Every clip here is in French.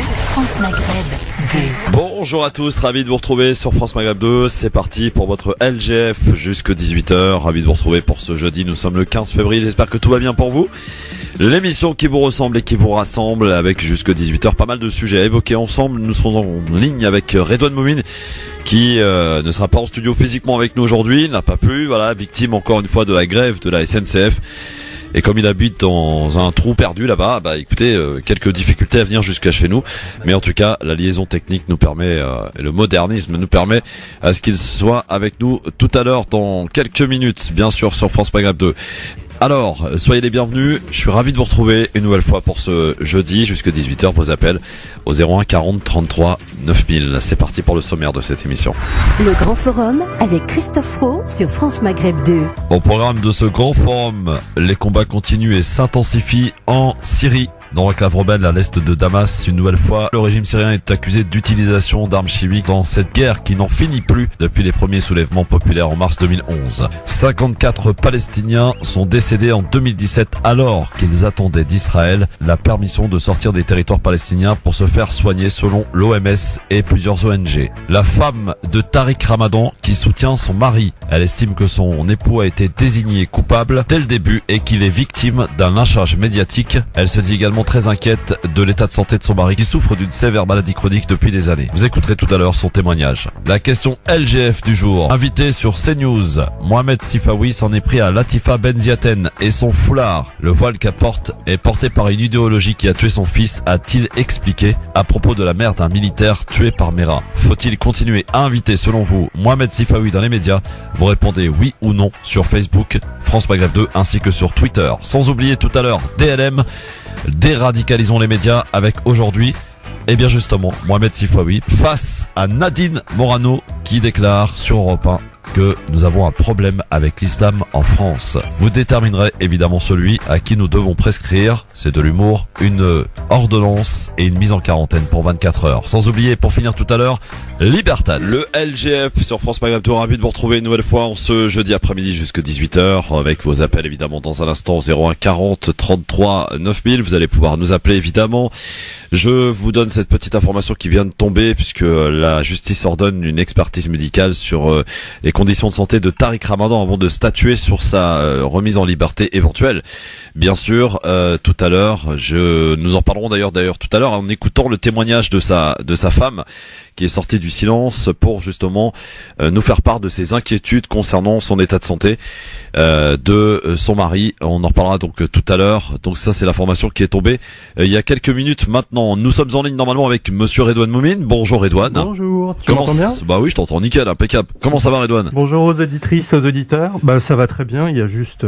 France Maghreb 2. Bonjour à tous, ravi de vous retrouver sur France Maghreb 2. C'est parti pour votre LGF jusque 18h. Ravi de vous retrouver pour ce jeudi. Nous sommes le 15 février. J'espère que tout va bien pour vous. L'émission qui vous ressemble et qui vous rassemble avec jusque 18h. Pas mal de sujets à évoquer ensemble. Nous serons en ligne avec Redouane Moumine qui ne sera pas en studio physiquement avec nous aujourd'hui. N'a pas pu, voilà, victime encore une fois de la grève de la SNCF. Et comme il habite dans un trou perdu là-bas, bah écoutez, quelques difficultés à venir jusqu'à chez nous. Mais en tout cas, la liaison technique nous permet, et le modernisme nous permet à ce qu'il soit avec nous tout à l'heure dans quelques minutes, bien sûr, sur France Maghreb 2. Alors, soyez les bienvenus, je suis ravi de vous retrouver une nouvelle fois pour ce jeudi, jusqu'à 18h, vos appels au 01 40 33 9000. C'est parti pour le sommaire de cette émission. Le Grand Forum avec Christophe Roux sur France Maghreb 2. Au programme de ce Grand Forum, les combats continuent et s'intensifient en Syrie. Dans l'enclave rebelle à l'est de Damas, une nouvelle fois, le régime syrien est accusé d'utilisation d'armes chimiques dans cette guerre qui n'en finit plus depuis les premiers soulèvements populaires en mars 2011. 54 Palestiniens sont décédés en 2017 alors qu'ils attendaient d'Israël la permission de sortir des territoires palestiniens pour se faire soigner selon l'OMS et plusieurs ONG. La femme de Tariq Ramadan qui soutient son mari, elle estime que son époux a été désigné coupable dès le début et qu'il est victime d'un lynchage médiatique. Elle se dit également très inquiète de l'état de santé de son mari qui souffre d'une sévère maladie chronique depuis des années. Vous écouterez tout à l'heure son témoignage. La question LGF du jour. Invité sur CNews, Mohamed Sifawi s'en est pris à Latifa Benziaten et son foulard. Le voile qu'elle porte est porté par une idéologie qui a tué son fils, a-t-il expliqué à propos de la mère d'un militaire tué par Mera. Faut-il continuer à inviter selon vous Mohamed Sifawi dans les médias? Vous répondez oui ou non sur Facebook, France Maghreb 2 ainsi que sur Twitter. Sans oublier tout à l'heure DLM, déradicalisons les médias avec aujourd'hui, et bien justement, Mohamed Sifawi face à Nadine Morano qui déclare sur Europe 1 que nous avons un problème avec l'islam en France. Vous déterminerez évidemment celui à qui nous devons prescrire, c'est de l'humour, une ordonnance et une mise en quarantaine pour 24 heures. Sans oublier, pour finir tout à l'heure, Libertad. Le LGF sur France Maghreb 2, ravi de vous retrouver une nouvelle fois en ce jeudi après-midi jusqu'à 18h avec vos appels évidemment dans un instant 01 40 33 9000. Vous allez pouvoir nous appeler évidemment. Je vous donne cette petite information qui vient de tomber puisque la justice ordonne une expertise médicale sur les conditions de santé de Tariq Ramadan avant de statuer sur sa remise en liberté éventuelle. Bien sûr, tout à l'heure, nous en parlerons d'ailleurs tout à l'heure en écoutant le témoignage de sa femme qui est sortie du silence pour justement nous faire part de ses inquiétudes concernant son état de santé de son mari. On en reparlera donc tout à l'heure. Donc ça c'est l'information qui est tombée il y a quelques minutes maintenant. Nous sommes en ligne normalement avec monsieur Redouane Moumine. Bonjour Redouane. Bonjour. Tu m'entends bien ? Bah oui, je t'entends nickel, impeccable. Comment ça va Redouane ? Bonjour aux auditrices, aux auditeurs. Bah ça va très bien, il y a juste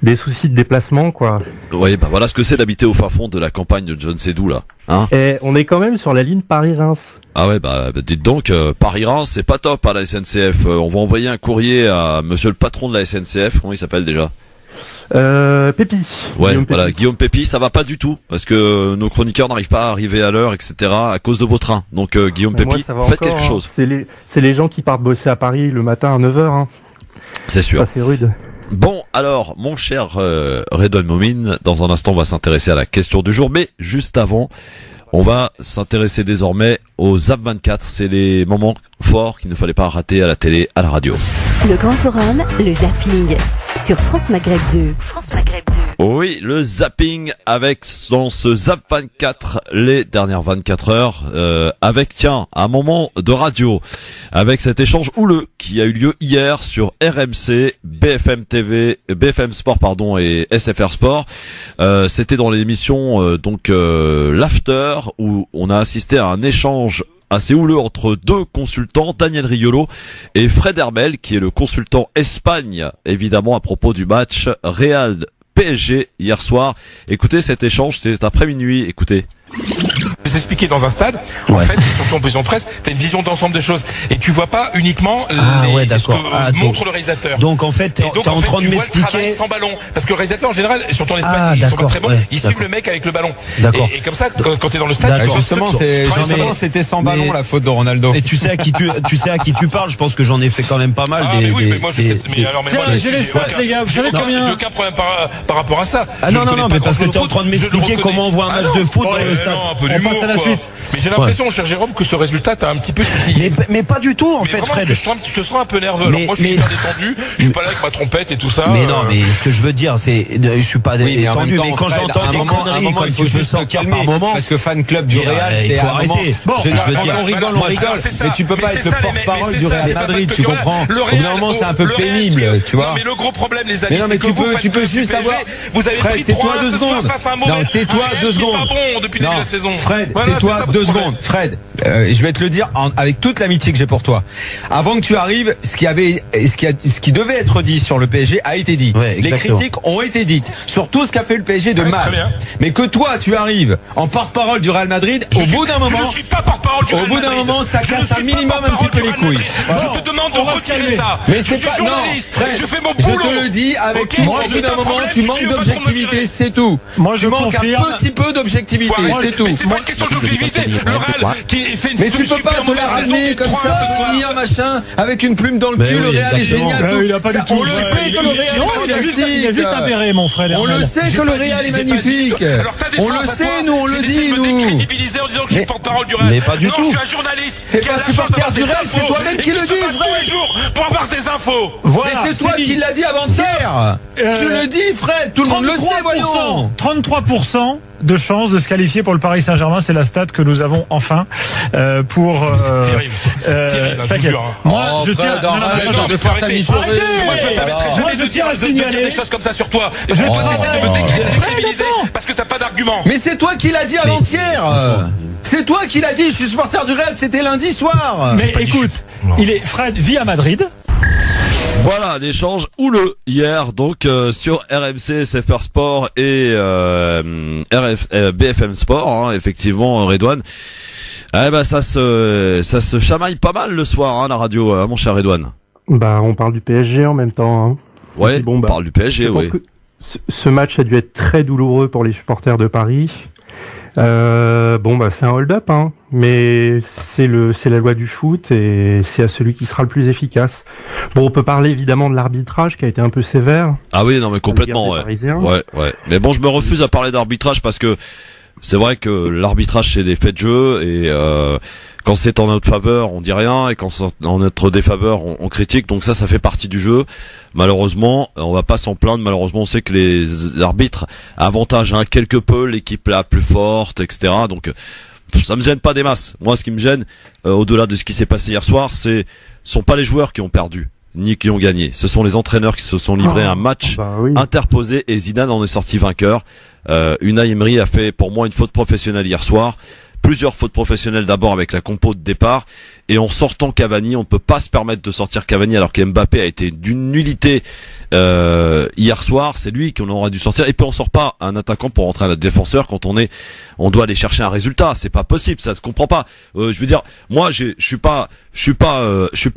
des soucis de déplacement quoi. Oui, bah voilà ce que c'est d'habiter au fin fond de la campagne de je ne sais d'où là. Hein ? Et on est quand même sur la ligne Paris-Reims. Ah ouais, bah dites donc, Paris-Reims, c'est pas top à la SNCF. On va envoyer un courrier à monsieur le patron de la SNCF, comment il s'appelle déjà ? Pépi. Ouais, Guillaume voilà, Pépi. Guillaume Pépi, ça va pas du tout, parce que nos chroniqueurs n'arrivent pas à arriver à l'heure, etc., à cause de vos trains. Donc Guillaume Mais moi, Pépi, ça va faites encore, quelque chose. C'est les gens qui partent bosser à Paris le matin à 9h. Hein. C'est sûr. Ça c'est rude. Bon, alors, mon cher Redouane Moumine, dans un instant, on va s'intéresser à la question du jour, mais juste avant, on va s'intéresser désormais aux Zap 24. C'est les moments forts qu'il ne fallait pas rater à la télé, à la radio. Le Grand Forum, le zapping sur France Maghreb 2. France Maghreb 2. Oui, le zapping avec dans ce Zap 24 les dernières 24 heures avec tiens un moment de radio avec cet échange houleux qui a eu lieu hier sur RMC, BFM TV, BFM Sport pardon et SFR Sport. C'était dans l'émission l'After où on a assisté à un échange assez houleux entre deux consultants, Daniel Riolo et Fred Hermel, qui est le consultant Espagne, évidemment à propos du match Real PSG hier soir. Écoutez cet échange, c'est après minuit, écoutez. Vous expliquer dans un stade, en fait, surtout en position de presse, t'as une vision d'ensemble des choses et tu vois pas uniquement ce que montre le réalisateur. Donc en fait, t'es en train de m'expliquer sans ballon, parce que le réalisateur en général, surtout en Espagne, ils sont pas très bons, ils suivent le mec avec le ballon. D'accord. Et comme ça, quand t'es dans le stade, tu justement, c'était sans ballon la faute de Ronaldo. Et tu sais à qui tu parles. Je pense que j'en ai fait quand même pas mal. Ah mais oui, mais moi je sais. Mais alors, j'ai les stats les gars. Vous savez combien ? J'ai aucun problème par rapport à ça. Ah non, mais parce que t'es en train de m'expliquer comment on voit un match de foot dans le stade. Un peu d'humour. à la suite. Mais j'ai l'impression, cher Jérôme, que ce résultat t'a un petit peu titillé. Mais pas du tout, en fait, Fred. Je te sens un peu nerveux. Alors moi, je suis hyper détendu. Je suis pas là avec ma trompette et tout ça. Mais non, mais ce que je veux dire, c'est, je suis pas détendu, mais quand j'entends des conneries, quand tu peux sortir par moment. Parce que fan club du Real, c'est faut arrêter. Bon, je veux dire, on rigole. Mais tu peux pas être le porte-parole du Real Madrid, tu comprends? Au bout d'un moment, c'est un peu pénible, tu vois. Non, mais le gros problème, les amis, c'est que tu peux juste avoir. Vous avez pris 3 tais-toi 2 secondes. Non, tais-toi 2 secondes. Pas bon depuis le début de la saison. Fred, tais-toi 2 secondes. Fred, je vais te le dire avec toute l'amitié que j'ai pour toi. Avant que tu arrives, ce qui devait être dit sur le PSG a été dit. Les critiques ont été dites sur tout ce qu'a fait le PSG de mal. Mais que toi, tu arrives en porte-parole du Real Madrid, au bout d'un moment, je ne suis pas porte-parole du Real Madrid. Au bout d'un moment, ça casse un minimum un petit peu les couilles. Je te demande de retirer ça. Mais c'est pas journaliste. Je fais mon Je boulot. te le dis avec tout. Au bout d'un moment, tu manques d'objectivité, c'est tout. Moi, je manque un petit peu d'objectivité, c'est tout. Mais c'est pas une question d'objectivité. Le Real qui fait une mais tu peux pas te la ramener comme ça, venir machin, avec une plume dans le cul. Le Real est génial. Il a pas du tout. On le sait que le Real est magnifique. Il a juste intérêt, mon frère. On le sait que le Real est magnifique. On le sait, nous, on le dit, nous. Décrédibiliser en disant que je suis porte-parole du Real. Mais pas du tout. Je suis un journaliste. T'es pas supporter du Real, c'est toi-même qui le dis, Fred. Pour avoir des infos. Mais c'est toi qui l'as dit avant-hier. Tu le dis, Fred. Tout le monde le sait, voyons. 33% de chances de se qualifier pour le Paris Saint-Germain, c'est la stat que nous avons enfin pour. C'est terrible. C'est terrible, je vous jure. Moi, je tiens. Moi, je tiens à signaler des choses comme ça sur toi. Je vais pas essayer de me décrédibiliser parce que t'as pas d'argument. Mais c'est toi qui l'as dit avant-hier. C'est toi qui l'as dit. Je suis supporter du Real. C'était lundi soir. Mais écoute, Fred vit à Madrid. Voilà, un échange houleux hier, donc sur RMC, SFR Sport et BFM Sport, hein, effectivement, Redouane. Eh ben ça se chamaille pas mal le soir, hein, la radio, mon cher Redouane. Bah, on parle du PSG en même temps. Hein. Ouais, on parle du PSG, oui. Ce match a dû être très douloureux pour les supporters de Paris. C'est un hold-up, hein, mais c'est la loi du foot et c'est à celui qui sera le plus efficace. Bon, on peut parler évidemment de l'arbitrage qui a été un peu sévère. Ah oui, non mais complètement, ouais. Ouais. Mais bon, je me refuse à parler d'arbitrage parce que c'est vrai que l'arbitrage c'est des faits de jeu et quand c'est en notre faveur, on dit rien, et quand c'est en notre défaveur, on critique. Donc ça fait partie du jeu. Malheureusement, on va pas s'en plaindre. Malheureusement, on sait que les arbitres avantagent quelque peu l'équipe la plus forte, etc. Donc ça me gêne pas des masses. Moi, ce qui me gêne, au-delà de ce qui s'est passé hier soir, sont pas les joueurs qui ont perdu, ni qui ont gagné. Ce sont les entraîneurs qui se sont livrés à un match interposé, et Zidane en est sorti vainqueur. Unai Emery a fait pour moi une faute professionnelle hier soir. Plusieurs fautes professionnelles d'abord avec la compo de départ, et en sortant Cavani, on ne peut pas se permettre de sortir Cavani alors que Mbappé a été d'une nullité hier soir. C'est lui qu'on aurait dû sortir, et puis on sort pas un attaquant pour rentrer à notre défenseur quand on doit aller chercher un résultat. C'est pas possible, ça se comprend pas. Je veux dire, moi je suis pas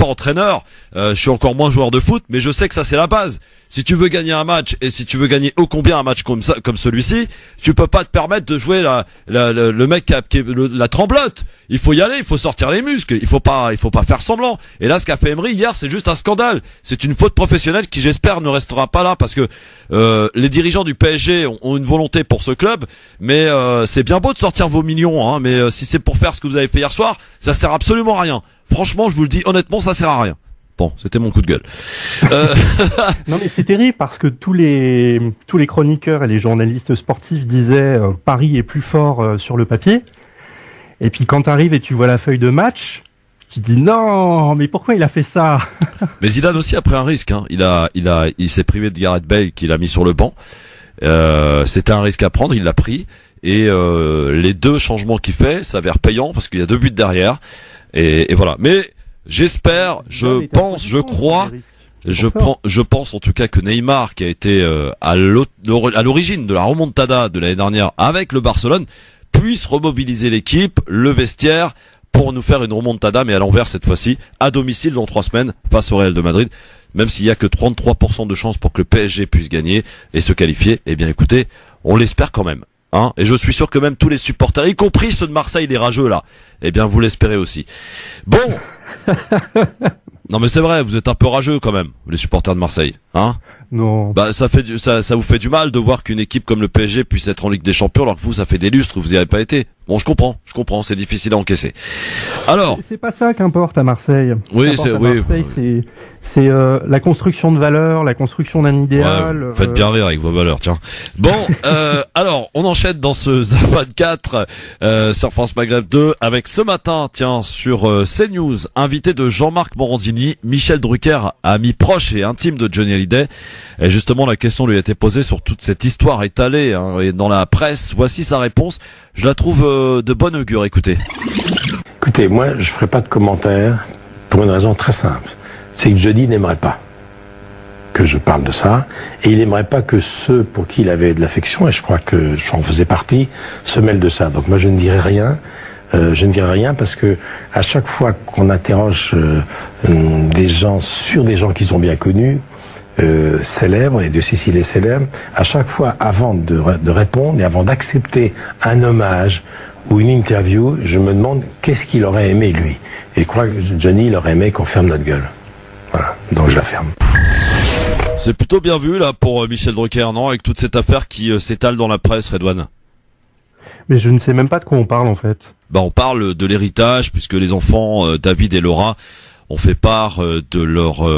entraîneur, je suis encore moins joueur de foot, mais je sais que ça c'est la base. Si tu veux gagner un match, et si tu veux gagner ô combien un match comme celui-ci, tu peux pas te permettre de jouer le mec qui est la tremblote. Il faut y aller, il faut sortir les muscles, il faut pas faire semblant. Et là, ce qu'a fait Emery hier, c'est juste un scandale. C'est une faute professionnelle qui, j'espère, ne restera pas là, parce que les dirigeants du PSG ont une volonté pour ce club, mais c'est bien beau de sortir vos millions, hein, mais si c'est pour faire ce que vous avez fait hier soir, ça sert absolument à rien. Franchement, je vous le dis honnêtement, ça sert à rien. Bon, c'était mon coup de gueule. Non mais c'est terrible parce que tous les chroniqueurs et les journalistes sportifs disaient Paris est plus fort sur le papier. Et puis quand t'arrives et tu vois la feuille de match, tu dis non, mais pourquoi il a fait ça? Mais Zidane aussi a pris un risque, hein. Il s'est privé de Gareth Bale qu'il a mis sur le banc. C'était un risque à prendre, il l'a pris. Et les deux changements qu'il fait s'avèrent payants parce qu'il y a 2 buts derrière. Et voilà. Mais j'espère, je pense en tout cas que Neymar, qui a été à l'origine de la remontada de l'année dernière avec le Barcelone, puisse remobiliser l'équipe, le vestiaire, pour nous faire une remontada, mais à l'envers cette fois-ci, à domicile dans 3 semaines, face au Real de Madrid. Même s'il y a que 33% de chances pour que le PSG puisse gagner et se qualifier, eh bien écoutez, on l'espère quand même. Hein, et je suis sûr que même tous les supporters, y compris ceux de Marseille, les rageux là, eh bien vous l'espérez aussi. Bon. Non mais c'est vrai, vous êtes un peu rageux quand même, les supporters de Marseille, hein? Non. Bah ça vous fait du mal de voir qu'une équipe comme le PSG puisse être en Ligue des Champions alors que vous, ça fait des lustres, vous y avez pas été. Bon, je comprends, c'est difficile à encaisser. Alors, c'est pas ça qu'importe à Marseille. Oui, c'est la construction de valeurs, la construction d'un idéal. Ouais, faites bien rire avec vos valeurs, tiens. Bon, alors, on enchaîne dans ce ZAP 24 sur France Maghreb 2 avec ce matin, tiens, sur CNews, invité de Jean-Marc Morandini, Michel Drucker, ami proche et intime de Johnny Hallyday. Et justement, la question lui a été posée sur toute cette histoire étalée et dans la presse. Voici sa réponse. Je la trouve de bonne augure. Écoutez. Écoutez, moi, je ferai pas de commentaires pour une raison très simple. C'est que Johnny n'aimerait pas que je parle de ça, et il n'aimerait pas que ceux pour qui il avait de l'affection, et je crois que j'en faisais partie, se mêlent de ça. Donc moi, je ne dirai rien. Je ne dirai rien parce que à chaque fois qu'on interroge des gens sur des gens qu'ils ont bien connus, célèbres, et Dieu sait s'il est célèbre, à chaque fois, avant de répondre et avant d'accepter un hommage ou une interview, je me demande qu'est-ce qu'il aurait aimé lui. Et je crois que Johnny, il aurait aimé qu'on ferme notre gueule. Voilà, donc je la ferme. C'est plutôt bien vu là pour Michel Drucker, non, avec toute cette affaire qui s'étale dans la presse, Redouane. Mais je ne sais même pas de quoi on parle en fait. Bah, on parle de l'héritage puisque les enfants David et Laura ont fait part de leur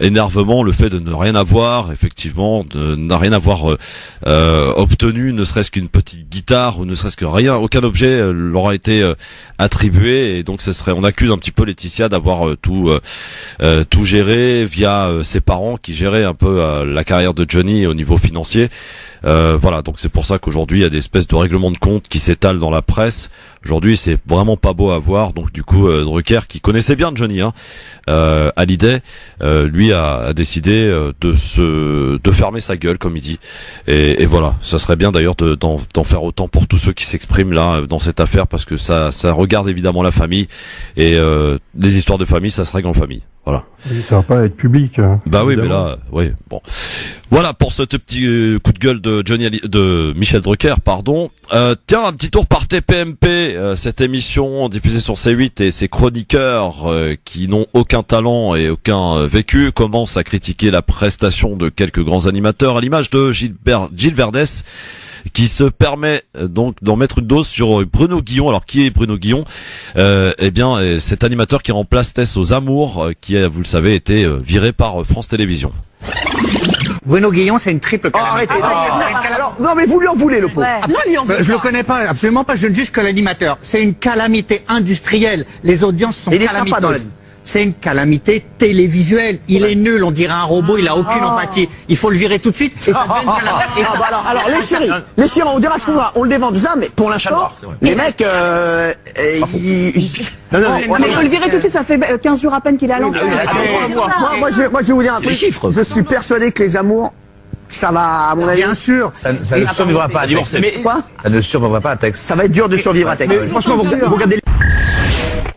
énervement, le fait de ne rien avoir, effectivement, de ne rien avoir obtenu, ne serait-ce qu'une petite guitare ou ne serait-ce que rien, aucun objet leur a été attribué, et donc on accuse un petit peu Laetitia d'avoir tout géré via ses parents qui géraient un peu la carrière de Johnny au niveau financier. Voilà, donc c'est pour ça qu'aujourd'hui il y a des espèces de règlements de compte qui s'étalent dans la presse. Aujourd'hui, c'est vraiment pas beau à voir. Donc du coup, Drucker, qui connaissait bien Johnny, Hallyday, lui a décidé de fermer sa gueule, comme il dit. Et voilà, ça serait bien d'ailleurs d'en faire autant pour tous ceux qui s'expriment là dans cette affaire, parce que ça regarde évidemment la famille, et les histoires de famille, ça se règle en famille. Voilà. Ça va pas être public. Bah oui, mais là, oui, bon. Voilà pour ce petit coup de gueule de Michel Drucker, pardon. Tiens, un petit tour par TPMP, cette émission diffusée sur C8, et ses chroniqueurs qui n'ont aucun talent et aucun vécu commencent à critiquer la prestation de quelques grands animateurs, à l'image de Gilles Verdès, qui se permet donc d'en mettre une dose sur Bruno Guillon. Alors, qui est Bruno Guillon? Eh bien, cet animateur qui remplace Tess aux Amours, qui, vous le savez, été viré par France Télévisions. Bruno Guillon, c'est une triple calamité. Alors, non, mais vous lui en voulez, le pauvre. Ouais. Non, lui en voulez. Je le connais pas, absolument pas. Je ne juge que l'animateur. C'est une calamité industrielle. Les audiences sont calamiteuses. C'est une calamité télévisuelle. Il est nul, on dirait un robot, il a aucune empathie. Il faut le virer tout de suite, et ça devient une calamité. Alors, les chéris, on dira ce qu'on va, on le dévend tout ça, mais pour l'instant, les mecs, mais il faut le virer tout de suite, ça fait 15 jours à peine qu'il est à l'antenne. Moi, je vais vous dire un truc. Je suis persuadé que les amours, ça va, à mon avis. Bien sûr. Ça ne survivra pas à divorcer. Quoi? Ça ne survivra pas à texte. Ça va être dur de survivre à texte. Franchement, vous regardez.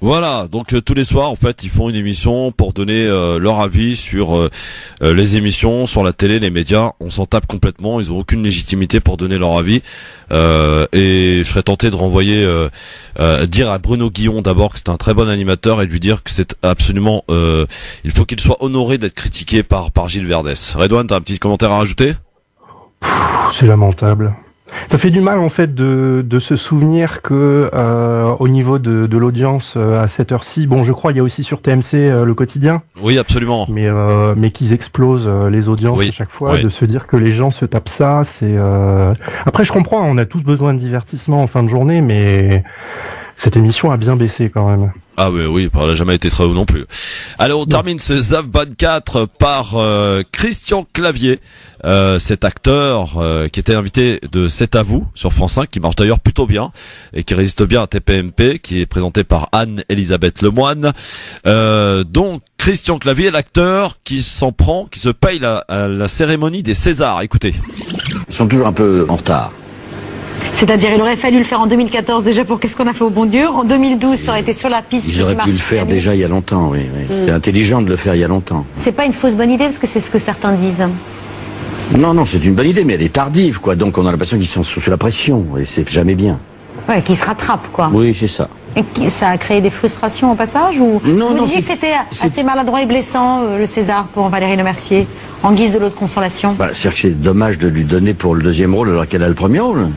Voilà, donc tous les soirs, en fait, ils font une émission pour donner leur avis sur les émissions, sur la télé, les médias. On s'en tape complètement, ils ont aucune légitimité pour donner leur avis. Et je serais tenté de renvoyer, dire à Bruno Guillon d'abord que c'est un très bon animateur, et de lui dire que c'est absolument, il faut qu'il soit honoré d'être critiqué par Gilles Verdès. Redouane, t'as un petit commentaire à rajouter? C'est lamentable. Ça fait du mal en fait de se souvenir que au niveau de l'audience à cette heure-ci, bon, je crois il y a aussi sur TMC le quotidien. Oui, absolument. Mais qu'ils explosent les audiences à chaque fois, de se dire que les gens se tapent ça, c'est. Après, je comprends, on a tous besoin de divertissement en fin de journée, mais cette émission a bien baissé quand même. Ah oui, elle n'a jamais été très haut non plus. Alors on termine ce ZAP 24 par Christian Clavier, cet acteur qui était invité de C'est à vous sur France 5, qui marche d'ailleurs plutôt bien et qui résiste bien à TPMP, qui est présenté par Anne-Elisabeth Lemoine. Donc Christian Clavier, l'acteur qui s'en prend, qui se paye la cérémonie des Césars. Écoutez. Ils sont toujours un peu en retard. C'est-à-dire, il aurait fallu le faire en 2014 déjà pour Qu'est-ce qu'on a fait au bon Dieu. En 2012, ça aurait été sur la piste. Ils auraient pu le faire déjà il y a longtemps, oui. C'était intelligent de le faire il y a longtemps. C'est pas une fausse bonne idée, parce que c'est ce que certains disent. Non, c'est une bonne idée, mais elle est tardive, quoi. Donc on a l'impression qu'ils sont sous la pression, et c'est jamais bien. Ouais, qu'ils se rattrapent, quoi. Oui, c'est ça. Et ça a créé des frustrations au passage, ou non, vous disiez que c'était assez maladroit et blessant, le César, pour Valérie Lemercier, en guise de lot de consolation? C'est-à-dire que c'est dommage de lui donner pour le deuxième rôle alors qu'elle a le premier rôle.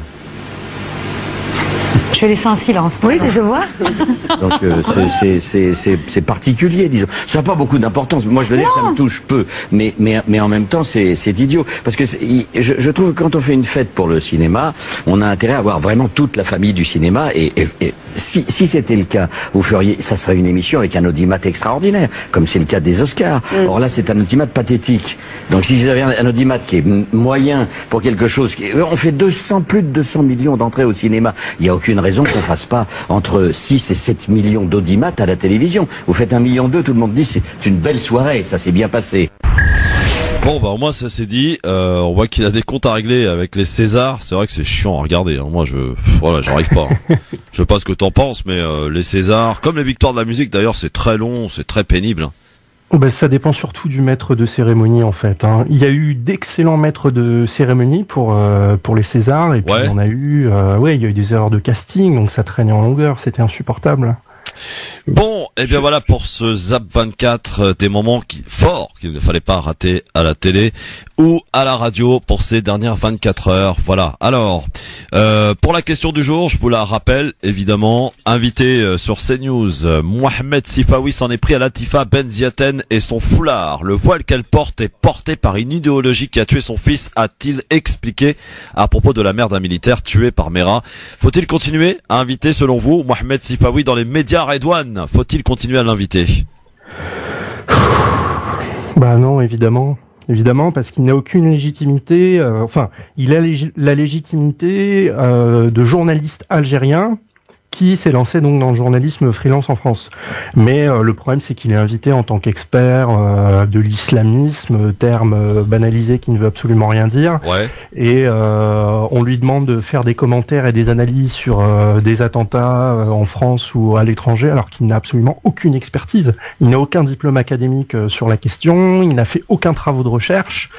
Je vais laisser en silence. Oui, je vois. Donc c'est particulier, disons. Ça n'a pas beaucoup d'importance. Moi, je veux dire, ça me touche peu, mais en même temps, c'est idiot, parce que je trouve que quand on fait une fête pour le cinéma, on a intérêt à avoir vraiment toute la famille du cinéma. Et si c'était le cas, ça serait une émission avec un audimat extraordinaire, comme c'est le cas des Oscars. Or là, c'est un audimat pathétique. Donc si vous avez un audimat qui est moyen pour quelque chose, on fait plus de 200 millions d'entrées au cinéma. Il n'y a aucune raison qu'on fasse pas entre 6 et 7 millions d'audimats à la télévision. Vous faites 1,2 million, tout le monde dit c'est une belle soirée, ça s'est bien passé. Bon, bah au moins ça c'est dit. On voit qu'il a des comptes à régler avec les Césars. C'est vrai que c'est chiant à regarder. Moi, j'arrive pas. Je sais pas ce que t'en penses, mais les Césars, comme les victoires de la musique d'ailleurs, c'est très long, c'est très pénible. Ça dépend surtout du maître de cérémonie en fait. Il y a eu d'excellents maîtres de cérémonie pour les Césars et puis on a eu il y a eu des erreurs de casting, donc ça traînait en longueur, c'était insupportable. Bon, et bien voilà pour ce Zap 24, des moments forts qu'il ne fallait pas rater à la télé ou à la radio pour ces dernières 24 heures. Voilà. Alors, pour la question du jour, je vous la rappelle, évidemment, invité sur CNews, Mohamed Sifawi s'en est pris à Latifa Benziaten et son foulard. Le voile qu'elle porte est porté par une idéologie qui a tué son fils, a-t-il expliqué à propos de la mère d'un militaire tué par Mera. Faut-il continuer à inviter, selon vous, Mohamed Sifawi dans les médias, Redouane? Faut-il continuer à l'inviter? Non, évidemment, parce qu'il n'a aucune légitimité. Il a la légitimité de journaliste algérien qui s'est lancé donc dans le journalisme freelance en France. Mais le problème, c'est qu'il est invité en tant qu'expert de l'islamisme, terme banalisé qui ne veut absolument rien dire. Ouais. Et on lui demande de faire des commentaires et des analyses sur des attentats en France ou à l'étranger, alors qu'il n'a absolument aucune expertise. Il n'a aucun diplôme académique sur la question, il n'a fait aucun travaux de recherche.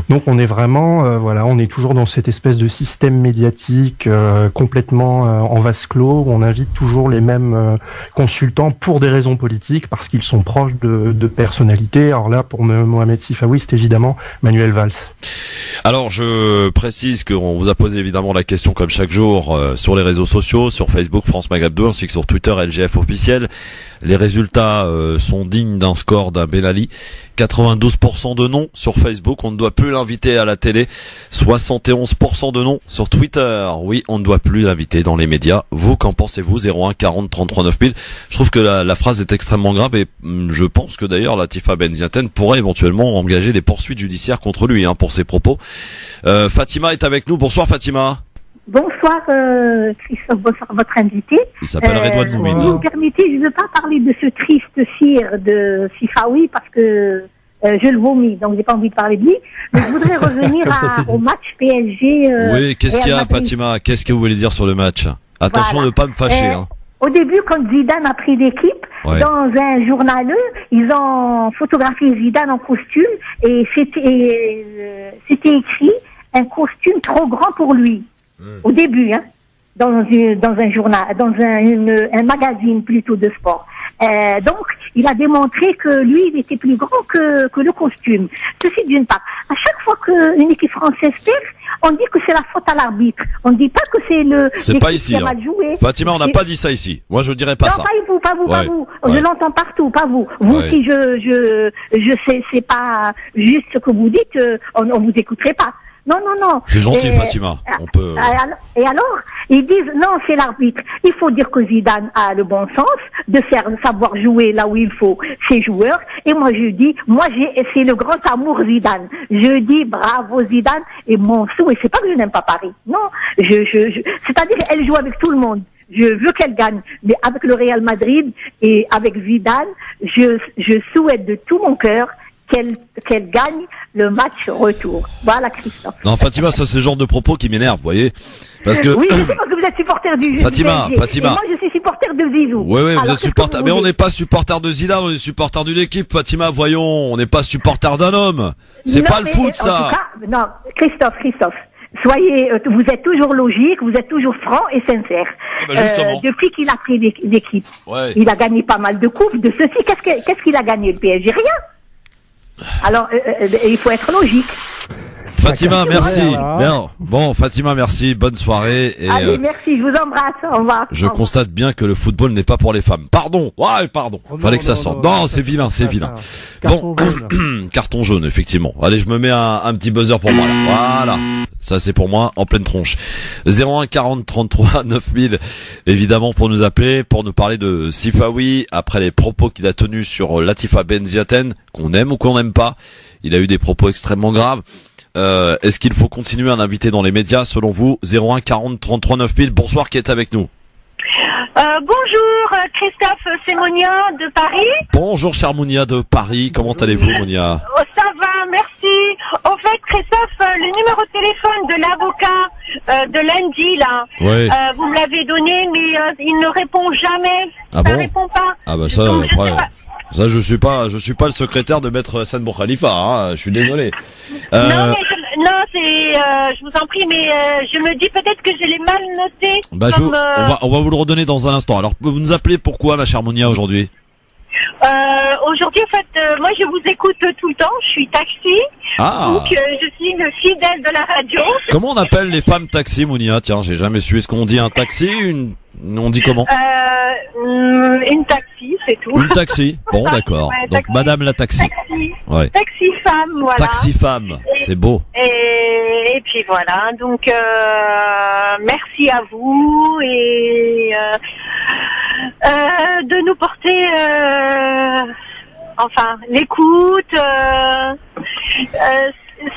Donc on est vraiment, on est toujours dans cette espèce de système médiatique complètement en vase clos, où on invite toujours les mêmes consultants pour des raisons politiques, parce qu'ils sont proches de personnalités. Alors là, pour Mohamed Sifawi, c'est évidemment Manuel Valls. Alors, je précise qu'on vous a posé évidemment la question comme chaque jour sur les réseaux sociaux, sur Facebook, France Maghreb 2, ainsi que sur Twitter, LGF officiel. Les résultats sont dignes d'un score d'un Ben Ali. 92% de non sur Facebook, on ne doit plus l'inviter à la télé. 71% de non sur Twitter. Oui, on ne doit plus l'inviter dans les médias. Vous, qu'en pensez-vous? 01 40 33 9000. Je trouve que la phrase est extrêmement grave et je pense que d'ailleurs Latifa Benziaten pourrait éventuellement engager des poursuites judiciaires contre lui pour ses propos. Fatima est avec nous. Bonsoir Fatima. Bonsoir Christophe, bonsoir votre invité. Il s'appelle Redouane Moumine. Si vous me permettez, je ne veux pas parler de ce triste cire de Sifawi parce que je le vomis, donc j'ai pas envie de parler de lui. Mais je voudrais revenir au match PSG. Oui, qu'est-ce qu'il y a Fatima? Qu'est-ce que vous voulez dire sur le match? Attention de ne pas me fâcher. Au début, quand Zidane a pris l'équipe, dans un journal, ils ont photographié Zidane en costume et c'était écrit un costume trop grand pour lui. Au début, dans un journal, dans un magazine plutôt de sport. Donc, il a démontré que lui, il était plus grand que le costume. Ceci d'une part. À chaque fois qu'une équipe française perd, on dit que c'est la faute à l'arbitre. On ne dit pas que c'est l'équipe pas ici, qui a mal joué. Fatima, on n'a pas dit ça ici. Moi, je dirais pas ça. Non, pas vous. Je l'entends partout, pas vous. Vous aussi, je sais, c'est pas juste ce que vous dites, on vous écouterait pas. Non. C'est gentil, Fatima. On peut. Et alors, ils disent non, c'est l'arbitre. Il faut dire que Zidane a le bon sens de savoir jouer là où il faut ses joueurs. Et moi, je dis, c'est le grand amour Zidane. Je dis bravo Zidane et mon sou. Et c'est pas que je n'aime pas Paris. Non, c'est-à-dire elle joue avec tout le monde. Je veux qu'elle gagne, mais avec le Real Madrid et avec Zidane, je souhaite de tout mon cœur qu'elle gagne le match retour. Voilà, Christophe. Non, Fatima, ça c'est le genre de propos qui m'énerve, vous voyez, parce que oui, je sais parce que vous êtes supporter du Fatima. Et moi, je suis supporter de Zizou. Oui, vous êtes supporter, mais on n'est pas supporter de Zidane, on est supporter d'une équipe, Fatima. Voyons, on n'est pas supporter d'un homme. C'est pas le foot, ça. En tout cas, non, Christophe. Soyez, vous êtes toujours logique, vous êtes toujours franc et sincère. Depuis qu'il a pris l'équipe, il a gagné pas mal de coupes, de ceci. Qu'est-ce qu'il a gagné, le PSG? Rien. Alors, il faut être logique. Fatima, merci. Bien. Bon, Fatima, merci. Bonne soirée. Et, allez, merci. Je vous embrasse. Au revoir. Je constate bien que le football n'est pas pour les femmes. Pardon. Ouais, pardon. Fallait que ça sorte. Non, c'est vilain, c'est vilain. Bon. Carton jaune, effectivement. Allez, je me mets un petit buzzer pour moi, là. Voilà. Ça, c'est pour moi, en pleine tronche. 01 40 33 9000, évidemment, pour nous appeler, pour nous parler de Sifawi, après les propos qu'il a tenus sur Latifa Benziaten, qu'on aime ou qu'on n'aime pas. Il a eu des propos extrêmement graves. Est-ce qu'il faut continuer à l'inviter dans les médias, selon vous? 01 40 33 9000. Bonsoir, qui est avec nous? Bonjour, Christophe, c'est Monia de Paris. Bonjour, chère Monia de Paris. Comment allez-vous, Monia? Ça va, merci. Au fait, Christophe, le numéro de téléphone de l'avocat de lundi, là, oui. Vous me l'avez donné, mais il ne répond jamais. Ah ça bon? répond pas. Ah bah ça, donc, après... Ça, je suis pas le secrétaire de Maître Hassan Bourkhalifa, hein. Je suis désolé. Non, je vous en prie, mais je me dis peut-être que je l'ai mal noté. Bah, on va vous le redonner dans un instant. Alors, vous nous appelez pourquoi, ma chère Monia, aujourd'hui? Aujourd'hui, en fait, moi, je vous écoute tout le temps. Je suis taxi. Ah. Donc, je suis une fidèle de la radio. Comment on appelle les femmes taxi, Monia? Tiens, j'ai jamais su. Est-ce qu'on dit un taxi, on dit comment? Une taxi, c'est tout. Une taxi. Bon, d'accord. Ouais, donc, taxi. Madame la taxi. Taxi. Ouais. Taxi femme, voilà. Taxi femme. C'est beau. Et puis voilà. Donc, merci à vous et de nous porter, enfin, l'écoute.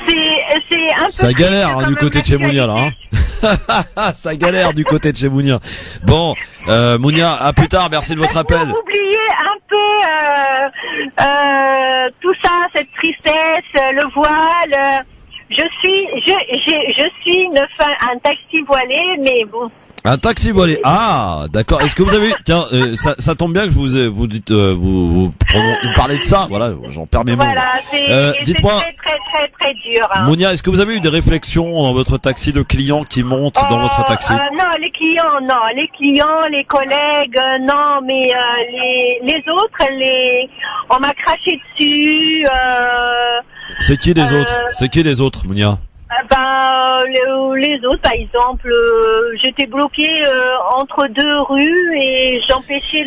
C'est un peu. Ça galère du côté de chez Monia, là. Hein. Ça galère du côté de chez Monia. Bon, Monia, à plus tard. Merci de votre appel. Vous oubliez un peu tout ça, cette tristesse, le voile. Je suis un taxi voilé, mais bon. Un taxi voilé. Ah, d'accord. Est-ce que vous avez, tiens, ça tombe bien que vous dites, vous parlez de ça. Voilà, j'en perds mes mots. Voilà, dites-moi, très dur. Hein. Monia, est-ce que vous avez eu des réflexions dans votre taxi de clients qui montent dans votre taxi? Non, les clients, non. Les clients, les collègues, non. Mais les autres, on m'a craché dessus. C'est qui les autres? C'est qui les autres, Monia? Les autres, par exemple, j'étais bloquée entre deux rues et j'empêchais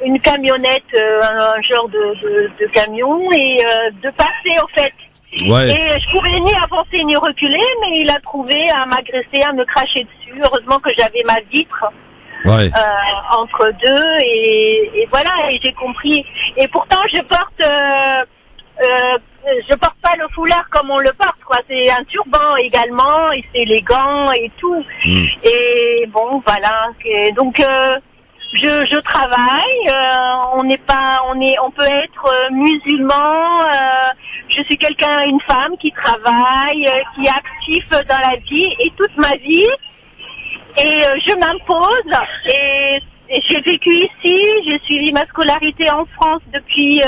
une camionnette, un genre de camion, et de passer, en fait. Ouais. Et je pouvais ni avancer ni reculer, mais il a trouvé à m'agresser, à me cracher dessus. Heureusement que j'avais ma vitre. Ouais. Entre deux, et voilà, et j'ai compris. Et pourtant, je porte pas le foulard comme on le porte, quoi. C'est un turban également, et c'est élégant et tout. Et bon, voilà. Et donc, je travaille. On peut être musulman. Je suis une femme qui travaille, qui est active dans la vie, et toute ma vie. Et je m'impose. Et j'ai vécu ici, j'ai suivi ma scolarité en France depuis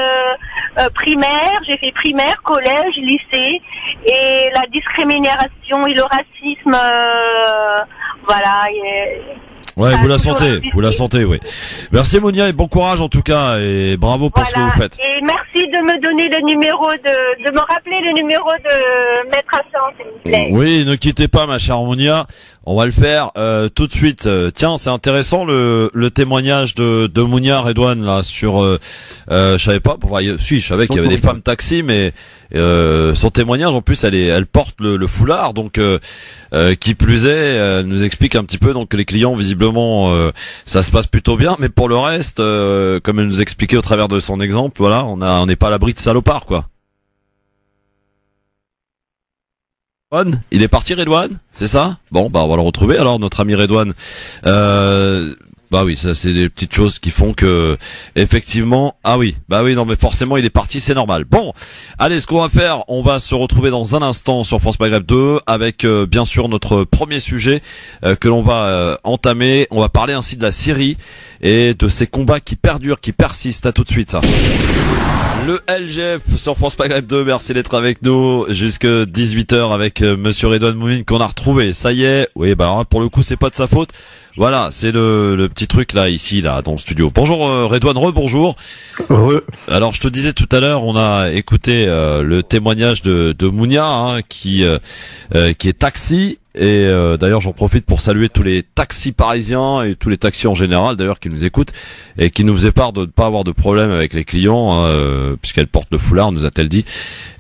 primaire, j'ai fait primaire, collège, lycée, et la discrimination et le racisme, voilà. Ouais, vous la sentez, oui. Merci Monia et bon courage en tout cas, et bravo pour ce que vous faites. Et merci de me donner le numéro de me rappeler le numéro de Maître Hassan, s'il vous plaît. Oui, ne quittez pas ma chère Monia. On va le faire tout de suite. Tiens, c'est intéressant le témoignage de Monia Redouane là sur. Je savais pas. Si, je savais qu'il y avait des femmes taxi, mais son témoignage en plus, elle porte le foulard, donc qui plus est, elle nous explique un petit peu donc que les clients visiblement ça se passe plutôt bien, mais pour le reste, comme elle nous expliquait au travers de son exemple, voilà, on n'est pas à l'abri de salopards quoi. Il est parti Redouane, c'est ça? Bon, on va le retrouver alors notre ami Redouane. Bah oui, ça c'est des petites choses qui font que effectivement, non mais forcément il est parti, c'est normal. Bon, allez, ce qu'on va faire, on va se retrouver dans un instant sur France Maghreb 2 avec bien sûr notre premier sujet que l'on va entamer. On va parler ainsi de la Syrie et de ces combats qui perdurent, qui persistent. À tout de suite ça. Le LGF sur France Maghreb 2, merci d'être avec nous jusque 18h avec Monsieur Redouane Moumine qu'on a retrouvé. Ça y est, oui, bah alors, pour le coup c'est pas de sa faute. Voilà, c'est le petit petit truc là, ici, là, dans le studio. Bonjour Redouane, bonjour. Alors je te disais tout à l'heure, on a écouté le témoignage de Mounia, hein, qui est taxi. Et d'ailleurs j'en profite pour saluer tous les taxis parisiens et tous les taxis en général d'ailleurs qui nous écoutent et qui nous faisaient part de ne pas avoir de problème avec les clients, hein, puisqu'elle porte le foulard, nous a-t-elle dit,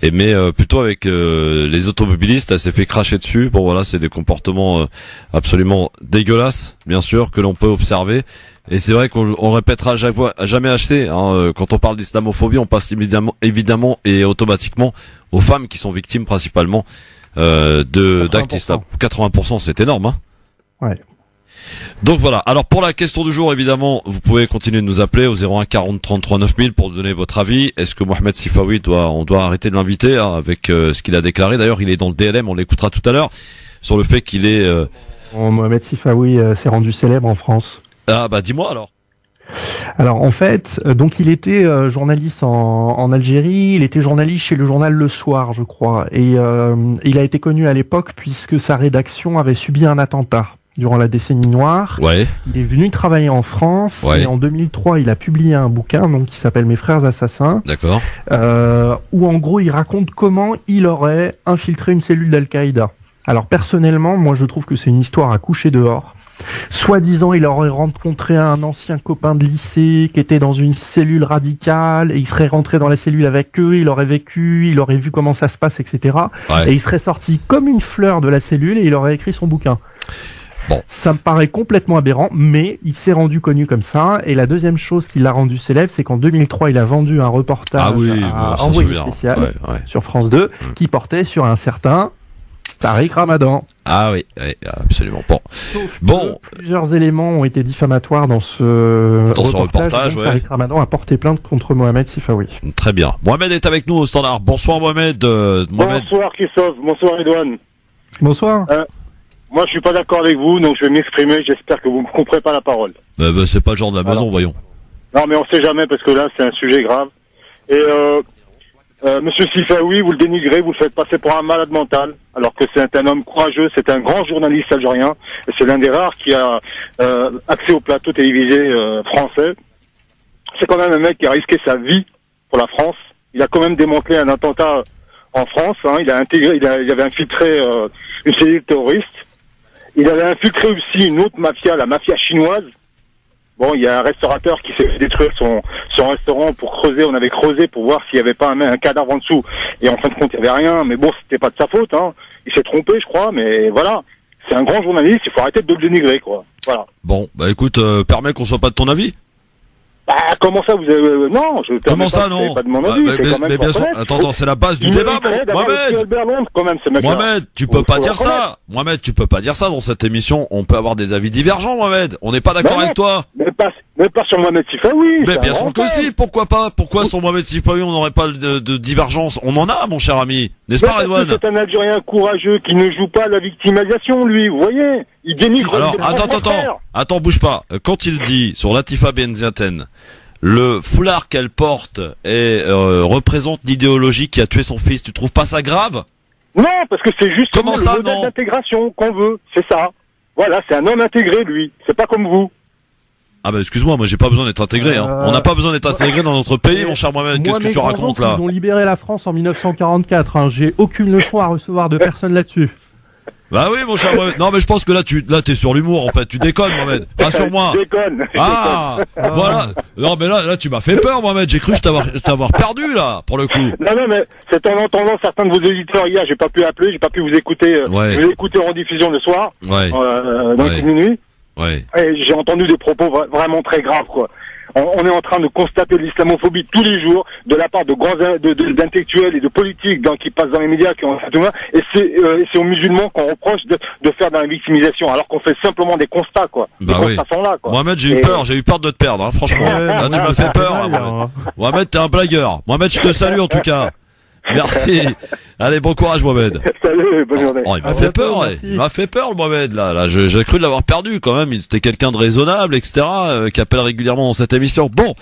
et mais plutôt avec les automobilistes, elle s'est fait cracher dessus. Bon voilà, c'est des comportements absolument dégueulasses, bien sûr, que l'on peut observer. Et c'est vrai qu'on répétera jamais assez, hein, quand on parle d'islamophobie, on passe évidemment et automatiquement aux femmes qui sont victimes principalement d'actes islam. 80%, c'est énorme, hein. Ouais. Donc voilà. Alors pour la question du jour, évidemment, vous pouvez continuer de nous appeler au 01 40 33 9000 pour donner votre avis. Est-ce que Mohamed Sifawi on doit arrêter de l'inviter, hein, avec ce qu'il a déclaré. D'ailleurs, il est dans le DLM, on l'écoutera tout à l'heure, sur le fait qu'il est Mohamed Sifawi s'est rendu célèbre en France. Ah bah dis-moi alors. Alors en fait, donc il était journaliste en Algérie, il était journaliste chez le journal Le Soir, je crois, et il a été connu à l'époque puisque sa rédaction avait subi un attentat durant la décennie noire. Ouais. Il est venu travailler en France, et en 2003 il a publié un bouquin donc qui s'appelle Mes frères assassins. D'accord. Où en gros il raconte comment il aurait infiltré une cellule d'Al-Qaïda. Alors personnellement, moi je trouve que c'est une histoire à coucher dehors. Soi-disant, il aurait rencontré un ancien copain de lycée qui était dans une cellule radicale et il serait rentré dans la cellule avec eux, il aurait vécu, il aurait vu comment ça se passe, etc. Ouais. Et il serait sorti comme une fleur de la cellule et il aurait écrit son bouquin. Bon. Ça me paraît complètement aberrant, mais il s'est rendu connu comme ça. Et la deuxième chose qui l'a rendu célèbre, c'est qu'en 2003, il a vendu un reportage à Envoyé spécial sur France 2 qui portait sur un certain Tariq Ramadan. Ah oui, absolument. Bon. Plusieurs éléments ont été diffamatoires dans ce reportage. Tariq Ramadan a porté plainte contre Mohamed Sifawi. Très bien. Mohamed est avec nous au standard. Bonsoir Mohamed. Bonsoir Christophe. Bonsoir Edouane. Bonsoir. Moi je suis pas d'accord avec vous, donc je vais m'exprimer. J'espère que vous ne couperez pas la parole. C'est pas le genre de la maison, voyons. Non mais on sait jamais parce que là c'est un sujet grave. Et Monsieur Sifawi, vous le dénigrez, vous le faites passer pour un malade mental, alors que c'est un homme courageux, c'est un grand journaliste algérien, et c'est l'un des rares qui a accès au plateau télévisé français. C'est quand même un mec qui a risqué sa vie pour la France. Il a quand même démantelé un attentat en France. Hein. Il avait infiltré une cellule terroriste. Il avait infiltré aussi une autre mafia, la mafia chinoise. Bon, il y a un restaurateur qui s'est fait détruire son restaurant pour creuser. On avait creusé pour voir s'il n'y avait pas un cadavre en dessous. Et en fin de compte, il n'y avait rien. Mais bon, c'était pas de sa faute, hein. Il s'est trompé, je crois. Mais voilà. C'est un grand journaliste. Il faut arrêter de le dénigrer, quoi. Voilà. Bon, bah écoute, permets qu'on soit pas de ton avis? Bah, comment ça, vous avez... non, je comment ça, non? Pas de mon avis, mais bien sûr, attends, c'est la base du débat, Mohamed, tu peux pas dire ça. Mohamed, tu peux pas dire ça dans cette émission. On peut avoir des avis divergents, Mohamed. On n'est pas d'accord avec toi. Mais pas sur Mohamed Sifawi. Mais bien sûr que si, pourquoi pas? Pourquoi sur Mohamed Sifawi on n'aurait pas de divergence? On en a, mon cher ami. N'est-ce pas, Redouane? C'est un Algérien courageux qui ne joue pas la victimisation, lui, vous voyez? Il dénigre. Alors, attends, bouge pas. Quand il dit sur Latifa Benziaten, le foulard qu'elle porte représente l'idéologie qui a tué son fils, tu trouves pas ça grave? Non, parce que c'est juste le modèle d'intégration qu'on veut, c'est ça. Voilà, c'est un homme intégré, lui. C'est pas comme vous. Ah bah excuse-moi, moi j'ai pas besoin d'être intégré. Hein. On n'a pas besoin d'être intégré dans notre pays, mon cher Mohamed. Qu'est-ce que tu racontes là? Ils ont libéré la France en 1944. Hein. J'ai aucune leçon à recevoir de personne là-dessus. Bah oui, mon cher Mohamed. Non mais je pense que là t'es sur l'humour en fait. Tu déconnes, Mohamed. Rassure-moi. Je déconne. Ah, voilà. Non mais là tu m'as fait peur, Mohamed. J'ai cru t'avoir perdu là, pour le coup. Non mais c'est en entendant certains de vos éditeurs hier, j'ai pas pu appeler, j'ai pas pu vous écouter. Vous écouter en diffusion le soir. Dans une minuit. Ouais. Et j'ai entendu des propos vraiment très graves, quoi. On est en train de constater l'islamophobie tous les jours de la part de grands d'intellectuels et de politiques qui passent dans les médias, qui ont fait tout ça. Et c'est aux musulmans qu'on reproche de faire dans la victimisation, alors qu'on fait simplement des constats, quoi. Bah les constats sont là, quoi. Mohamed, j'ai eu peur de te perdre, hein, franchement. Là, tu m'as fait peur. Mohamed, t'es un blagueur. Mohamed, je te salue en tout cas. Merci. Allez, bon courage, Mohamed. Salut, bonne journée. Oh, il m'a fait peur, il m'a fait peur, le Mohamed, là. J'ai cru l'avoir perdu, quand même. C'était quelqu'un de raisonnable, etc., qui appelle régulièrement dans cette émission. Bon.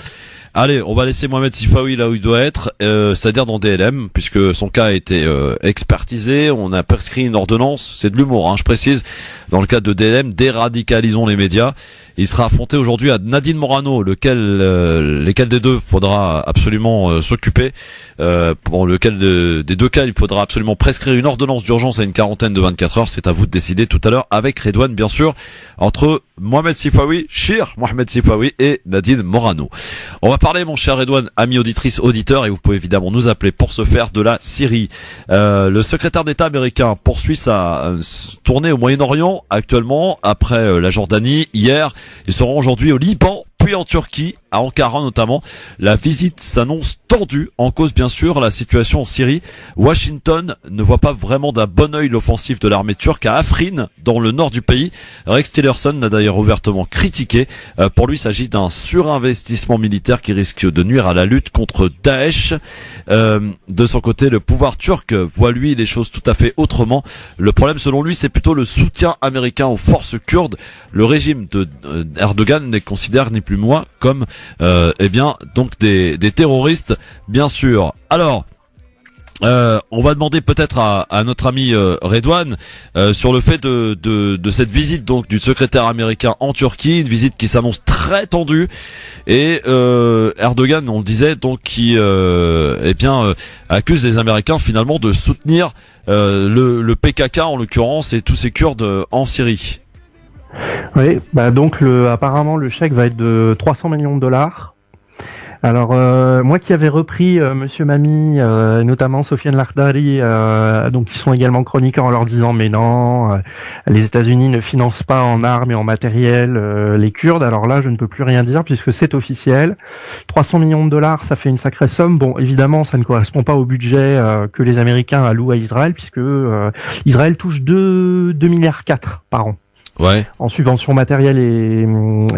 Allez, on va laisser Mohamed Sifawi là où il doit être, c'est-à-dire dans DLM, puisque son cas a été expertisé, on a prescrit une ordonnance, c'est de l'humour, je précise, dans le cadre de DLM, déradicalisons les médias. Il sera affronté aujourd'hui à Nadine Morano, lesquels des deux faudra absolument s'occuper, pour lequel des deux cas il faudra absolument prescrire une ordonnance d'urgence à une quarantaine de 24 heures, c'est à vous de décider tout à l'heure avec Redouane bien sûr, entre Mohamed Sifawi, Mohamed Sifawi et Nadine Morano. On va parler, mon cher Redouane, amis auditrices, auditeurs, et vous pouvez évidemment nous appeler pour ce faire de la Syrie. Le secrétaire d'État américain poursuit sa tournée au Moyen-Orient actuellement, après la Jordanie hier. Ils seront aujourd'hui au Liban, puis en Turquie, à Ankara notamment. La visite s'annonce tendue, en cause bien sûr la situation en Syrie. Washington ne voit pas vraiment d'un bon œil l'offensive de l'armée turque à Afrin, dans le nord du pays. Rex Tillerson l'a d'ailleurs ouvertement critiqué. Pour lui, il s'agit d'un surinvestissement militaire qui risque de nuire à la lutte contre Daesh. De son côté, le pouvoir turc voit lui les choses tout à fait autrement. Le problème selon lui, c'est plutôt le soutien américain aux forces kurdes. Le régime de Erdogan les considère ni plus moins comme donc des terroristes, bien sûr. Alors, on va demander peut-être à notre ami Redouane sur le fait de cette visite donc du secrétaire américain en Turquie, une visite qui s'annonce très tendue, et Erdogan, on le disait, donc qui accuse les Américains finalement de soutenir le PKK en l'occurrence et tous ces Kurdes en Syrie. Oui, donc apparemment le chèque va être de 300 millions de dollars. Alors moi qui avais repris Monsieur Mami, notamment Sofiane Lardari, donc qui sont également chroniqueurs, en leur disant mais non, les États-Unis ne financent pas en armes et en matériel les Kurdes. Alors là, je ne peux plus rien dire puisque c'est officiel. 300 millions de dollars, ça fait une sacrée somme. Bon, évidemment, ça ne correspond pas au budget que les Américains allouent à Israël, puisque Israël touche 2,4 milliards par an. Ouais. En subvention matérielle et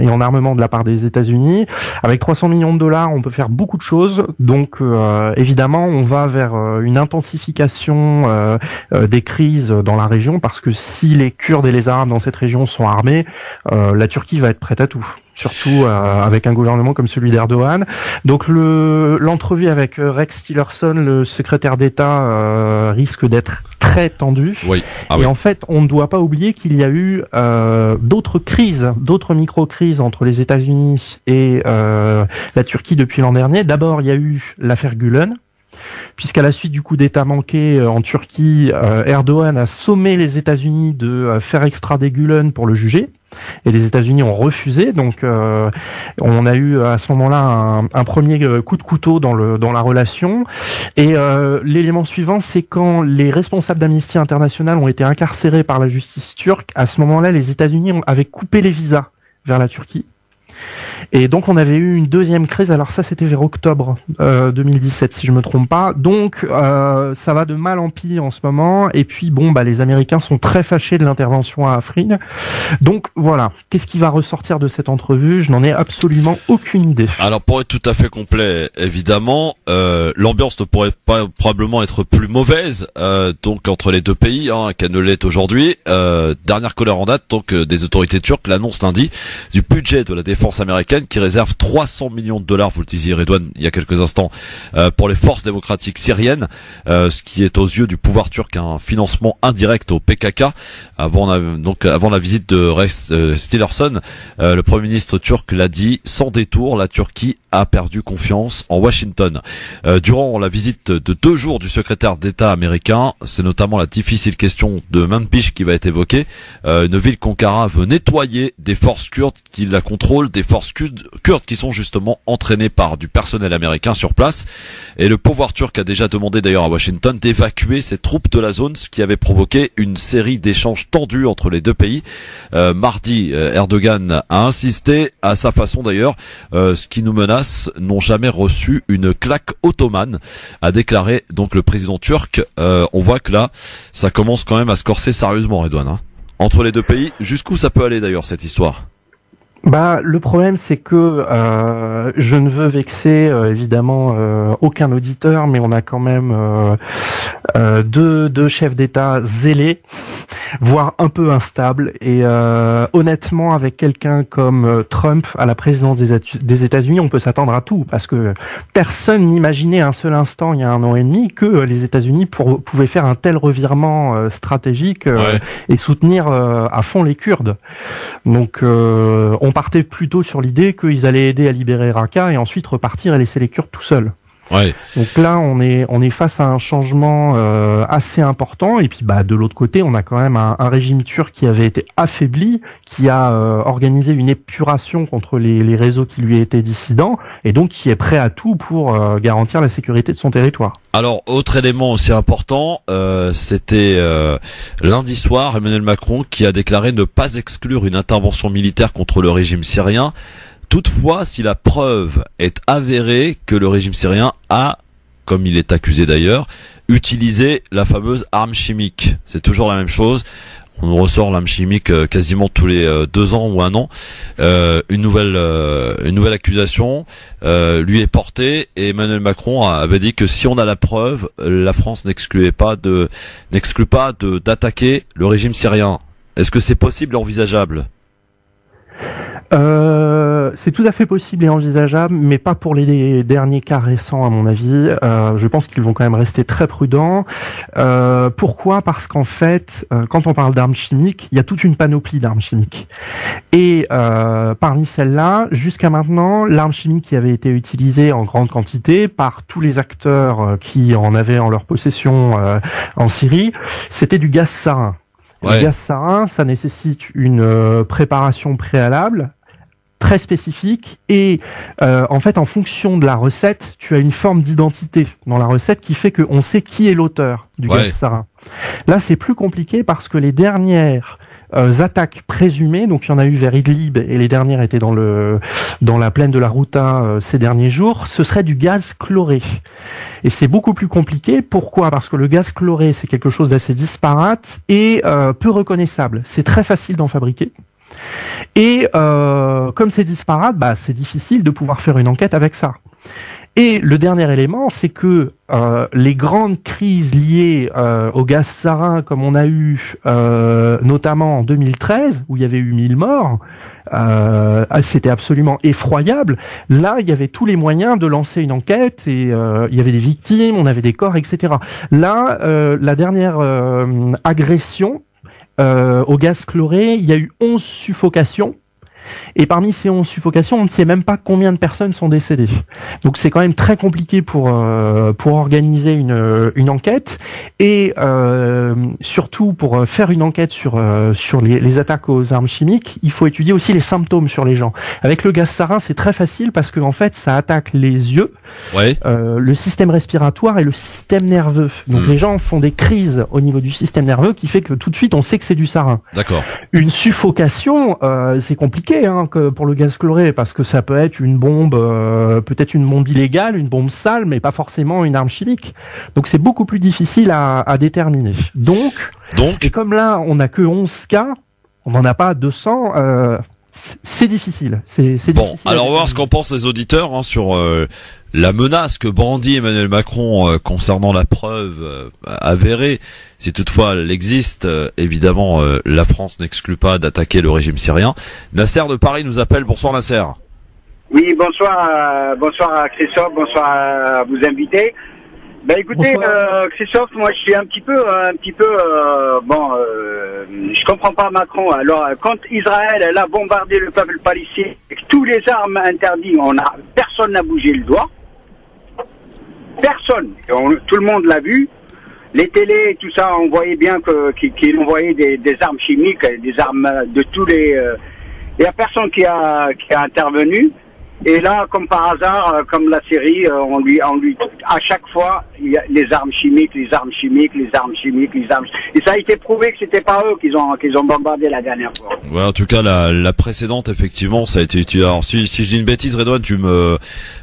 en armement de la part des États-Unis. Avec 300 millions de dollars, on peut faire beaucoup de choses. Donc, évidemment, on va vers une intensification des crises dans la région, parce que si les Kurdes et les Arabes dans cette région sont armés, la Turquie va être prête à tout. Surtout avec un gouvernement comme celui d'Erdogan. Donc l'entrevue avec Rex Tillerson, le secrétaire d'État, risque d'être très tendue. Oui. Et en fait, on ne doit pas oublier qu'il y a eu d'autres crises, d'autres micro-crises entre les États-Unis et la Turquie depuis l'an dernier. D'abord, il y a eu l'affaire Gülen, puisqu'à la suite du coup d'État manqué en Turquie, Erdogan a sommé les États-Unis de faire extrader Gülen pour le juger. Et les États-Unis ont refusé, donc on a eu à ce moment-là un premier coup de couteau dans la relation. Et l'élément suivant, c'est quand les responsables d'Amnesty International ont été incarcérés par la justice turque. À ce moment-là, les États-Unis avaient coupé les visas vers la Turquie. Et donc on avait eu une deuxième crise, alors ça c'était vers octobre 2017 si je me trompe pas. Donc ça va de mal en pire en ce moment, et puis les Américains sont très fâchés de l'intervention à Afrin. Donc voilà, qu'est-ce qui va ressortir de cette entrevue? Je n'en ai absolument aucune idée. Alors pour être tout à fait complet, évidemment, l'ambiance ne pourrait pas probablement être plus mauvaise donc entre les deux pays qu'elle ne l'est aujourd'hui. Dernière colère en date donc des autorités turques l'annonce lundi du budget de la défense américaine qui réserve 300 millions de dollars, vous le disiez Redouane il y a quelques instants, pour les forces démocratiques syriennes, ce qui est aux yeux du pouvoir turc un financement indirect au PKK. Avant la visite de Rex Tillerson, le Premier ministre turc l'a dit, sans détour, la Turquie a perdu confiance en Washington. Durant la visite de 2 jours du secrétaire d'État américain, c'est notamment la difficile question de Manbij qui va être évoquée. Une ville qu'Ankara veut nettoyer des forces kurdes qui la contrôlent, des forces kurdes qui sont justement entraînées par du personnel américain sur place. Et le pouvoir turc a déjà demandé d'ailleurs à Washington d'évacuer ses troupes de la zone, ce qui avait provoqué une série d'échanges tendus entre les deux pays. Mardi, Erdogan a insisté, à sa façon d'ailleurs, ce qui nous menace n'ont jamais reçu une claque ottomane, a déclaré donc le président turc. On voit que là, ça commence quand même à se corser sérieusement, Redouane. Entre les deux pays, jusqu'où ça peut aller d'ailleurs cette histoire? Bah, le problème, c'est que je ne veux vexer évidemment aucun auditeur, mais on a quand même deux chefs d'État zélés, voire un peu instables. Et honnêtement, avec quelqu'un comme Trump à la présidence des États-Unis, on peut s'attendre à tout, parce que personne n'imaginait un seul instant, il y a 1 an et demi, que les États-Unis pouvaient faire un tel revirement stratégique et soutenir à fond les Kurdes. Donc on partait plutôt sur l'idée qu'ils allaient aider à libérer Raqqa et ensuite repartir et laisser les Kurdes tout seuls. Ouais. Donc là, on est face à un changement assez important. Et puis, de l'autre côté, on a quand même un régime turc qui avait été affaibli, qui a organisé une épuration contre les réseaux qui lui étaient dissidents, et donc qui est prêt à tout pour garantir la sécurité de son territoire. Alors, autre élément aussi important, c'était lundi soir, Emmanuel Macron qui a déclaré ne pas exclure une intervention militaire contre le régime syrien. Toutefois, si la preuve est avérée que le régime syrien a, comme il est accusé d'ailleurs, utilisé la fameuse arme chimique. C'est toujours la même chose. On nous ressort l'arme chimique quasiment tous les 2 ans ou 1 an. Une nouvelle accusation lui est portée et Emmanuel Macron avait dit que si on a la preuve, la France n'exclut pas d'attaquer le régime syrien. Est-ce que c'est possible et envisageable ? C'est tout à fait possible et envisageable, mais pas pour les derniers cas récents à mon avis. Je pense qu'ils vont quand même rester très prudents. Pourquoi ? Parce qu'en fait, quand on parle d'armes chimiques, il y a toute une panoplie d'armes chimiques. Et parmi celles-là, jusqu'à maintenant, l'arme chimique qui avait été utilisée en grande quantité par tous les acteurs qui en avaient en leur possession en Syrie, c'était du gaz sarin. Ouais. Le gaz sarin, ça nécessite une préparation préalable très spécifique et en fait en fonction de la recette, tu as une forme d'identité dans la recette qui fait qu'on sait qui est l'auteur du gaz sarin. Là, c'est plus compliqué parce que les dernières attaques présumées, donc il y en a eu vers Idlib et les dernières étaient dans la plaine de la Ghouta ces derniers jours, ce serait du gaz chloré. Et c'est beaucoup plus compliqué. Pourquoi ? Parce que le gaz chloré, c'est quelque chose d'assez disparate et peu reconnaissable. C'est très facile d'en fabriquer. Et comme c'est disparate, c'est difficile de pouvoir faire une enquête avec ça. Et le dernier élément, c'est que les grandes crises liées au gaz sarin, comme on a eu notamment en 2013, où il y avait eu 1000 morts, c'était absolument effroyable. Là, il y avait tous les moyens de lancer une enquête et il y avait des victimes, on avait des corps, etc. Là, la dernière agression au gaz chloré, il y a eu 11 suffocations. Et parmi ces 11 suffocations, on ne sait même pas combien de personnes sont décédées. Donc c'est quand même très compliqué pour organiser une enquête et surtout pour faire une enquête sur les attaques aux armes chimiques, il faut étudier aussi les symptômes sur les gens. Avec le gaz sarin, c'est très facile parce que en fait, ça attaque les yeux, le système respiratoire et le système nerveux. Donc les gens font des crises au niveau du système nerveux qui fait que tout de suite on sait que c'est du sarin. D'accord. Une suffocation, c'est compliqué que pour le gaz chloré parce que ça peut être une bombe, peut-être une bombe illégale, une bombe sale, mais pas forcément une arme chimique. Donc c'est beaucoup plus difficile à déterminer. Donc, et comme là on n'a que 11 cas, on n'en a pas 200. C'est difficile. C'est bon, difficile alors on va voir ce qu'en pensent les auditeurs sur la menace que brandit Emmanuel Macron concernant la preuve avérée. Si toutefois elle existe, évidemment, la France n'exclut pas d'attaquer le régime syrien. Nasser de Paris nous appelle. Bonsoir Nasser. Oui, bonsoir, bonsoir à Christophe, bonsoir à vous invités. Écoutez, Christophe, moi je suis un petit peu, je comprends pas Macron. Alors, quand Israël elle a bombardé le peuple palestinien avec tous les armes interdites, personne n'a bougé le doigt. Personne. Tout le monde l'a vu. Les télés, tout ça, on voyait bien qu'ils envoyaient des armes chimiques, des armes de tous les. Il y a personne qui a intervenu. Et là, comme par hasard, comme la série, on lui, à chaque fois, il y a les armes chimiques. Et ça a été prouvé que c'était pas eux qu'ils ont bombardé la dernière fois. Ouais, en tout cas, la précédente, effectivement, ça a été utilisé. Alors, si je dis une bêtise, Redouane, tu me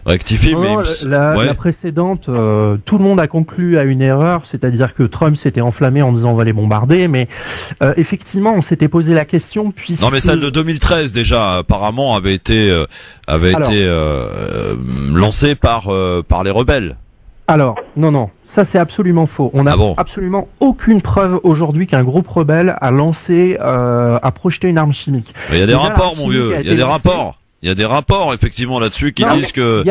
rectifies, non, mais la précédente, tout le monde a conclu à une erreur, c'est-à-dire que Trump s'était enflammé en disant on va les bombarder, mais effectivement, on s'était posé la question puisque... Non, mais celle de 2013 déjà, apparemment, avait été lancée par les rebelles. Alors, non, ça c'est absolument faux. On n'a absolument aucune preuve aujourd'hui qu'un groupe rebelle a projeté une arme chimique. Il y a des rapports, mon vieux. Il y a des rapports. Il y a des rapports, effectivement, là-dessus qui disent que...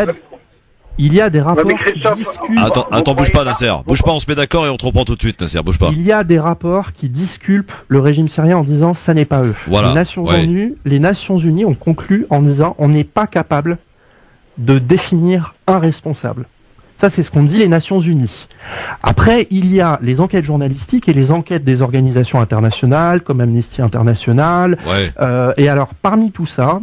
Il y a des rapports qui disculpent... Attends, bouge pas, Nasser. Bouge pas, on se met d'accord et on te reprend tout de suite, Nasser. Bouge pas. Il y a des rapports qui disculpent le régime syrien en disant ça n'est pas eux. Voilà. Les Nations Unies ont conclu en disant on n'est pas capable de définir un responsable. Ça, c'est ce qu'ont dit les Nations Unies. Après, il y a les enquêtes journalistiques et les enquêtes des organisations internationales, comme Amnesty International. Et alors, parmi tout ça,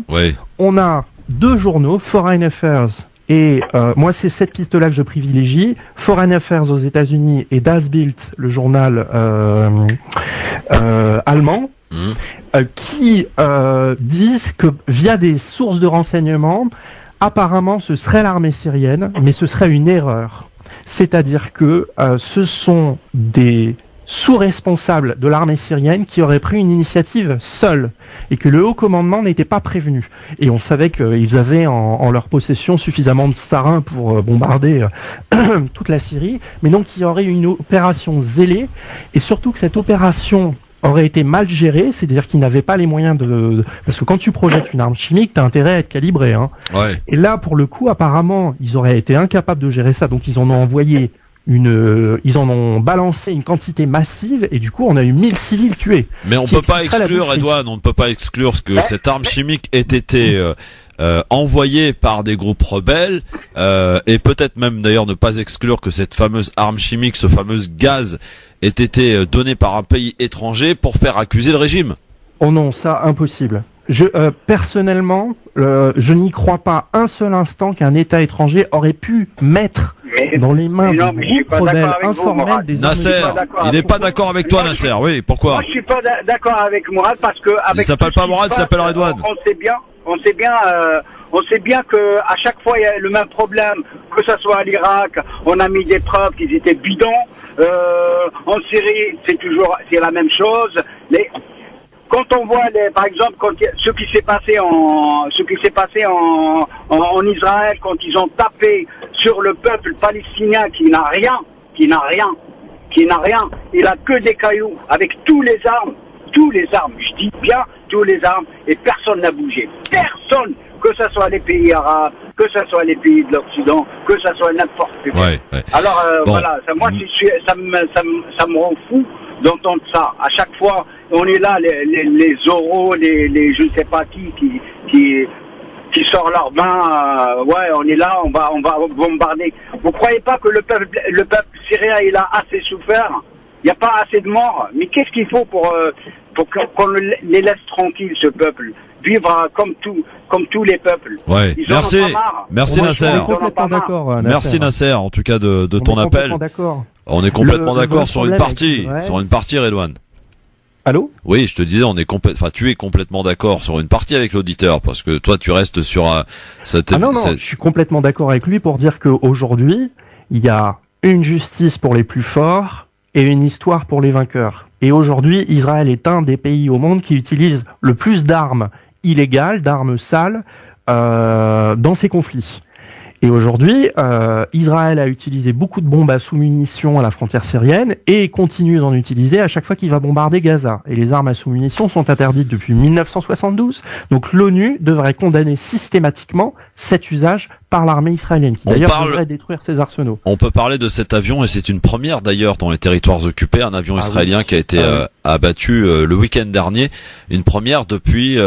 on a 2 journaux, Foreign Affairs, et moi, c'est cette piste-là que je privilégie. Foreign Affairs aux États-Unis et Das Bild, le journal allemand, qui disent que via des sources de renseignement, apparemment, ce serait l'armée syrienne, mais ce serait une erreur. C'est-à-dire que ce sont des sous-responsables de l'armée syrienne qui auraient pris une initiative seuls et que le haut commandement n'était pas prévenu. Et on savait qu'ils avaient en leur possession suffisamment de sarins pour bombarder toute la Syrie, mais donc il y aurait une opération zélée et surtout que cette opération aurait été mal géré, c'est-à-dire qu'ils n'avaient pas les moyens de... Parce que quand tu projettes une arme chimique, t'as intérêt à être calibré. Et là, pour le coup, apparemment, ils auraient été incapables de gérer ça, donc ils en ont envoyé ils en ont balancé une quantité massive, et du coup, on a eu 1000 civils tués. Mais on peut pas exclure, Redouane, on ne peut pas exclure que cette arme chimique ait été envoyée par des groupes rebelles, et peut-être même d'ailleurs ne pas exclure que cette fameuse arme chimique, ce fameux gaz, ait été donné par un pays étranger pour faire accuser le régime. Oh non, ça, impossible. Personnellement, je n'y crois pas un seul instant qu'un État étranger aurait pu mettre dans les mains des groupes rebelles informels des Nasser, il n'est pas d'accord avec toi, Nasser. Oui, pourquoi? Moi, je suis pas d'accord avec Mourad parce que il s'appelle pas Mourad, il s'appelle Redouane. On sait bien que à chaque fois il y a le même problème, que ça soit à l'Irak, on a mis des preuves qu'ils étaient bidons. En Syrie, c'est la même chose. Mais quand on voit par exemple ce qui s'est passé en Israël, quand ils ont tapé sur le peuple palestinien qui n'a rien, il a que des cailloux avec tous les armes, je dis bien tous les armes, et personne n'a bougé. Personne, que ce soit les pays arabes, que ce soit les pays de l'Occident, que ce soit n'importe qui. Alors voilà, moi ça me rend fou d'entendre ça. À chaque fois, on est là, les oraux, les je ne sais pas qui sortent leurs mains. On est là, on va bombarder. Vous croyez pas que le peuple syrien il a assez souffert? Il n'y a pas assez de morts. Mais qu'est-ce qu'il faut pour qu'on les laisse tranquilles, ce peuple, vivre comme tous les peuples? Merci Nasser. Merci Nasser, en tout cas de ton appel. On est complètement d'accord sur une partie, Redouane. Allô? Oui, je te disais, tu es complètement d'accord sur une partie avec l'auditeur, parce que toi, tu restes sur je suis complètement d'accord avec lui pour dire qu'aujourd'hui, il y a une justice pour les plus forts et une histoire pour les vainqueurs. Et aujourd'hui, Israël est un des pays au monde qui utilise le plus d'armes illégales, d'armes sales, dans ses conflits. Et aujourd'hui, Israël a utilisé beaucoup de bombes à sous-munitions à la frontière syrienne et continue d'en utiliser à chaque fois qu'il va bombarder Gaza. Et les armes à sous-munitions sont interdites depuis 1972. Donc l'ONU devrait condamner systématiquement cet usage par l'armée israélienne, qui d'ailleurs devrait détruire ses arsenaux. On peut parler de cet avion, et c'est une première d'ailleurs dans les territoires occupés, un avion israélien qui a été abattu le week-end dernier. Une première depuis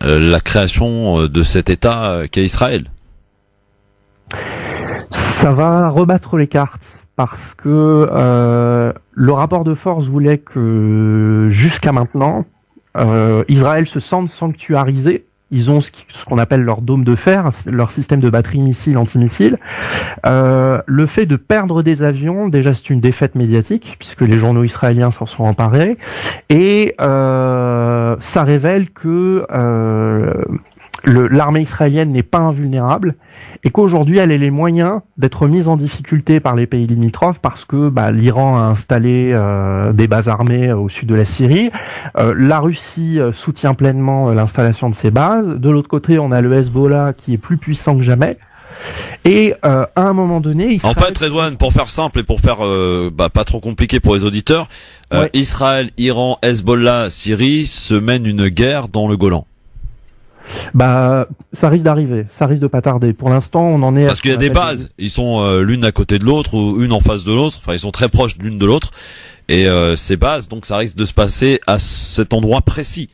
la création de cet État qu'est Israël. Ça va rebattre les cartes parce que le rapport de force voulait que jusqu'à maintenant, Israël se sente sanctuarisé Ils ont ce qu'on appelle leur dôme de fer, leur système de batterie missile antimissile. Le fait de perdre des avions, déjà c'est une défaite médiatique puisque les journaux israéliens s'en sont emparés, et ça révèle que l'armée israélienne n'est pas invulnérable et qu'aujourd'hui elle a les moyens d'être mise en difficulté par les pays limitrophes parce que l'Iran a installé des bases armées au sud de la Syrie, la Russie soutient pleinement l'installation de ces bases, de l'autre côté on a le Hezbollah qui est plus puissant que jamais. Et à un moment donné, Israël... En fait, Redouane, pour faire simple et pour faire pas trop compliqué pour les auditeurs, Israël, Iran, Hezbollah, Syrie se mènent une guerre dans le Golan. Ça risque d'arriver, ça risque de pas tarder. Pour l'instant, on en est. Parce qu'il y a des bases, ils sont l'une à côté de l'autre ou une en face de l'autre. Enfin, ils sont très proches l'une de l'autre. Et ces bases, donc, ça risque de se passer à cet endroit précis.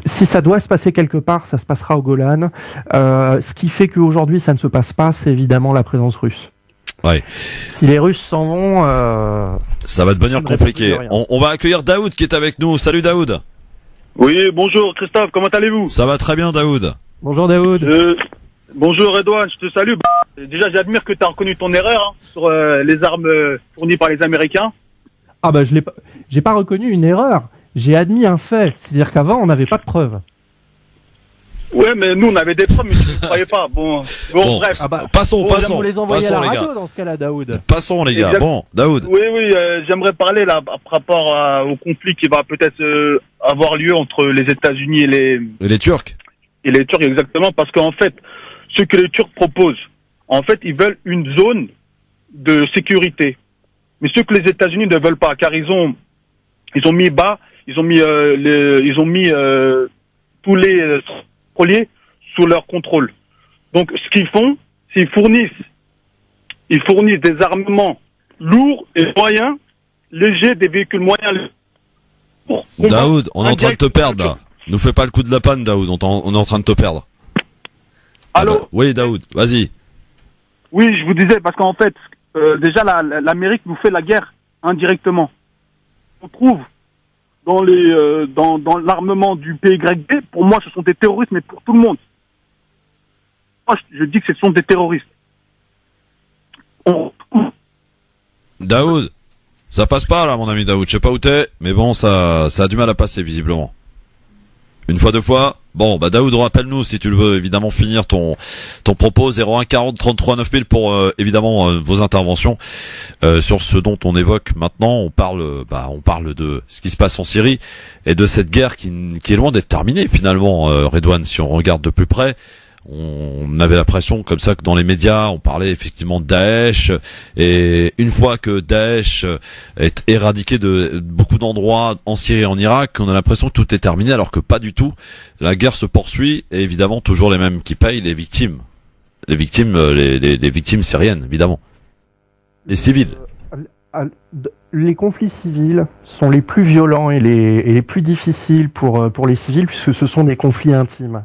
Si ça doit se passer quelque part, ça se passera au Golan. Ce qui fait qu'aujourd'hui, ça ne se passe pas, c'est évidemment la présence russe. Ouais. Si les Russes s'en vont, ça va devenir compliqué. On va accueillir Daoud qui est avec nous. Salut Daoud. Oui, bonjour Christophe, comment allez-vous? Ça va très bien Daoud. Bonjour Daoud. Bonjour Redouane, je te salue. Déjà j'admire que tu as reconnu ton erreur sur les armes fournies par les Américains. J'ai pas reconnu une erreur, j'ai admis un fait, c'est-à-dire qu'avant on n'avait pas de preuves. Ouais, mais nous on avait des preuves, mais tu ne croyais pas. Bon, bref. Passons, vous les envoyer à la radio dans ce cas-là, Daoud. Passons les gars. Bon, Daoud. Oui, j'aimerais parler là par rapport au conflit qui va peut-être avoir lieu entre les États-Unis et les Turcs. Et les Turcs, exactement, parce qu'en fait, ce que les Turcs proposent, en fait, ils veulent une zone de sécurité. Mais ce que les États-Unis ne veulent pas, car ils ont mis tous les pétroliers sous leur contrôle. Donc, ce qu'ils font, c'est ils fournissent des armements lourds et moyens, légers, des véhicules moyens. Daoud, on est en train de te perdre là. Nous fais pas le coup de la panne, Daoud. On est en train de te perdre. Allô? Oui, Daoud, vas-y. Oui, je vous disais parce qu'en fait, déjà l'Amérique nous fait la guerre indirectement. On trouve dans l'armement du PYD, pour moi ce sont des terroristes, mais pour tout le monde. Moi je dis que ce sont des terroristes. Daoud, ça passe pas là mon ami Daoud, je sais pas où t'es, mais bon ça a du mal à passer visiblement. Une fois, deux fois. Bon, Daoud, rappelle-nous si tu le veux évidemment finir ton propos 01 40 33 9000 pour évidemment vos interventions sur ce dont on évoque maintenant. On parle de ce qui se passe en Syrie et de cette guerre qui est loin d'être terminée finalement. Redouane, si on regarde de plus près, on avait l'impression comme ça que dans les médias on parlait effectivement de Daesh, et une fois que Daesh est éradiqué de beaucoup d'endroits en Syrie et en Irak, on a l'impression que tout est terminé, alors que pas du tout. La guerre se poursuit et évidemment toujours les mêmes qui payent, les victimes syriennes évidemment, les civils. Les conflits civils sont les plus violents et les plus difficiles pour les civils, puisque ce sont des conflits intimes.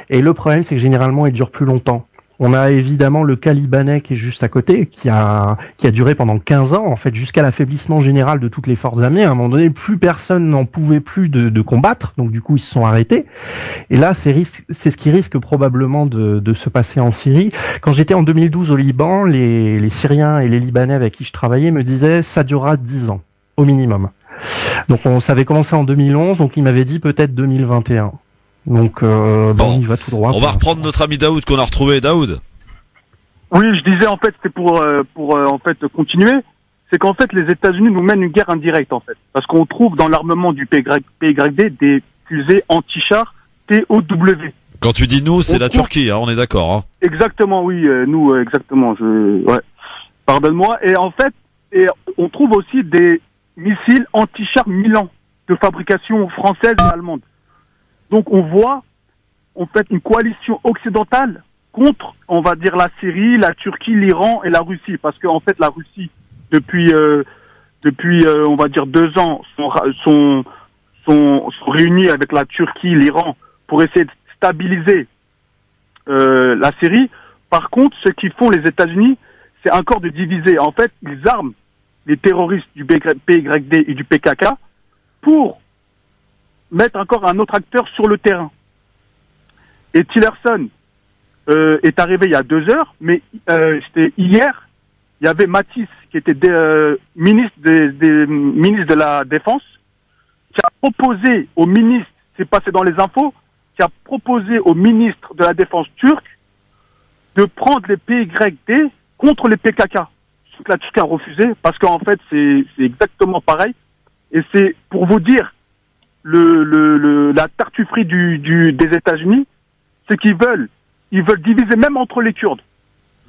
Et le problème, c'est que généralement, ils durent plus longtemps. On a évidemment le cas libanais qui est juste à côté, qui a duré pendant 15 ans, en fait, jusqu'à l'affaiblissement général de toutes les forces armées. À un moment donné, plus personne n'en pouvait plus de combattre, donc du coup, ils se sont arrêtés. Et là, c'est ce qui risque probablement de se passer en Syrie. Quand j'étais en 2012 au Liban, les Syriens et les Libanais avec qui je travaillais me disaient, ça durera 10 ans, au minimum. Donc ça avait commencé en 2011, donc ils m'avaient dit peut-être 2021. Donc on y va tout droit. On va reprendre notre ami Daoud qu'on a retrouvé. Daoud. Oui, je disais en fait c'est pour en fait continuer, c'est qu'en fait les États-Unis nous mènent une guerre indirecte en fait, parce qu'on trouve dans l'armement du PYD des fusées anti-chars TOW. Quand tu dis nous, c'est la Turquie, hein, on est d'accord. Hein. Exactement, oui, nous exactement. Ouais. Pardonne-moi. Et en fait, on trouve aussi des missiles anti-chars Milan de fabrication française et allemande. Donc on voit en fait une coalition occidentale contre, on va dire, la Syrie, la Turquie, l'Iran et la Russie, parce qu'en fait la Russie depuis on va dire 2 ans sont réunis avec la Turquie, l'Iran pour essayer de stabiliser la Syrie. Par contre, ce qu'ils font les États-Unis, c'est encore de diviser. En fait, ils arment les terroristes du PYD et du PKK pour mettre encore un autre acteur sur le terrain. Et Tillerson est arrivé il y a 2 heures, mais c'était hier, il y avait Matisse, qui était ministre de la Défense, qui a proposé au ministre, c'est passé dans les infos, qui a proposé au ministre de la Défense turc de prendre les PYD contre les PKK. Ce que la Turquie a refusé, parce qu'en fait, c'est exactement pareil. Et c'est, pour vous dire, la tartufferie des États-Unis, c'est qu'ils veulent diviser même entre les Kurdes.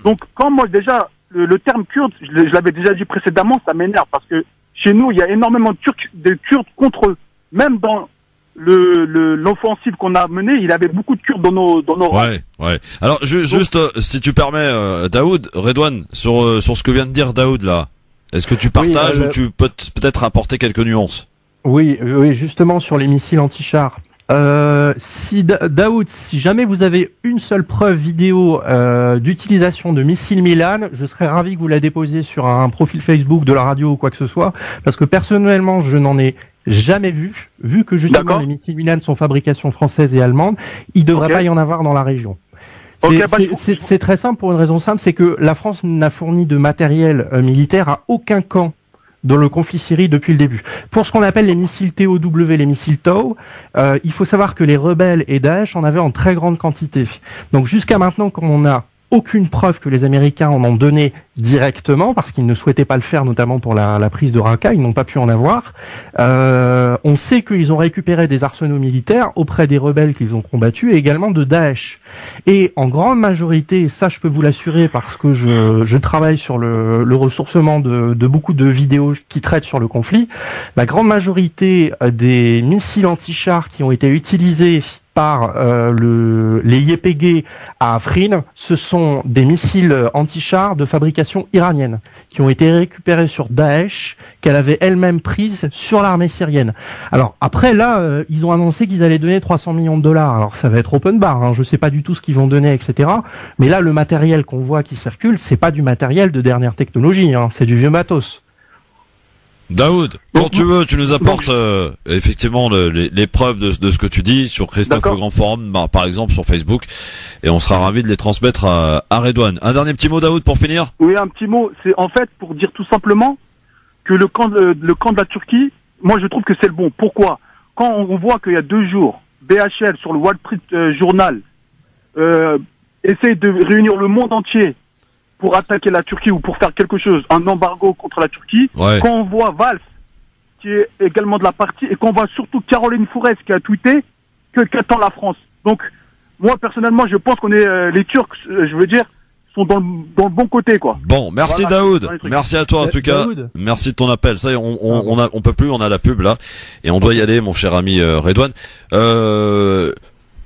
Donc, quand moi, déjà, le terme kurde, je l'avais déjà dit précédemment, ça m'énerve, parce que chez nous, il y a énormément de Kurdes contre eux. Même dans l'offensive qu'on a menée, il y avait beaucoup de Kurdes dans nos rangs. Ouais. Alors, juste, si tu permets, Daoud, Redouane, sur ce que vient de dire Daoud, là, est-ce que tu partages ou tu peux peut-être apporter quelques nuances? Oui, justement, sur les missiles anti-chars. Daoud, si jamais vous avez une seule preuve vidéo d'utilisation de missiles Milan, je serais ravi que vous la déposiez sur un profil Facebook de la radio ou quoi que ce soit, parce que personnellement, je n'en ai jamais vu que justement les missiles Milan sont fabrication française et allemande, il devrait pas y en avoir dans la région. C'est très simple pour une raison simple, c'est que la France n'a fourni de matériel militaire à aucun camp dans le conflit Syrie depuis le début. Pour ce qu'on appelle les missiles TOW, les missiles TOW, il faut savoir que les rebelles et Daesh en avaient en très grande quantité. Donc jusqu'à maintenant, comme on n'a aucune preuve que les Américains en ont donné directement, parce qu'ils ne souhaitaient pas le faire, notamment pour la prise de Raqqa, ils n'ont pas pu en avoir. On sait qu'ils ont récupéré des arsenaux militaires auprès des rebelles qu'ils ont combattus et également de Daesh. Et en grande majorité, ça je peux vous l'assurer parce que je travaille sur le ressourcement de beaucoup de vidéos qui traitent sur le conflit, la grande majorité des missiles anti-chars qui ont été utilisés par les YPG à Afrin, ce sont des missiles anti-chars de fabrication iranienne qui ont été récupérés sur Daesh, qu'elle avait elle-même prise sur l'armée syrienne. Alors après là, ils ont annoncé qu'ils allaient donner 300 millions de dollars. Alors ça va être open bar, hein, je sais pas du tout ce qu'ils vont donner, etc. Mais là, le matériel qu'on voit qui circule, c'est pas du matériel de dernière technologie, hein, c'est du vieux matos. Daoud, quand tu veux, tu nous apportes effectivement les preuves de ce que tu dis sur Christophe Le Grand Forum, par exemple sur Facebook, et on sera ravis de les transmettre à Redouane. Un dernier petit mot, Daoud, pour finir. Oui, un petit mot. C'est en fait pour dire tout simplement que le camp de la Turquie, moi je trouve que c'est le bon. Pourquoi? Quand on voit qu'il y a 2 jours, BHL sur le Wall Street Journal essaye de réunir le monde entier pour attaquer la Turquie ou pour faire quelque chose, un embargo contre la Turquie, quand on voit Valls, qui est également de la partie, et qu'on voit surtout Caroline Fourès qui a tweeté qu'attend la France. Donc, moi, personnellement, je pense qu'on est, les Turcs, je veux dire, sont dans le bon côté, quoi. Bon, merci Daoud. Merci à toi, en tout cas. Merci de ton appel. Ça y est, on peut plus, on a la pub, là. Et on doit y aller, mon cher ami, Redouane.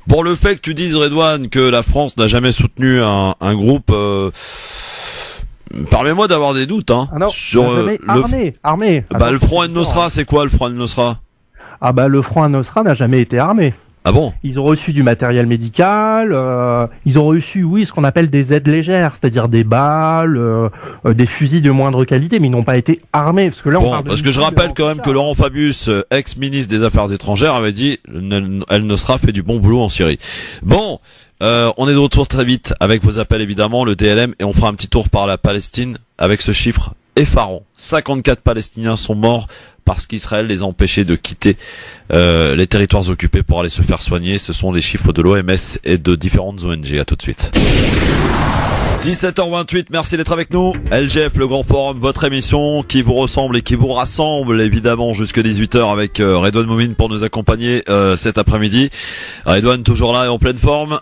Pour le fait que tu dises, Redouane, que la France n'a jamais soutenu un groupe, permets-moi d'avoir des doutes, hein. Ah non, sur armé. Le Front Al-Nosra, c'est quoi le Front Al-Nosra? Ah bah le Front Al-Nosra n'a jamais été armé. Ah bon? Ils ont reçu du matériel médical, ils ont reçu, oui, ce qu'on appelle des aides légères, c'est-à-dire des balles, des fusils de moindre qualité, mais ils n'ont pas été armés. Parce que là, on parle parce que je rappelle quand même que Laurent Fabius, ex-ministre des Affaires étrangères, avait dit Al-Nosra fait du bon boulot en Syrie. Bon, on est de retour très vite avec vos appels évidemment, le DLM, et on fera un petit tour par la Palestine avec ce chiffre effarant. 54 Palestiniens sont morts parce qu'Israël les a empêchés de quitter les territoires occupés pour aller se faire soigner. Ce sont les chiffres de l'OMS et de différentes ONG. À tout de suite. 17h28, merci d'être avec nous. LGF, le Grand Forum, votre émission qui vous ressemble et qui vous rassemble évidemment jusque 18h avec Redouane Moumine pour nous accompagner cet après-midi. Redouane toujours là et en pleine forme.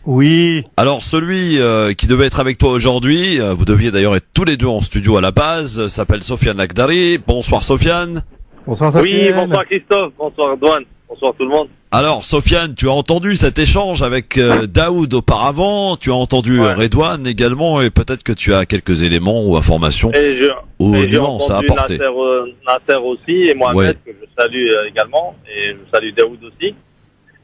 Oui. Alors celui qui devait être avec toi aujourd'hui, vous deviez d'ailleurs être tous les deux en studio à la base, s'appelle Sofiane Akdari. Bonsoir Sofiane. Bonsoir Sofiane. Oui, bonsoir Christophe, bonsoir Redouane, bonsoir tout le monde. Alors Sofiane, tu as entendu cet échange avec Daoud auparavant, tu as entendu Redouane également, et peut-être que tu as quelques éléments ou informations ou nuances à apporter. Nasser aussi, et Mohamed, que je salue également, et je salue Daoud aussi.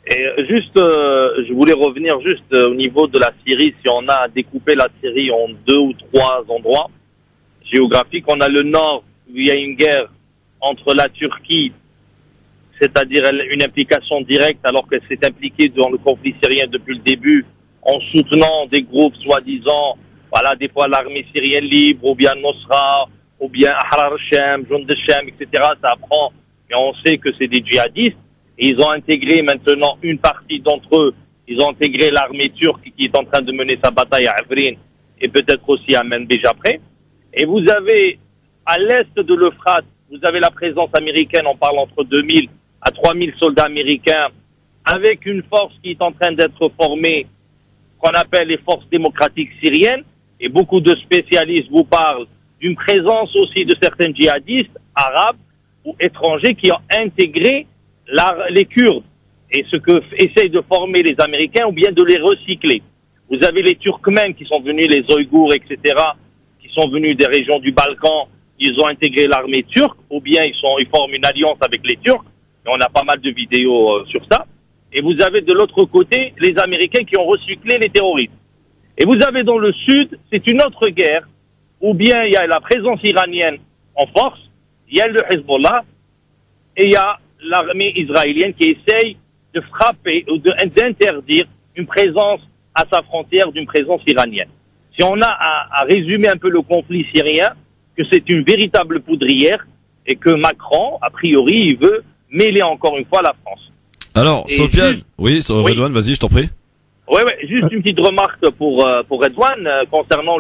Et juste, je voulais revenir juste au niveau de la Syrie. Si on a découpé la Syrie en 2 ou 3 endroits géographiques, on a le nord où il y a une guerre entre la Turquie c'est-à-dire une implication directe alors qu'elle s'est impliquée dans le conflit syrien depuis le début en soutenant des groupes soi-disant, voilà, des fois l'armée syrienne libre, ou bien Nosra, ou bien Ahrar al-Sham, Jund al-Sham, etc. Ça apprend, mais on sait que c'est des djihadistes. Et ils ont intégré maintenant une partie d'entre eux. Ils ont intégré l'armée turque qui est en train de mener sa bataille à Afrin et peut-être aussi à Manbij après. Et vous avez, à l'est de l'Euphrate, vous avez la présence américaine, on parle entre 2000 à 3000 soldats américains, avec une force qui est en train d'être formée, qu'on appelle les forces démocratiques syriennes, et beaucoup de spécialistes vous parlent d'une présence aussi de certains djihadistes arabes ou étrangers qui ont intégré les Kurdes, et ce que essayent de former les Américains, ou bien de les recycler. Vous avez les Turkmènes qui sont venus, les Ouïghours, etc., qui sont venus des régions du Balkan, ils ont intégré l'armée turque, ou bien ils forment une alliance avec les Turcs, et on a pas mal de vidéos sur ça. Et vous avez de l'autre côté les Américains qui ont recyclé les terroristes. Et vous avez dans le sud, c'est une autre guerre, ou bien il y a la présence iranienne en force, il y a le Hezbollah, et il y a l'armée israélienne qui essaye de frapper ou d'interdire une présence à sa frontière d'une présence iranienne. Si on a à résumer un peu le conflit syrien, que c'est une véritable poudrière et que Macron, a priori, il veut mêler encore une fois la France. Alors, Sofiane, oui, Redouane, vas-y, je t'en prie. Oui, juste une petite remarque pour Redouane concernant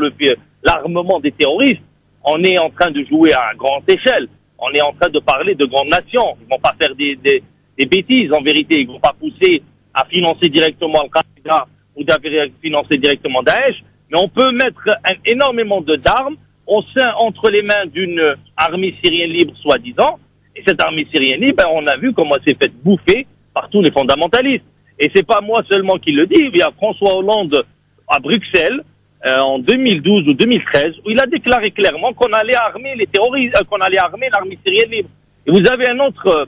l'armement des terroristes. On est en train de jouer à grande échelle. On est en train de parler de grandes nations. Ils vont pas faire des bêtises, en vérité. Ils vont pas pousser à financer directement Al-Qaïda ou à financer directement Daesh. Mais on peut mettre énormément d'armes entre les mains d'une armée syrienne libre, soi-disant. Et cette armée syrienne libre, on a vu comment elle s'est faite bouffer par tous les fondamentalistes. Et c'est pas moi seulement qui le dis. Il y a François Hollande à Bruxelles, en 2012 ou 2013, où il a déclaré clairement qu'on allait armer les terroristes, qu'on allait armer l'armée syrienne libre. Et vous avez un autre,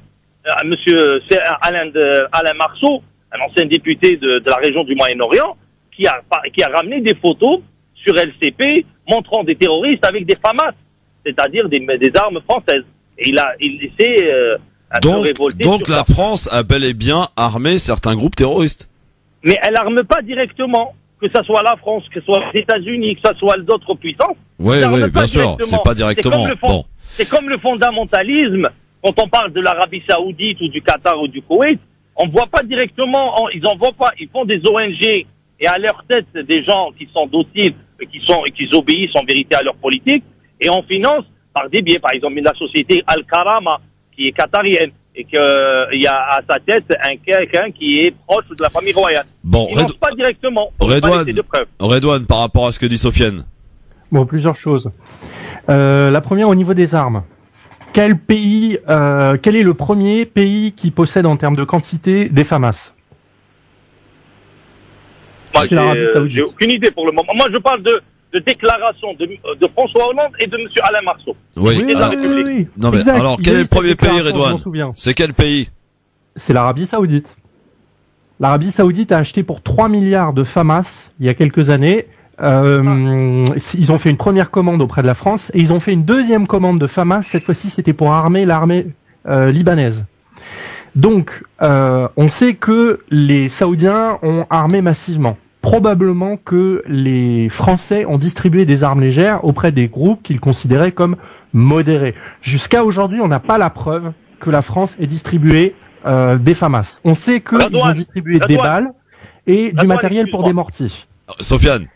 monsieur Alain Marceau, un ancien député de la région du Moyen-Orient, qui a ramené des photos sur LCP montrant des terroristes avec des FAMAS, c'est-à-dire des armes françaises. Et il s'est un peu révolté. Donc la France a bel et bien armé certains groupes terroristes. Mais elle arme pas directement. Que ce soit la France, que ce soit les États-Unis, que ce soit d'autres puissances. Oui, bien sûr, c'est pas directement. C'est comme le fondamentalisme, quand on parle de l'Arabie Saoudite ou du Qatar ou du Koweït, on voit pas directement, ils font des ONG et à leur tête des gens qui sont dociles, qui obéissent en vérité à leur politique, et on finance par des biais, par exemple la société Al-Karama, qui est qatarienne, et qu'il y a à sa tête quelqu'un qui est proche de la famille royale. Bon, ils pas directement. Redouane, par rapport à ce que dit Sofiane. Bon, plusieurs choses. La première, au niveau des armes. Quel est le premier pays qui possède en termes de quantité des FAMAS? J'ai aucune idée pour le moment. Moi, je parle de déclaration de François Hollande et de monsieur Alain Marceau. Oui. Non, mais exact. Alors, quel est le premier pays, Redouane? C'est quel pays? C'est l'Arabie Saoudite. L'Arabie Saoudite a acheté pour 3 milliards de FAMAS il y a quelques années. Ils ont fait une première commande auprès de la France et ils ont fait une deuxième commande de FAMAS. Cette fois-ci, c'était pour armer l'armée libanaise. Donc, on sait que les Saoudiens ont armé massivement. Probablement que les Français ont distribué des armes légères auprès des groupes qu'ils considéraient comme modérés. Jusqu'à aujourd'hui, on n'a pas la preuve que la France ait distribué des FAMAS. On sait qu'ils ont distribué des balles et du matériel pour des mortiers. Sofiane.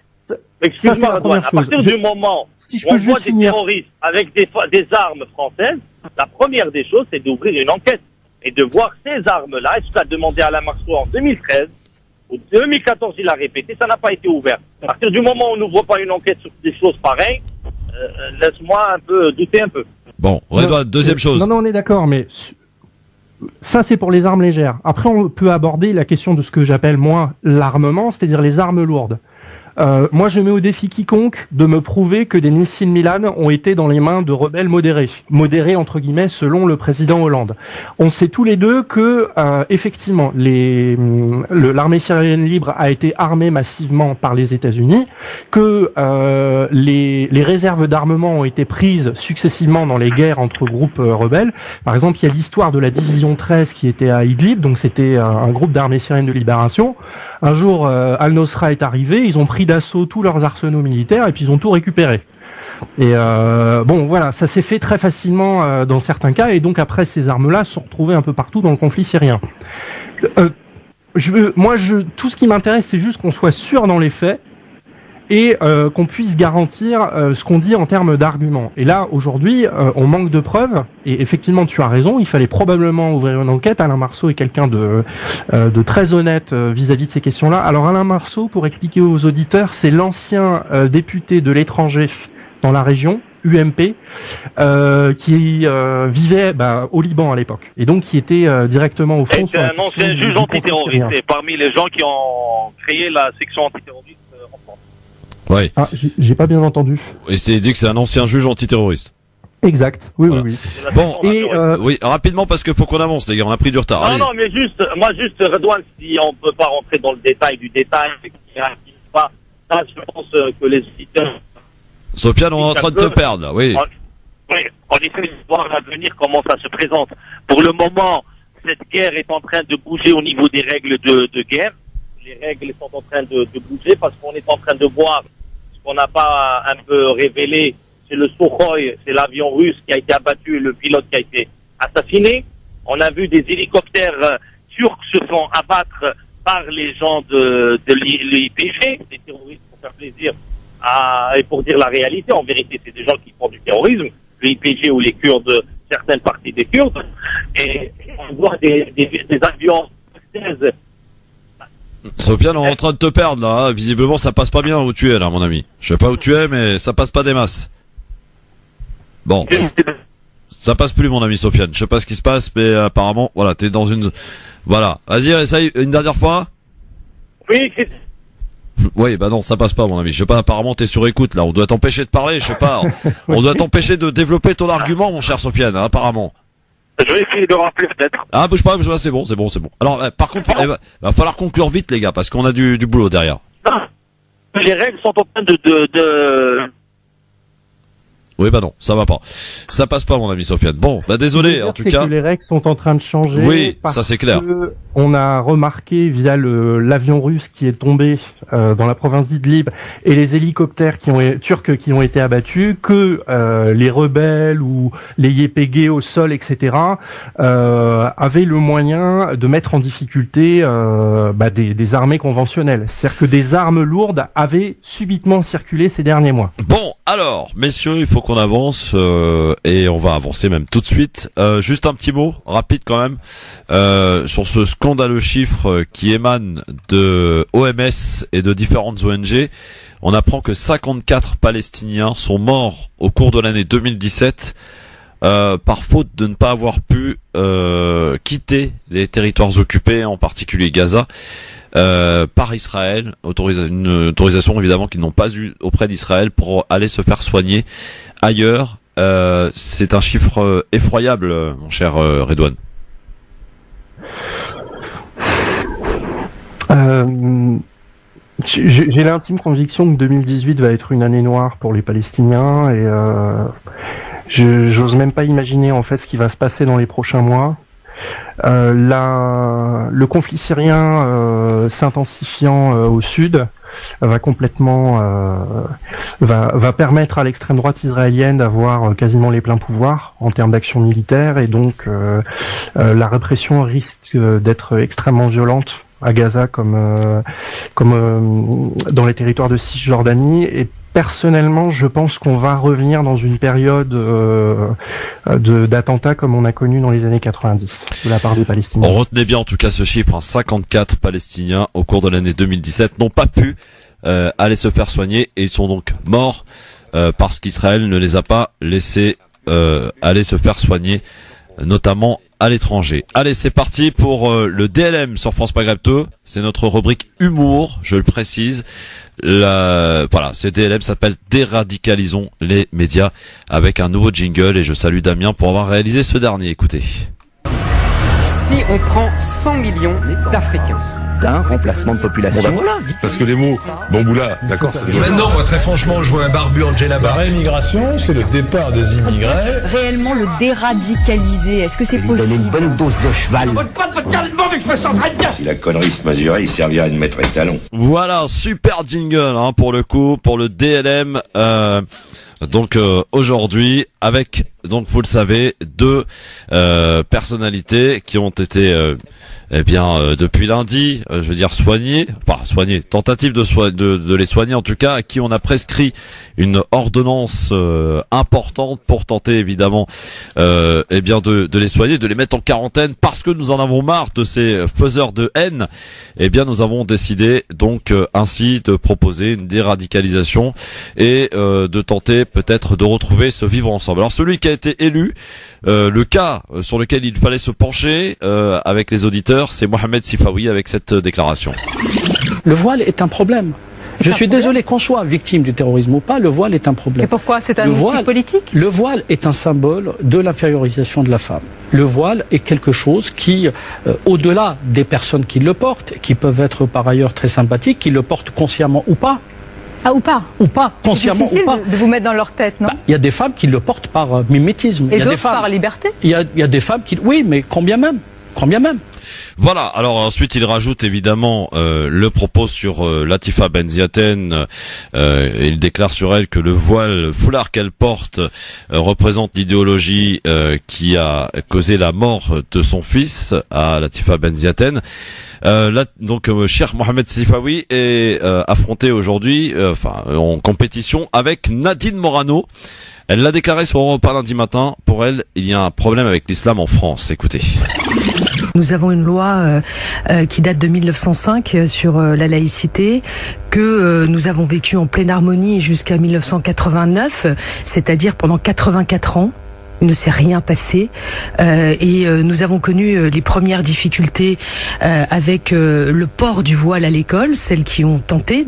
Excuse-moi, Redouane, à partir du moment où on voit des terroristes avec des armes françaises, la première des choses, c'est d'ouvrir une enquête et de voir ces armes-là. Est-ce qu'a demandé Alain Marceau en 2013 ou 2014, il a répété, ça n'a pas été ouvert. À partir du moment où on n'ouvre pas une enquête sur des choses pareilles, laisse-moi douter un peu. Bon, Redouane, deuxième chose. Non, on est d'accord, mais ça, c'est pour les armes légères. Après, on peut aborder la question de ce que j'appelle, moi, l'armement, c'est-à-dire les armes lourdes. Moi, je mets au défi quiconque de me prouver que des missiles Milan ont été dans les mains de rebelles modérés entre guillemets, selon le président Hollande. On sait tous les deux que, effectivement, l'armée syrienne libre a été armée massivement par les États-Unis, que les réserves d'armement ont été prises successivement dans les guerres entre groupes rebelles. Par exemple, il y a l'histoire de la division 13 qui était à Idlib, donc c'était un groupe d'armée syrienne de libération. Un jour, Al-Nosra est arrivé, ils ont pris d'assaut tous leurs arsenaux militaires et puis ils ont tout récupéré. Et bon, voilà, ça s'est fait très facilement dans certains cas, et donc après ces armes-là sont retrouvées un peu partout dans le conflit syrien. Tout ce qui m'intéresse, c'est juste qu'on soit sûr dans les faits et qu'on puisse garantir ce qu'on dit en termes d'arguments. Et là, aujourd'hui, on manque de preuves, et effectivement, tu as raison, il fallait probablement ouvrir une enquête. Alain Marceau est quelqu'un de très honnête vis-à-vis de ces questions-là. Alors Alain Marceau, pour expliquer aux auditeurs, c'est l'ancien député de l'étranger dans la région, UMP, qui vivait au Liban à l'époque, et donc qui était directement au fond. C'est un ancien juge antiterroriste, et parmi les gens qui ont créé la section antiterroriste en France. Ouais. Ah, j'ai pas bien entendu. Et c'est dit que c'est un ancien juge antiterroriste. Exact. Oui, voilà. Oui. Bon, oui, rapidement parce qu'il faut qu'on avance, les gars. On a pris du retard. Non, mais juste, Redouane, si on peut pas rentrer dans le détail du détail, pas, là, je pense que les auditeurs. Sofiane, on est en train de te perdre, là, oui. On essaie de voir à l'avenir comment ça se présente. Pour le moment, cette guerre est en train de bouger au niveau des règles de guerre. Les règles sont en train de bouger parce qu'on est en train de voir ce qu'on n'a pas un peu révélé. C'est le Sukhoi, c'est l'avion russe qui a été abattu et le pilote qui a été assassiné. On a vu des hélicoptères turcs se font abattre par les gens de l'IPG, des terroristes pour faire plaisir et pour dire la réalité. En vérité, c'est des gens qui font du terrorisme, l'IPG ou les Kurdes, certaines parties des Kurdes. Et on voit des avions françaises. Sofiane, on est en train de te perdre là, hein. Visiblement ça passe pas bien où tu es là, mon ami. Je sais pas où tu es, mais ça passe pas des masses. Bon, ça passe plus, mon ami Sofiane. Je sais pas ce qui se passe, mais apparemment, voilà, t'es dans une... Voilà, vas-y, essaye une dernière fois. Oui, oui, bah non, ça passe pas, mon ami. Je sais pas, apparemment t'es sur écoute là. On doit t'empêcher de parler, je sais pas. On doit t'empêcher de développer ton argument, mon cher Sofiane, hein, apparemment. Je vais essayer de rappeler peut-être. Ah, bouge pas, c'est bon. Alors, par contre, va falloir conclure vite, les gars, parce qu'on a du boulot derrière. Non. Les règles sont en train de... Oui, bah non, ça va pas. Ça passe pas, mon ami Sofiane. Bon, bah désolé, en tout cas. Que les règles sont en train de changer. Oui, ça c'est clair. On a remarqué via l'avion russe qui est tombé dans la province d'Idlib et les hélicoptères turcs qui ont été abattus que les rebelles ou les YPG au sol, etc. Avaient le moyen de mettre en difficulté des armées conventionnelles. C'est-à-dire que des armes lourdes avaient subitement circulé ces derniers mois. Bon, alors, messieurs, il faut qu'on avance et on va avancer même tout de suite. Juste un petit mot rapide quand même sur ce scandaleux chiffre qui émane de OMS et de différentes ONG. On apprend que 54 Palestiniens sont morts au cours de l'année 2017 par faute de ne pas avoir pu quitter les territoires occupés, en particulier Gaza, par Israël. Une autorisation évidemment qu'ils n'ont pas eu auprès d'Israël pour aller se faire soigner ailleurs. C'est un chiffre effroyable, mon cher Redouane. J'ai l'intime conviction que 2018 va être une année noire pour les Palestiniens et j'ose même pas imaginer en fait ce qui va se passer dans les prochains mois. Le conflit syrien s'intensifiant au sud va complètement va permettre à l'extrême droite israélienne d'avoir quasiment les pleins pouvoirs en termes d'action militaire, et donc la répression risque d'être extrêmement violente à Gaza comme dans les territoires de Cisjordanie. Et personnellement, je pense qu'on va revenir dans une période d'attentats comme on a connu dans les années 90 de la part des Palestiniens. On retenait bien en tout cas ce chiffre, hein, 54 Palestiniens au cours de l'année 2017 n'ont pas pu aller se faire soigner, et ils sont donc morts parce qu'Israël ne les a pas laissés aller se faire soigner, notamment à l'étranger. Allez, c'est parti pour le DLM sur France Maghreb 2. C'est notre rubrique humour, je le précise. Voilà, ce DLM s'appelle Déradicalisons les médias avec un nouveau jingle et je salue Damien pour avoir réalisé ce dernier. Écoutez. Si on prend 100 millions d'Africains d'un remplacement de population. Bon, voilà. Parce que les mots bamboula, d'accord, ça développe. Maintenant, moi, très franchement, je vois un barbu en djellaba. La réimmigration, c'est le départ des immigrés. Réellement le déradicaliser, est-ce que c'est possible? Donner une bonne dose de cheval. Mais je me sens très bien. Si la connerie se mesurait, il servirait de maître étalon. Voilà, super jingle pour le coup, pour le DLM. Donc aujourd'hui, avec, donc vous le savez, deux personnalités qui ont été depuis lundi, je veux dire tentative de les soigner en tout cas, à qui on a prescrit une ordonnance importante pour tenter évidemment de les soigner, de les mettre en quarantaine parce que nous en avons marre de ces faiseurs de haine. Nous avons décidé donc ainsi de proposer une déradicalisation et de tenter peut-être de retrouver ce vivre ensemble. Alors celui qui a été élu, le cas sur lequel il fallait se pencher avec les auditeurs, c'est Mohamed Sifawi avec cette déclaration. Le voile est un problème. Je suis désolé qu'on soit victime du terrorisme ou pas, le voile est un problème. Et pourquoi? C'est un outil politique? Le voile est un symbole de l'infériorisation de la femme. Le voile est quelque chose qui, au-delà des personnes qui le portent, qui peuvent être par ailleurs très sympathiques, qui le portent consciemment ou pas. Ah, ou pas? Ou pas, consciemment ou pas. C'est difficile de vous mettre dans leur tête, non? Il y a des femmes qui le portent par mimétisme. Et d'autres par liberté? Il y a des femmes qui... Oui, mais combien même? Voilà, alors ensuite il rajoute évidemment le propos sur Latifa Benziaten, il déclare sur elle que le foulard qu'elle porte représente l'idéologie qui a causé la mort de son fils à Latifa Benziaten. Cheikh Mohamed Sifawi est affronté aujourd'hui en compétition avec Nadine Morano. Elle l'a déclaré sur Europe 1 lundi matin. Pour elle, il y a un problème avec l'islam en France. Écoutez. Nous avons une loi qui date de 1905 sur la laïcité, que nous avons vécue en pleine harmonie jusqu'à 1989, c'est-à-dire pendant 84 ans. Il ne s'est rien passé nous avons connu les premières difficultés avec le port du voile à l'école, celles qui ont tenté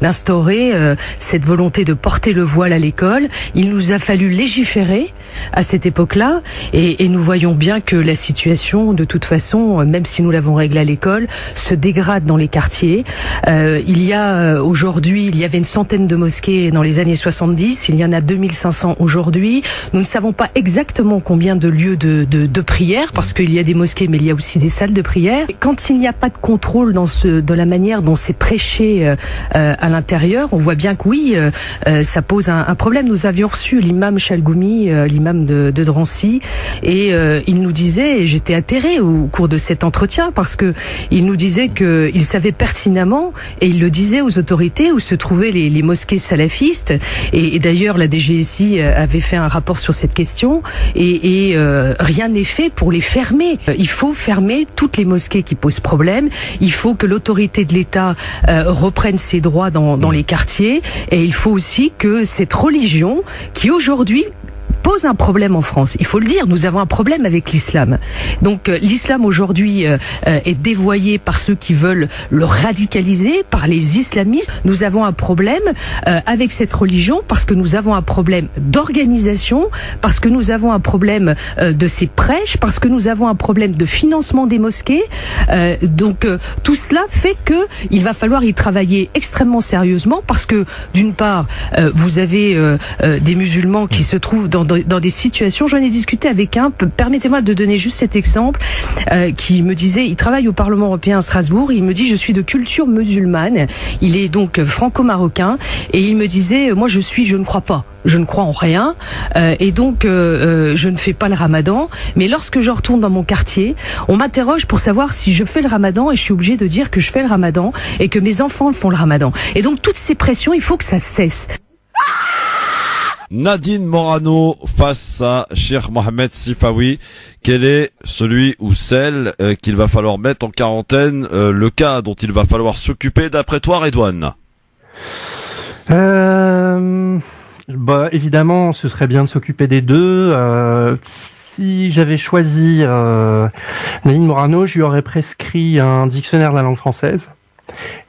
d'instaurer cette volonté de porter le voile à l'école. Il nous a fallu légiférer à cette époque-là et nous voyons bien que la situation, de toute façon, même si nous l'avons réglée à l'école, se dégrade dans les quartiers. Il y avait une centaine de mosquées dans les années 70, il y en a 2500 aujourd'hui. Nous ne savons pas exactement combien de lieux de prière, parce qu'il y a des mosquées, mais il y a aussi des salles de prière. Quand il n'y a pas de contrôle de la manière dont c'est prêché à l'intérieur, on voit bien que oui, ça pose un problème. Nous avions reçu l'imam Chalgoumi, l'imam de Drancy, et il nous disait, et j'étais atterrée au cours de cet entretien, parce que il nous disait qu'il savait pertinemment, et il le disait aux autorités, où se trouvaient les mosquées salafistes, et d'ailleurs la DGSI avait fait un rapport sur cette question, et rien n'est fait pour les fermer. Il faut fermer toutes les mosquées qui posent problème. Il faut que l'autorité de l'État reprenne ses droits dans les quartiers, et il faut aussi que cette religion qui aujourd'hui pose un problème en France. Il faut le dire, nous avons un problème avec l'islam. Donc l'islam aujourd'hui est dévoyé par ceux qui veulent le radicaliser, par les islamistes. Nous avons un problème avec cette religion parce que nous avons un problème d'organisation, parce que nous avons un problème de ces prêches, parce que nous avons un problème de financement des mosquées. Tout cela fait que il va falloir y travailler extrêmement sérieusement, parce que d'une part, vous avez des musulmans qui se trouvent dans des situations, j'en ai discuté avec un, permettez-moi de donner juste cet exemple, qui me disait, il travaille au Parlement européen à Strasbourg, il me dit, je suis de culture musulmane, il est donc franco-marocain, et il me disait, moi je ne crois pas. Je ne crois en rien, et donc je ne fais pas le ramadan, mais lorsque je retourne dans mon quartier, on m'interroge pour savoir si je fais le ramadan, et je suis obligée de dire que je fais le ramadan et que mes enfants font le ramadan. Et donc toutes ces pressions, il faut que ça cesse. Nadine Morano face à Cheikh Mohamed Sifawi. Quel est celui ou celle qu'il va falloir mettre en quarantaine, le cas dont il va falloir s'occuper d'après toi, Redouane? Évidemment, ce serait bien de s'occuper des deux. si j'avais choisi Nadine Morano, je lui aurais prescrit un dictionnaire de la langue française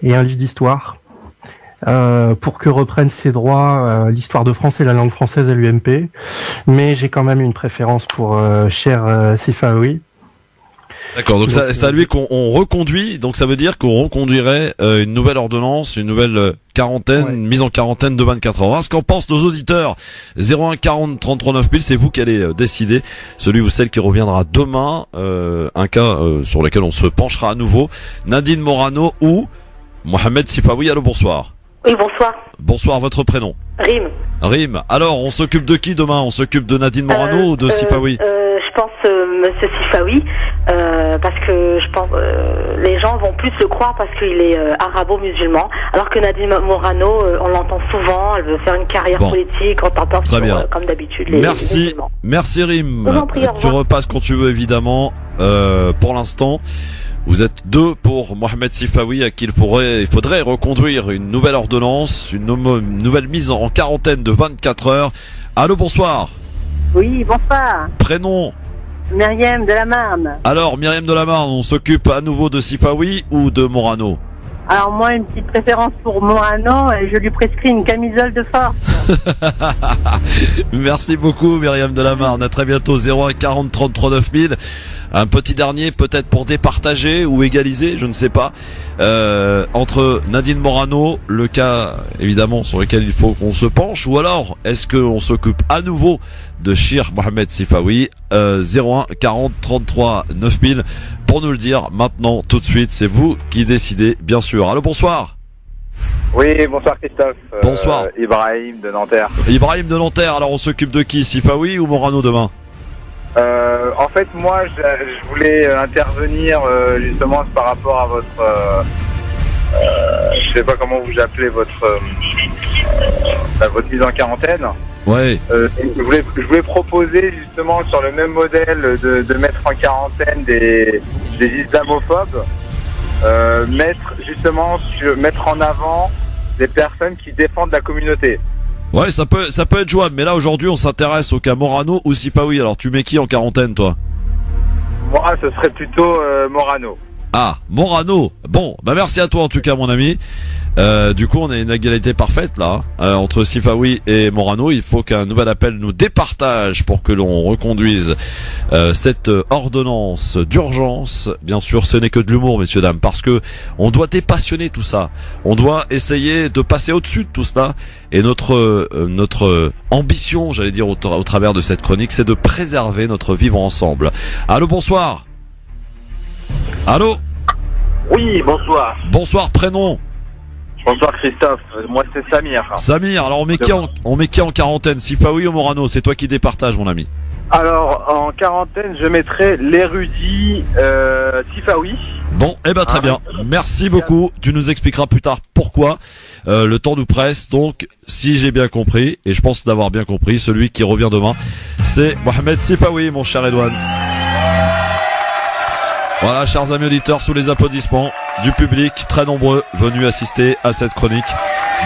et un livre d'histoire pour que reprenne ses droits l'histoire de France et la langue française à l'UMP. Mais j'ai quand même une préférence pour cher Sifaoui. D'accord, donc c'est à lui qu'on reconduit, donc ça veut dire qu'on reconduirait une nouvelle ordonnance, une nouvelle quarantaine, une mise en quarantaine de 24 heures. Alors, ce qu'en pensent nos auditeurs, 01 40 33 9000, c'est vous qui allez décider, celui ou celle qui reviendra demain, un cas sur lequel on se penchera à nouveau, Nadine Morano ou Mohamed Sifaoui. Allô, bonsoir. Oui, bonsoir. Bonsoir, votre prénom? Rim. Rim. Alors, on s'occupe de qui demain? On s'occupe de Nadine Morano ou de Sifaoui? Je pense Monsieur Sifaoui, parce que je pense les gens vont plus le croire parce qu'il est arabo-musulman, alors que Nadine Morano, on l'entend souvent, elle veut faire une carrière politique, on t'entend comme d'habitude les musulmans. Merci Rim. Prie, tu repasses quand tu veux évidemment. Pour l'instant, vous êtes deux pour Mohamed Sifaoui à qui il faudrait reconduire une nouvelle ordonnance, une nouvelle mise en quarantaine de 24 heures. Allô, bonsoir. Oui, bonsoir. Prénom? Myriam de la Marne. Alors, Myriam de la Marne, on s'occupe à nouveau de Sifaoui ou de Morano? Alors moi, une petite préférence pour Morano et je lui prescris une camisole de force. Merci beaucoup Myriam de la Marne, à très bientôt. 01 40 33 9000. Un petit dernier peut-être pour départager ou égaliser, je ne sais pas, entre Nadine Morano, le cas évidemment sur lequel il faut qu'on se penche, ou alors est-ce qu'on s'occupe à nouveau de Cheikh Mohamed Sifaoui? 01 40 33 9000 pour nous le dire maintenant, tout de suite, c'est vous qui décidez bien sûr. Allô, bonsoir. Oui, bonsoir Christophe. Bonsoir. Ibrahim de Nanterre. Ibrahim de Nanterre, alors on s'occupe de qui? Sifaoui ou Morano demain? En fait, moi, je voulais intervenir justement par rapport à votre, je sais pas comment vous appelez votre mise en quarantaine. Ouais. Je voulais proposer justement sur le même modèle de mettre en quarantaine des islamophobes, mettre en avant des personnes qui défendent la communauté. Ouais, ça peut être jouable, mais là aujourd'hui on s'intéresse au cas Morano ou Sifaoui. Alors tu mets qui en quarantaine, toi? Moi, ce serait plutôt Morano. Ah, Morano. Bon, bah merci à toi en tout cas, mon ami. Du coup, on a une égalité parfaite là entre Sifaoui et Morano. Il faut qu'un nouvel appel nous départage pour que l'on reconduise cette ordonnance d'urgence. Bien sûr, ce n'est que de l'humour, messieurs dames, parce que on doit dépassionner tout ça. On doit essayer de passer au-dessus de tout cela. Et notre ambition, j'allais dire au travers de cette chronique, c'est de préserver notre vivre ensemble. Allô, bonsoir. Allô? Oui, bonsoir. Bonsoir, prénom? Bonsoir Christophe, moi c'est Samir. Samir, alors on met qui en quarantaine? Sifaoui ou Morano? C'est toi qui départage, mon ami. Alors, en quarantaine, je mettrai l'érudit Sifaoui. Bon, eh ben très bien. Merci beaucoup. Tu nous expliqueras plus tard pourquoi. Le temps nous presse. Donc, si j'ai bien compris, et je pense d'avoir bien compris, celui qui revient demain, c'est Mohamed Sifaoui, mon cher Edouane. Voilà, chers amis auditeurs, sous les applaudissements du public, très nombreux venus assister à cette chronique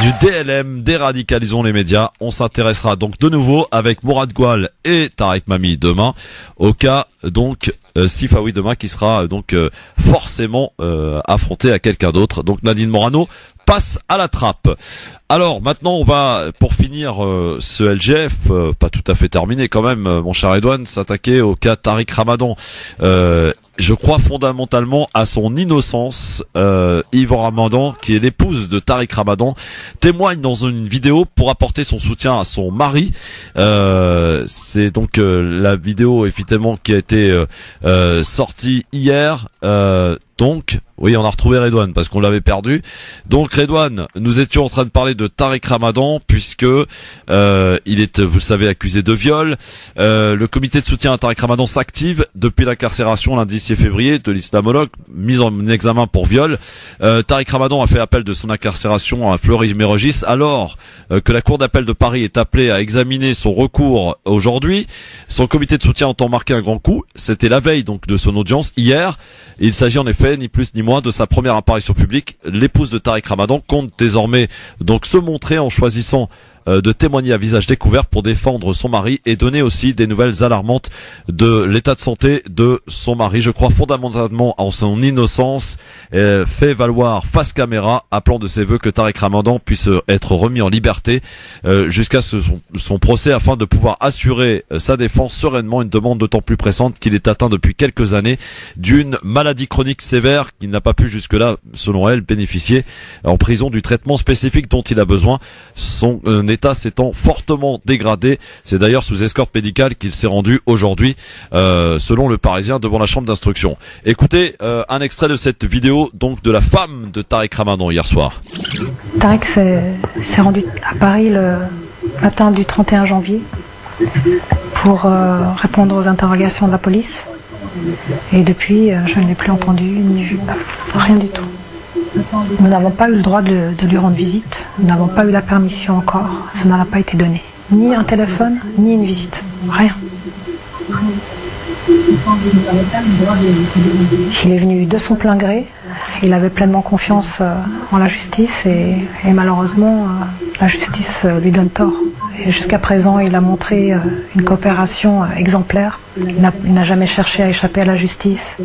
du DLM, Déradicalisons les médias. On s'intéressera donc de nouveau avec Mourad Goual et Tarek Mami demain, au cas donc Sifaoui demain qui sera donc forcément affronté à quelqu'un d'autre. Donc Nadine Morano passe à la trappe. Alors maintenant on va, pour finir ce LGF, pas tout à fait terminé quand même, mon cher Edouane, s'attaquer au cas Tariq Ramadan. Je crois fondamentalement à son innocence. Yves Ramadan, qui est l'épouse de Tariq Ramadan, témoigne dans une vidéo pour apporter son soutien à son mari. C'est donc la vidéo effectivement qui a été sortie hier. Donc, oui, on a retrouvé Redouane parce qu'on l'avait perdu. Donc Redouane, nous étions en train de parler de Tariq Ramadan puisque il est, vous le savez, accusé de viol. Le comité de soutien à Tariq Ramadan s'active depuis l'incarcération lundi 6 février de l'islamologue mis en examen pour viol. Tariq Ramadan a fait appel de son incarcération à Fleury-Mérogis alors que la cour d'appel de Paris est appelée à examiner son recours aujourd'hui. Son comité de soutien entend marquer un grand coup. C'était la veille donc de son audience hier. Il s'agit en effet ni plus ni moins de sa première apparition publique. L'épouse de Tariq Ramadan compte désormais donc se montrer en choisissant de témoigner à visage découvert pour défendre son mari et donner aussi des nouvelles alarmantes de l'état de santé de son mari. Je crois fondamentalement en son innocence, fait valoir face caméra, appelant de ses vœux que Tariq Ramadan puisse être remis en liberté jusqu'à son procès afin de pouvoir assurer sa défense sereinement, une demande d'autant plus pressante qu'il est atteint depuis quelques années d'une maladie chronique sévère qui n'a pas pu jusque-là, selon elle, bénéficier en prison du traitement spécifique dont il a besoin, son état s'étant fortement dégradé. C'est d'ailleurs sous escorte médicale qu'il s'est rendu aujourd'hui, selon le Parisien, devant la chambre d'instruction. Écoutez un extrait de cette vidéo donc de la femme de Tariq Ramadan hier soir. Tariq s'est rendu à Paris le matin du 31 janvier pour répondre aux interrogations de la police. Et depuis, je ne l'ai plus entendu ni vu, rien du tout. Nous n'avons pas eu le droit de lui rendre visite, nous n'avons pas eu la permission encore, ça n'a pas été donné. Ni un téléphone, ni une visite, rien. Il est venu de son plein gré, il avait pleinement confiance en la justice et malheureusement la justice lui donne tort. Et jusqu'à présent, il a montré une coopération exemplaire. Il n'a jamais cherché à échapper à la justice.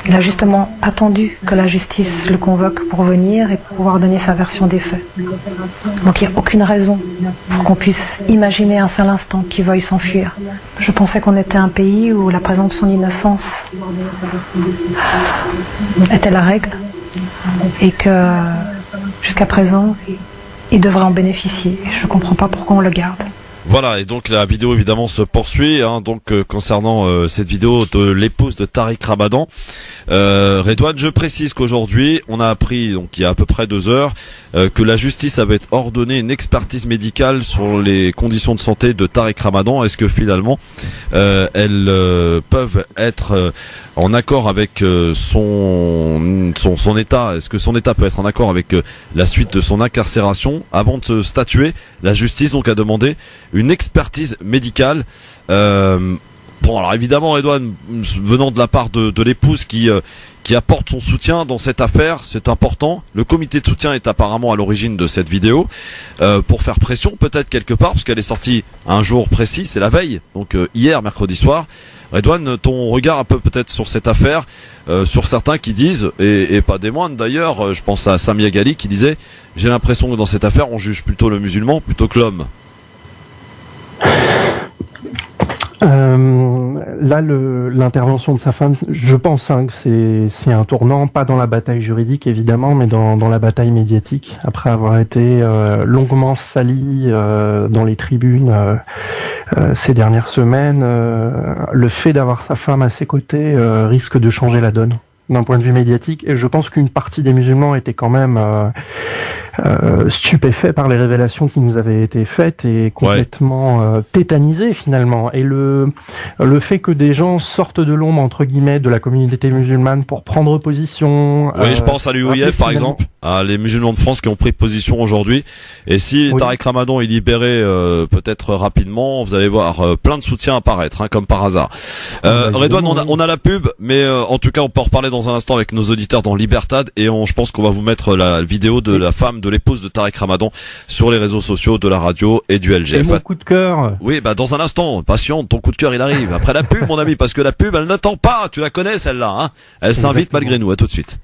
Il a justement attendu que la justice le convoque pour venir et pour pouvoir donner sa version des faits. Donc il n'y a aucune raison pour qu'on puisse imaginer un seul instant qu'il veuille s'enfuir. Je pensais qu'on était un pays où la présomption d'innocence était la règle et que jusqu'à présent, il devrait en bénéficier. Je ne comprends pas pourquoi on le garde. Voilà, et donc la vidéo évidemment se poursuit, concernant cette vidéo de l'épouse de Tariq Ramadan. Redouane, je précise qu'aujourd'hui, on a appris, donc il y a à peu près 2 heures, que la justice avait ordonné une expertise médicale sur les conditions de santé de Tariq Ramadan. Est-ce que finalement, elles peuvent être en accord avec son état? Est-ce que son état peut être en accord avec la suite de son incarcération? Avant de se statuer, la justice donc a demandé une expertise médicale. Bon, alors évidemment, Redouane, venant de la part de l'épouse qui apporte son soutien dans cette affaire, c'est important. Le comité de soutien est apparemment à l'origine de cette vidéo, pour faire pression peut-être quelque part, parce qu'elle est sortie un jour précis, c'est la veille, donc hier, mercredi soir. Redouane, ton regard un peu peut-être sur cette affaire, sur certains qui disent, et pas des moindres d'ailleurs, je pense à Samia Ghali qui disait, j'ai l'impression que dans cette affaire, on juge plutôt le musulman plutôt que l'homme. Là, l'intervention de sa femme, je pense que c'est un tournant, pas dans la bataille juridique évidemment, mais dans la bataille médiatique. Après avoir été longuement sali dans les tribunes ces dernières semaines, le fait d'avoir sa femme à ses côtés risque de changer la donne d'un point de vue médiatique. Et je pense qu'une partie des musulmans était quand même stupéfait par les révélations qui nous avaient été faites et complètement tétanisé finalement. Et le fait que des gens sortent de l'ombre entre guillemets de la communauté musulmane pour prendre position. Oui, je pense à l'UOIF par exemple, à les musulmans de France qui ont pris position aujourd'hui. Et si Tariq Ramadan est libéré peut-être rapidement, vous allez voir plein de soutien apparaître, comme par hasard. Redouane, on a la pub, mais en tout cas on peut en reparler dans un instant avec nos auditeurs dans Libertad, et je pense qu'on va vous mettre la vidéo de la femme de l'épouse de Tariq Ramadan sur les réseaux sociaux de la radio et du LGF. Et mon coup de cœur. Oui, dans un instant, patiente, ton coup de cœur il arrive. Après la pub, mon ami, parce que la pub elle n'attend pas, tu la connais celle-là, hein. Elle s'invite malgré nous, à tout de suite.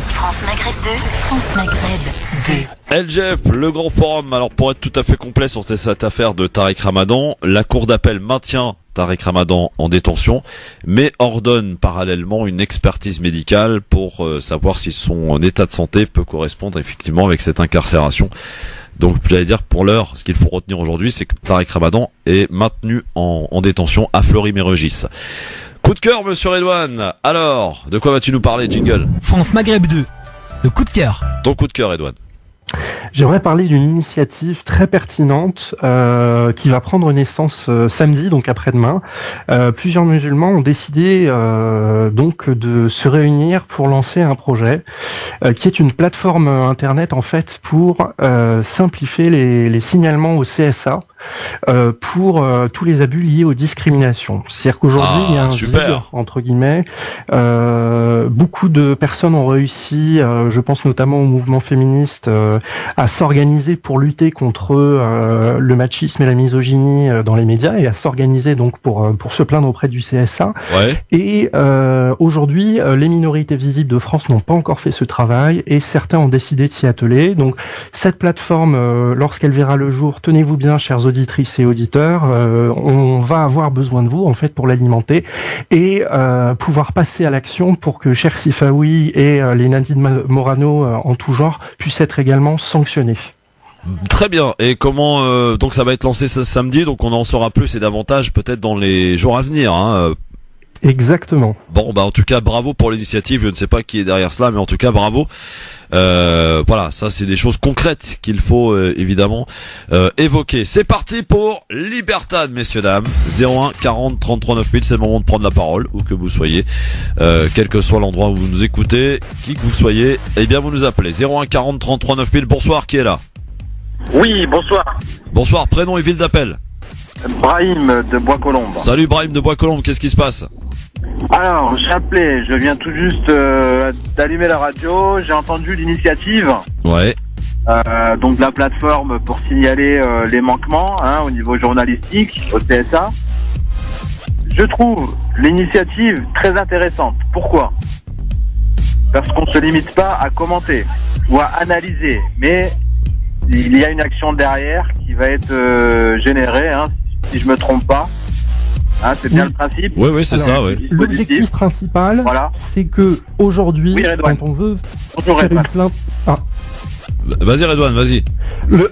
France Maghreb 2, France Maghreb 2. LGF, le grand forum. Alors pour être tout à fait complet sur cette affaire de Tariq Ramadan, la cour d'appel maintient Tariq Ramadan en détention, mais ordonne parallèlement une expertise médicale pour savoir si son état de santé peut correspondre effectivement avec cette incarcération. Donc j'allais dire, pour l'heure, ce qu'il faut retenir aujourd'hui, c'est que Tariq Ramadan est maintenu en détention à Fleury-Mérogis. Coup de cœur, monsieur Redouane. Alors, de quoi vas-tu nous parler, jingle? France Maghreb 2, le coup de cœur. Ton coup de cœur, Redouane. J'aimerais parler d'une initiative très pertinente qui va prendre naissance samedi, donc après-demain. Plusieurs musulmans ont décidé donc de se réunir pour lancer un projet qui est une plateforme internet en fait pour simplifier les signalements au CSA. pour tous les abus liés aux discriminations. C'est-à-dire qu'aujourd'hui, il y a un vide, entre guillemets. Beaucoup de personnes ont réussi, je pense notamment au mouvement féministe, à s'organiser pour lutter contre le machisme et la misogynie dans les médias et à s'organiser donc pour se plaindre auprès du CSA. Ouais. Et aujourd'hui, les minorités visibles de France n'ont pas encore fait ce travail et certains ont décidé de s'y atteler. Donc cette plateforme, lorsqu'elle verra le jour, tenez-vous bien, chères auditrices et auditeurs, on va avoir besoin de vous en fait pour l'alimenter et pouvoir passer à l'action pour que cher Sifawi et les Nadine Morano en tout genre puissent être également sanctionnés. Très bien. Et comment donc ça va être lancé ce samedi, donc on en saura plus et davantage peut-être dans les jours à venir. Exactement. Bon, bah en tout cas bravo pour l'initiative. Je ne sais pas qui est derrière cela, mais en tout cas bravo. Voilà, ça c'est des choses concrètes qu'il faut évidemment évoquer. C'est parti pour Libertad, messieurs dames. 01 40 33 9000, c'est le moment de prendre la parole, où que vous soyez, quel que soit l'endroit où vous nous écoutez, qui que vous soyez, eh bien vous nous appelez. 01 40 33 9000. Bonsoir, qui est là? Oui, bonsoir. Bonsoir, prénom et ville d'appel. Brahim de Bois-Colombes. Salut Brahim de Bois-Colombes, qu'est-ce qui se passe? Alors, j'ai appelé, je viens tout juste d'allumer la radio, j'ai entendu l'initiative. Ouais. Donc de la plateforme pour signaler les manquements au niveau journalistique, au CSA. Je trouve l'initiative très intéressante. Pourquoi? Parce qu'on ne se limite pas à commenter ou à analyser, mais il y a une action derrière qui va être générée, si je me trompe pas. C'est bien le principe. Oui, c'est ça. Ouais. L'objectif principal, c'est que aujourd'hui, quand on veut faire une plainte. Vas-y Redouane, vas-y.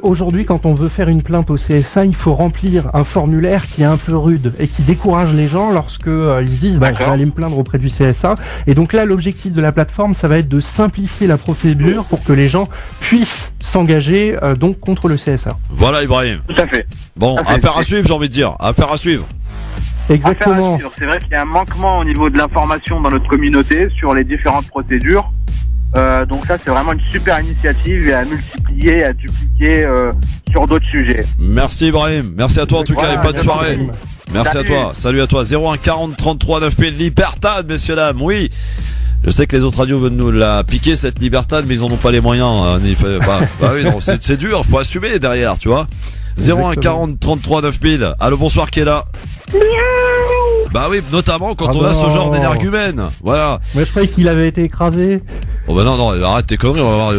Aujourd'hui, quand on veut faire une plainte au CSA, il faut remplir un formulaire qui est un peu rude et qui décourage les gens lorsque ils se disent je vais aller me plaindre auprès du CSA. Et donc là, l'objectif de la plateforme, ça va être de simplifier la procédure pour que les gens puissent s'engager donc contre le CSA. Voilà Ibrahim. Tout à fait. Bon, affaire à suivre, j'ai envie de dire. Affaire à suivre. Exactement. C'est vrai qu'il y a un manquement au niveau de l'information dans notre communauté sur les différentes procédures. Donc ça, c'est vraiment une super initiative et à multiplier, à dupliquer sur d'autres sujets. Merci Ibrahim, merci à toi en tout cas et bonne soirée. Merci à toi, salut à toi. 01 40 33 9000, Libertad, messieurs dames, oui. Je sais que les autres radios veulent nous la piquer cette Libertad, mais ils en ont pas les moyens. Oui, non, c'est dur, faut assumer derrière, tu vois. 01 40 33 9000. Allô, bonsoir, qui est là? Bah oui, notamment quand on a ce genre d'énergumène. Voilà. Mais je croyais qu'il avait été écrasé. Oh bah non, arrête tes conneries, on va voir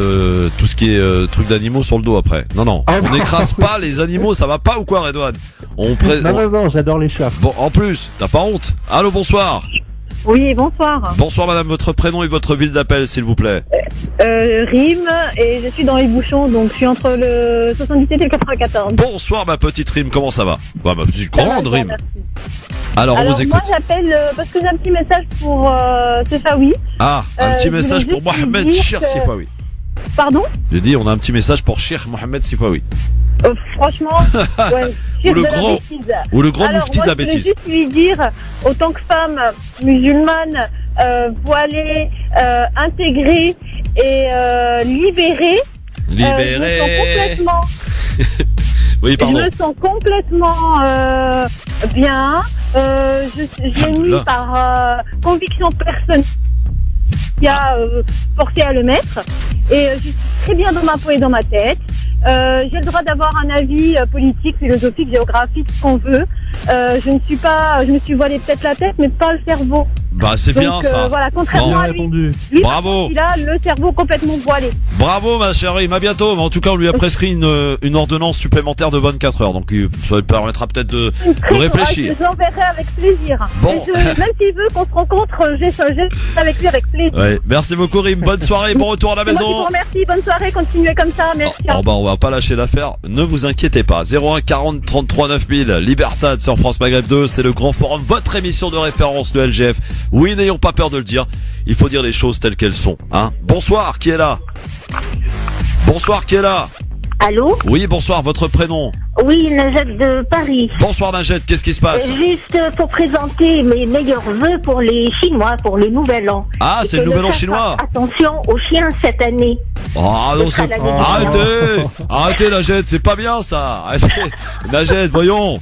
tout ce qui est truc d'animaux sur le dos après. Non, on n'écrase pas les animaux, ça va pas ou quoi Redouane? Non, j'adore les chats. Bon, en plus, t'as pas honte? Allô, bonsoir. Oui, bonsoir. Bonsoir madame, votre prénom et votre ville d'appel s'il vous plaît. Rime, et je suis dans les bouchons, donc je suis entre le 77 et le 94. Bonsoir ma petite Rime, comment ça va? Ouais, ma petite grande Rime. Merci. Alors on vous écoute. Moi j'appelle parce que j'ai un petit message pour Sifawi. Un petit message pour Mohamed Cher Sifawi. Pardon? J'ai dit on a un petit message pour Cheikh Mohamed Sifawi. Franchement, ou le grand moufti de la bêtise. Je voulais juste lui dire, autant que femme musulmane, voilée, intégrée et libérée. Je me sens complètement. Oui, pardon. Je me sens complètement bien. J'ai mis par conviction personnelle qui a forcé à le mettre. Et je suis très bien dans ma peau et dans ma tête. J'ai le droit d'avoir un avis politique, philosophique, géographique, ce qu'on veut. Je me suis voilé peut-être la tête, mais pas le cerveau. Bah c'est bien ça. Voilà, contrairement à lui, bravo. Il a le cerveau complètement voilé. Bravo ma chérie, à bientôt. Mais en tout cas, on lui a prescrit une ordonnance supplémentaire de 24 heures, donc ça lui permettra peut-être de réfléchir. Je l'enverrai avec plaisir. Bon. Même s'il veut qu'on se rencontre, j'ai avec lui avec plaisir. Ouais. Merci beaucoup Rim, bonne soirée, bon retour à la maison. Moi, je vous remercie, bonne soirée, continuez comme ça, merci. On va pas lâcher l'affaire, ne vous inquiétez pas. 01 40 33 9000, Libertad sur France Maghreb 2, c'est le grand forum, votre émission de référence de LGF. Oui, n'ayons pas peur de le dire, il faut dire les choses telles qu'elles sont. Bonsoir, qui est là? Bonsoir, qui est là? Allô? Oui, bonsoir, votre prénom? Oui, Najat de Paris. Bonsoir Najat, qu'est-ce qui se passe? Juste pour présenter mes meilleurs vœux pour les Chinois, pour le Nouvel An. Ah, c'est le Nouvel An chinois. Attention aux chiens cette année. Ah non, c'est... Arrêtez Najed, c'est pas bien ça. Najed, voyons.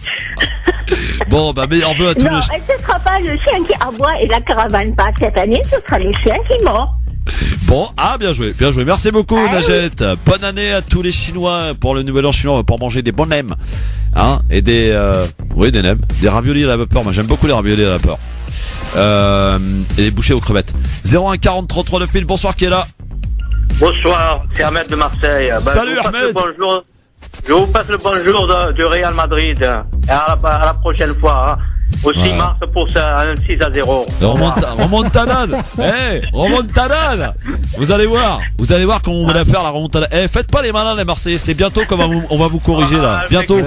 Bon, bah meilleur vœu à tous Non, ce sera pas le chien qui aboie et la caravane passe cette année, ce sera les chiens qui mordent. Bon, bien joué. Merci beaucoup, Najed. Oui. Bonne année à tous les Chinois pour le nouvel an chinois pour manger des bons nems. Hein, et des nems. Des raviolis à la vapeur. Moi, j'aime beaucoup les raviolis à la vapeur. Et les bouchées aux crevettes. 01 40 33 9000. Bonsoir, qui est là? Bonsoir, c'est Ahmed de Marseille. Salut Ahmed. Bonjour. Je vous passe le bonjour du Real Madrid. Et à la prochaine fois. Hein. Au 6 mars pour ça, un 6-0. Remontada. Remontada. Vous allez voir comment on va la faire la remontada. Faites pas les malins les Marseillais, c'est bientôt qu'on va vous corriger là. Bientôt. Vous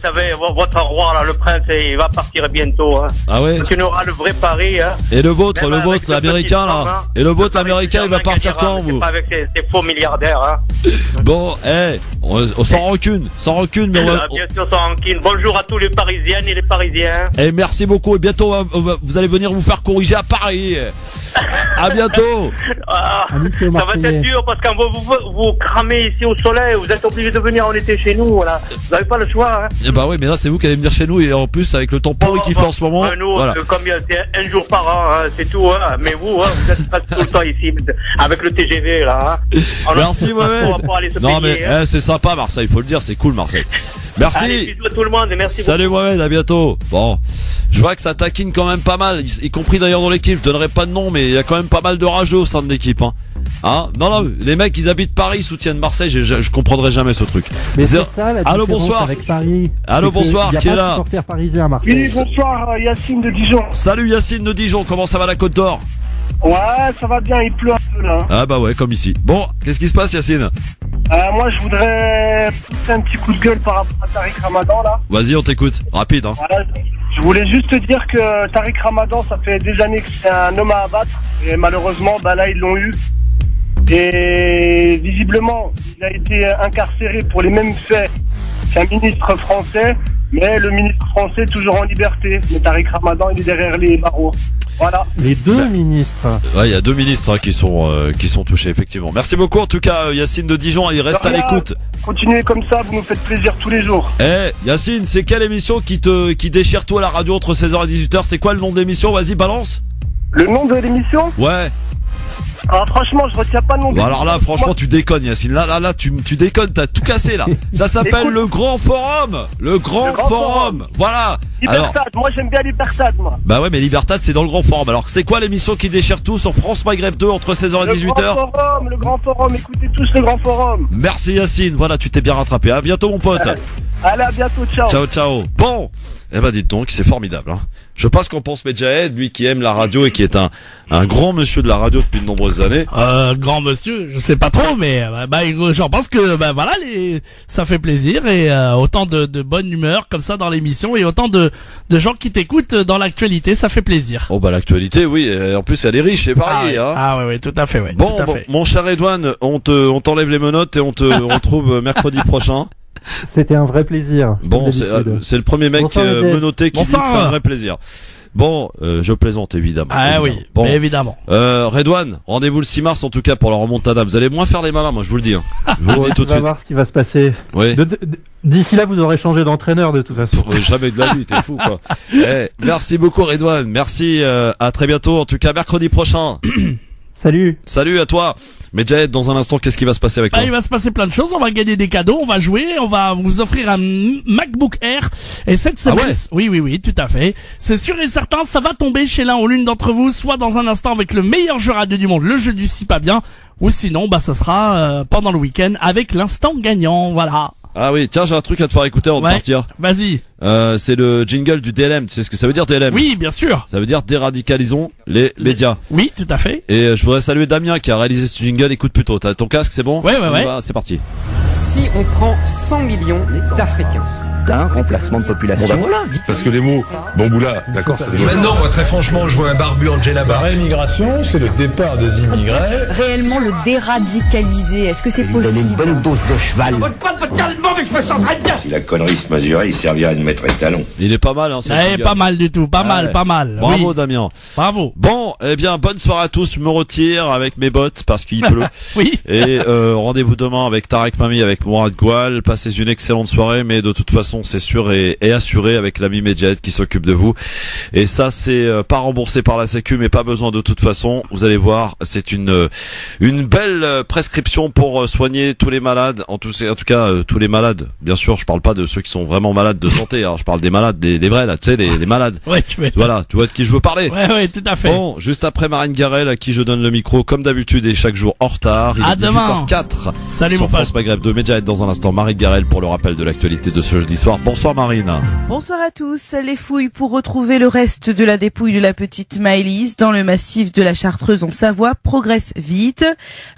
savez, votre roi là, le prince, il va partir bientôt. Hein. Ah ouais. Donc il aura le vrai Paris. Hein. Et le vôtre, l'américain là. Hein. Et le vôtre, l'américain, il va partir quand vous? Pas avec ces faux milliardaires. Hein. Bon, on sans rancune, mais bien sûr sans rancune. Bonjour à tous les Parisiennes et les Parisiens. Et merci beaucoup et bientôt vous allez venir vous faire corriger à Paris. À bientôt. Ça va être dur parce qu'on va vous cramer ici au soleil. Vous êtes obligé de venir en été chez nous. Voilà. Vous n'avez pas le choix. Hein. Et bah oui, mais là c'est vous qui allez venir chez nous et en plus avec le temps pourri qu'il fait en ce moment. Nous, voilà. Combien c'est un jour par an, hein, c'est tout. Hein. Mais vous, vous êtes pas tout le temps ici avec le TGV là. Hein. Merci Mohamed. Non mais c'est sympa Marseille, il faut le dire, c'est cool Marseille. Merci. Allez, bisous à tout le monde et merci. Salut beaucoup. Mohamed, à bientôt. Bon, je vois que ça taquine quand même pas mal, y compris d'ailleurs dans l'équipe. Je donnerai pas de nom, mais il y a quand même pas mal de rageux au sein de l'équipe. Hein, non, les mecs, ils habitent Paris, ils soutiennent Marseille. Je comprendrai jamais ce truc. Mais c'est ça, la Allô, bonsoir. Avec Paris. Allô, bonsoir. Qui est là? Parisien à Marseille. Oui, bonsoir, Yacine de Dijon. Salut Yacine de Dijon. Comment ça va la Côte d'Or? Ouais, ça va bien. Il pleut un peu là. Ah bah ouais, comme ici. Bon, qu'est-ce qui se passe, Yacine? Moi, je voudrais pousser un petit coup de gueule par rapport à Tariq Ramadan là. Vas-y, on t'écoute. Rapide. Hein. Voilà, je voulais juste te dire que Tariq Ramadan, ça fait des années que c'est un homme à abattre et malheureusement, là, ils l'ont eu. Et visiblement, il a été incarcéré pour les mêmes faits qu'un ministre français, mais le ministre français est toujours en liberté. Mais Tariq Ramadan, il est derrière les barreaux. Voilà. Les deux ministres. Ouais, il y a deux ministres qui sont touchés effectivement. Merci beaucoup en tout cas Yacine de Dijon, il reste à l'écoute. Continuez comme ça, vous nous faites plaisir tous les jours. Yacine, c'est quelle émission qui déchire toi à la radio entre 16h et 18h? C'est quoi le nom de l'émission? Vas-y, balance. Le nom de l'émission? Ouais. Alors franchement, je retiens pas le nom. Bon, alors là, franchement, tu déconnes, Yacine. Là, tu déconnes, t'as tout cassé là. Ça s'appelle le Grand Forum. Le Grand Forum. Voilà. Libertad. Alors, moi, j'aime bien Libertad, moi. Bah ouais, mais Libertad, c'est dans le Grand Forum. Alors, c'est quoi l'émission qui déchire tout sur France Maghreb 2 entre 16h et 18h? Le Grand Forum. Écoutez tous le Grand Forum. Merci Yacine. Voilà, tu t'es bien rattrapé. À bientôt, mon pote. Allez, à bientôt. Ciao. Ciao. Bon. Eh ben, dites donc, c'est formidable, hein. Je sais pas ce qu'en pense Medjahed, lui qui aime la radio et qui est un grand monsieur de la radio depuis de nombreuses années. Grand monsieur, je sais pas trop, mais j'en pense que voilà, ça fait plaisir et autant de bonne humeur comme ça dans l'émission et autant de gens qui t'écoutent dans l'actualité, ça fait plaisir. Oh bah l'actualité, oui, et en plus elle est riche, c'est pareil. Oui, tout à fait, ouais. Bon, mon cher Edouane, on t'enlève les menottes et on te retrouve mercredi prochain. C'était un vrai plaisir. Bon, c'est le premier mec menotté qui dit que c'est un vrai plaisir. Bon, je plaisante évidemment. Oui, bon. Évidemment. Redouane, rendez-vous le 6 mars en tout cas pour la remontada. Vous allez moins faire les malins, moi je vous le dis. Hein. Je vous le dis tout de suite. On va voir ce qui va se passer. Oui. D'ici là, vous aurez changé d'entraîneur de toute façon. Jamais de la vie, t'es fou quoi. Merci beaucoup Redouane. Merci. À très bientôt. En tout cas, mercredi prochain. Salut à toi. Medjahed, dans un instant, qu'est-ce qui va se passer avec toi? Il va se passer plein de choses. On va gagner des cadeaux, on va jouer, on va vous offrir un MacBook Air. Et cette semaine, oui, tout à fait. C'est sûr et certain, ça va tomber chez l'un ou l'une d'entre vous, soit dans un instant avec le meilleur jeu radio du monde, le jeu du si pas bien, ou sinon, ça sera pendant le week-end avec l'instant gagnant. Voilà. Ah oui, tiens, j'ai un truc à te faire écouter avant de partir. Vas-y. C'est le jingle du DLM. Tu sais ce que ça veut dire DLM? Oui, bien sûr. Ça veut dire déradicalisons les médias. Oui, tout à fait. Et je voudrais saluer Damien qui a réalisé ce jingle. Écoute plutôt. T'as ton casque, c'est bon? Ouais. C'est parti. Si on prend 100 millions d'Africains, d'un remplacement de population. Bon, voilà. Parce que les mots Bamboula, d'accord, ça développe. Maintenant, moi, très franchement, je vois un barbu Angela La Barr. réimmigration, c'est le départ des immigrés. Réellement le déradicaliser, est-ce que c'est possible? Une bonne dose de cheval. Si la connerie se mesurait, il servirait de maître étalon. Il est pas mal, hein, pas mal du tout, pas mal. Bravo, oui. Damien. Bravo. Bon, eh bien, bonne soirée à tous. Je me retire avec mes bottes parce qu'il pleut. Oui. Et rendez-vous demain avec Tarek Mami, avec Mourad Goual. Passez une excellente soirée, mais de toute façon, c'est sûr et assuré avec l'ami Medjed qui s'occupe de vous. Et ça, c'est pas remboursé par la Sécu, mais pas besoin de toute façon. Vous allez voir, c'est une belle prescription pour soigner tous les malades. En tout cas, tous les malades. Bien sûr, je parle pas de ceux qui sont vraiment malades de santé. Hein. Je parle des malades, des vrais là, tu sais, les malades. Ouais, voilà, tu vois de qui je veux parler. Ouais, tout à fait. Bon, juste après Marine Garel, à qui je donne le micro, comme d'habitude et chaque jour en retard. Il est demain. 18h04. Salut sur mon France Maghreb 2. Medjed dans un instant. Marine Garel pour le rappel de l'actualité de ce jeudi soir. Bonsoir Marine. Bonsoir à tous. Les fouilles pour retrouver le reste de la dépouille de la petite Maëlys dans le massif de la Chartreuse en Savoie progresse vite.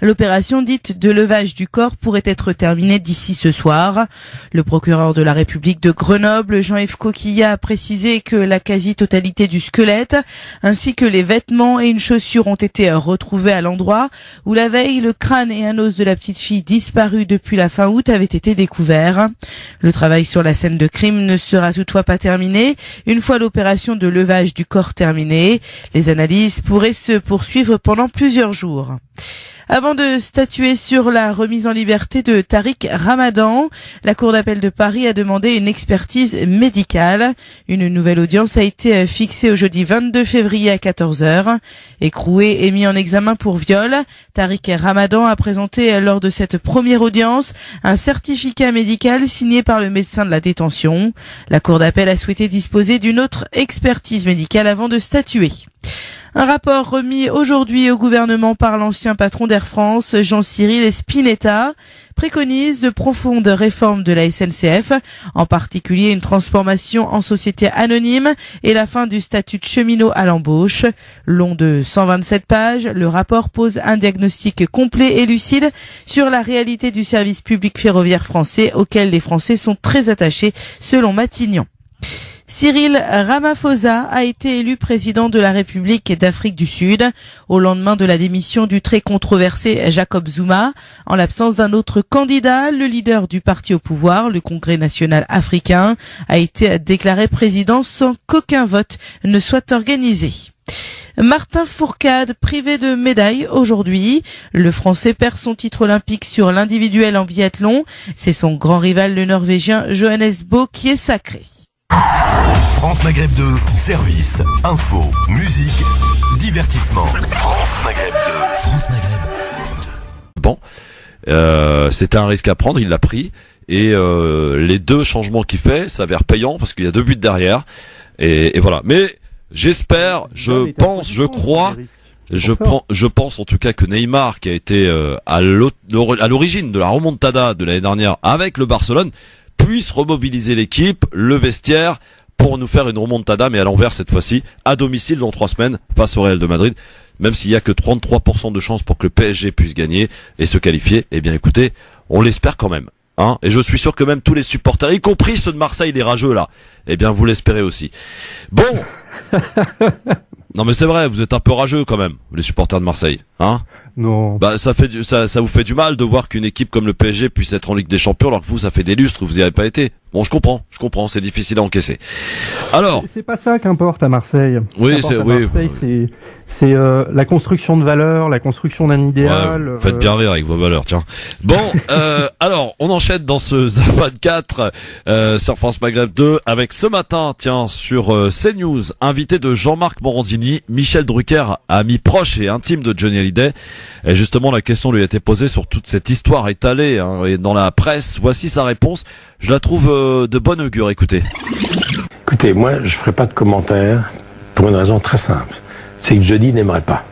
L'opération dite de levage du corps pourrait être terminée d'ici ce soir. Le procureur de la République de Grenoble, Jean-Yves Coquillat, a précisé que la quasi-totalité du squelette ainsi que les vêtements et une chaussure ont été retrouvés à l'endroit où la veille le crâne et un os de la petite fille disparue depuis la fin août avaient été découverts. Le travail sur la scène de crime ne sera toutefois pas terminé. Une fois l'opération de levage du corps terminée, les analyses pourraient se poursuivre pendant plusieurs jours. Avant de statuer sur la remise en liberté de Tariq Ramadan, la Cour d'appel de Paris a demandé une expertise médicale. Une nouvelle audience a été fixée au jeudi 22 février à 14h. Écroué et mis en examen pour viol, Tariq Ramadan a présenté lors de cette première audience un certificat médical signé par le médecin de la détention. La Cour d'appel a souhaité disposer d'une autre expertise médicale avant de statuer. Un rapport remis aujourd'hui au gouvernement par l'ancien patron d'Air France, Jean-Cyril Spinetta, préconise de profondes réformes de la SNCF, en particulier une transformation en société anonyme et la fin du statut de cheminot à l'embauche. Long de 127 pages, le rapport pose un diagnostic complet et lucide sur la réalité du service public ferroviaire français auquel les Français sont très attachés, selon Matignon. Cyril Ramaphosa a été élu président de la République d'Afrique du Sud au lendemain de la démission du très controversé Jacob Zuma. En l'absence d'un autre candidat, le leader du parti au pouvoir, le Congrès national africain, a été déclaré président sans qu'aucun vote ne soit organisé. Martin Fourcade, privé de médaille aujourd'hui. Le Français perd son titre olympique sur l'individuel en biathlon. C'est son grand rival, le Norvégien Johannes Bö, qui est sacré. France Maghreb 2, service, info, musique, divertissement. France Maghreb 2. France Maghreb. Bon, c'était un risque à prendre, il l'a pris. Et les deux changements qu'il fait s'avèrent payants parce qu'il y a 2 buts derrière. Et voilà. Mais j'espère, je pense, je crois... Je pense en tout cas que Neymar, qui a été à l'origine de la remontada de l'année dernière avec le Barcelone, puisse remobiliser l'équipe, le vestiaire, pour nous faire une remontada, mais à l'envers cette fois-ci, à domicile dans 3 semaines, face au Real de Madrid. Même s'il y a que 33% de chances pour que le PSG puisse gagner et se qualifier, eh bien écoutez, on l'espère quand même. Hein, et je suis sûr que même tous les supporters, y compris ceux de Marseille, les rageux là, eh bien vous l'espérez aussi. Bon. Non mais c'est vrai, vous êtes un peu rageux quand même, les supporters de Marseille, hein? Non. Bah ça vous fait du mal de voir qu'une équipe comme le PSG puisse être en Ligue des Champions alors que vous ça fait des lustres, vous y avez pas été. Bon, je comprends, c'est difficile à encaisser. Alors, c'est pas ça qu'importe à Marseille. Oui, c'est la construction de valeurs, la construction d'un idéal. Ouais, faites bien rire avec vos valeurs, tiens. Bon, alors, on enchaîne dans ce ZAP24 sur France Maghreb 2 avec ce matin, tiens, sur CNews, invité de Jean-Marc Morandini, Michel Drucker, ami proche et intime de Johnny Hallyday. Et justement, la question lui a été posée sur toute cette histoire étalée et dans la presse. Voici sa réponse. Je la trouve de bonne augure, écoutez. Écoutez, moi, je ferai pas de commentaires pour une raison très simple. C'est que Johnny n'aimerait pas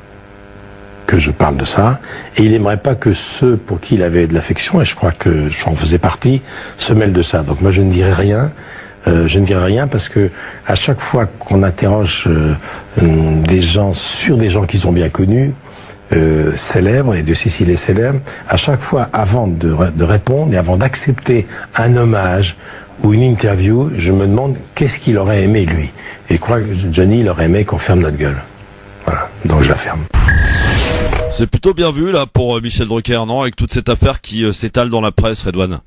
que je parle de ça, et il n'aimerait pas que ceux pour qui il avait de l'affection, et je crois que j'en faisais partie, se mêlent de ça. Donc moi, je ne dirai rien parce que à chaque fois qu'on interroge des gens sur des gens qu'ils ont bien connus, célèbre, et Dieu sait s'il est célèbre, à chaque fois, avant de répondre et avant d'accepter un hommage ou une interview, je me demande qu'est-ce qu'il aurait aimé, lui. Et je crois que Johnny, il aurait aimé qu'on ferme notre gueule. Voilà, donc je la ferme. C'est plutôt bien vu, là, pour Michel Drucker, non? Avec toute cette affaire qui s'étale dans la presse, Redouane.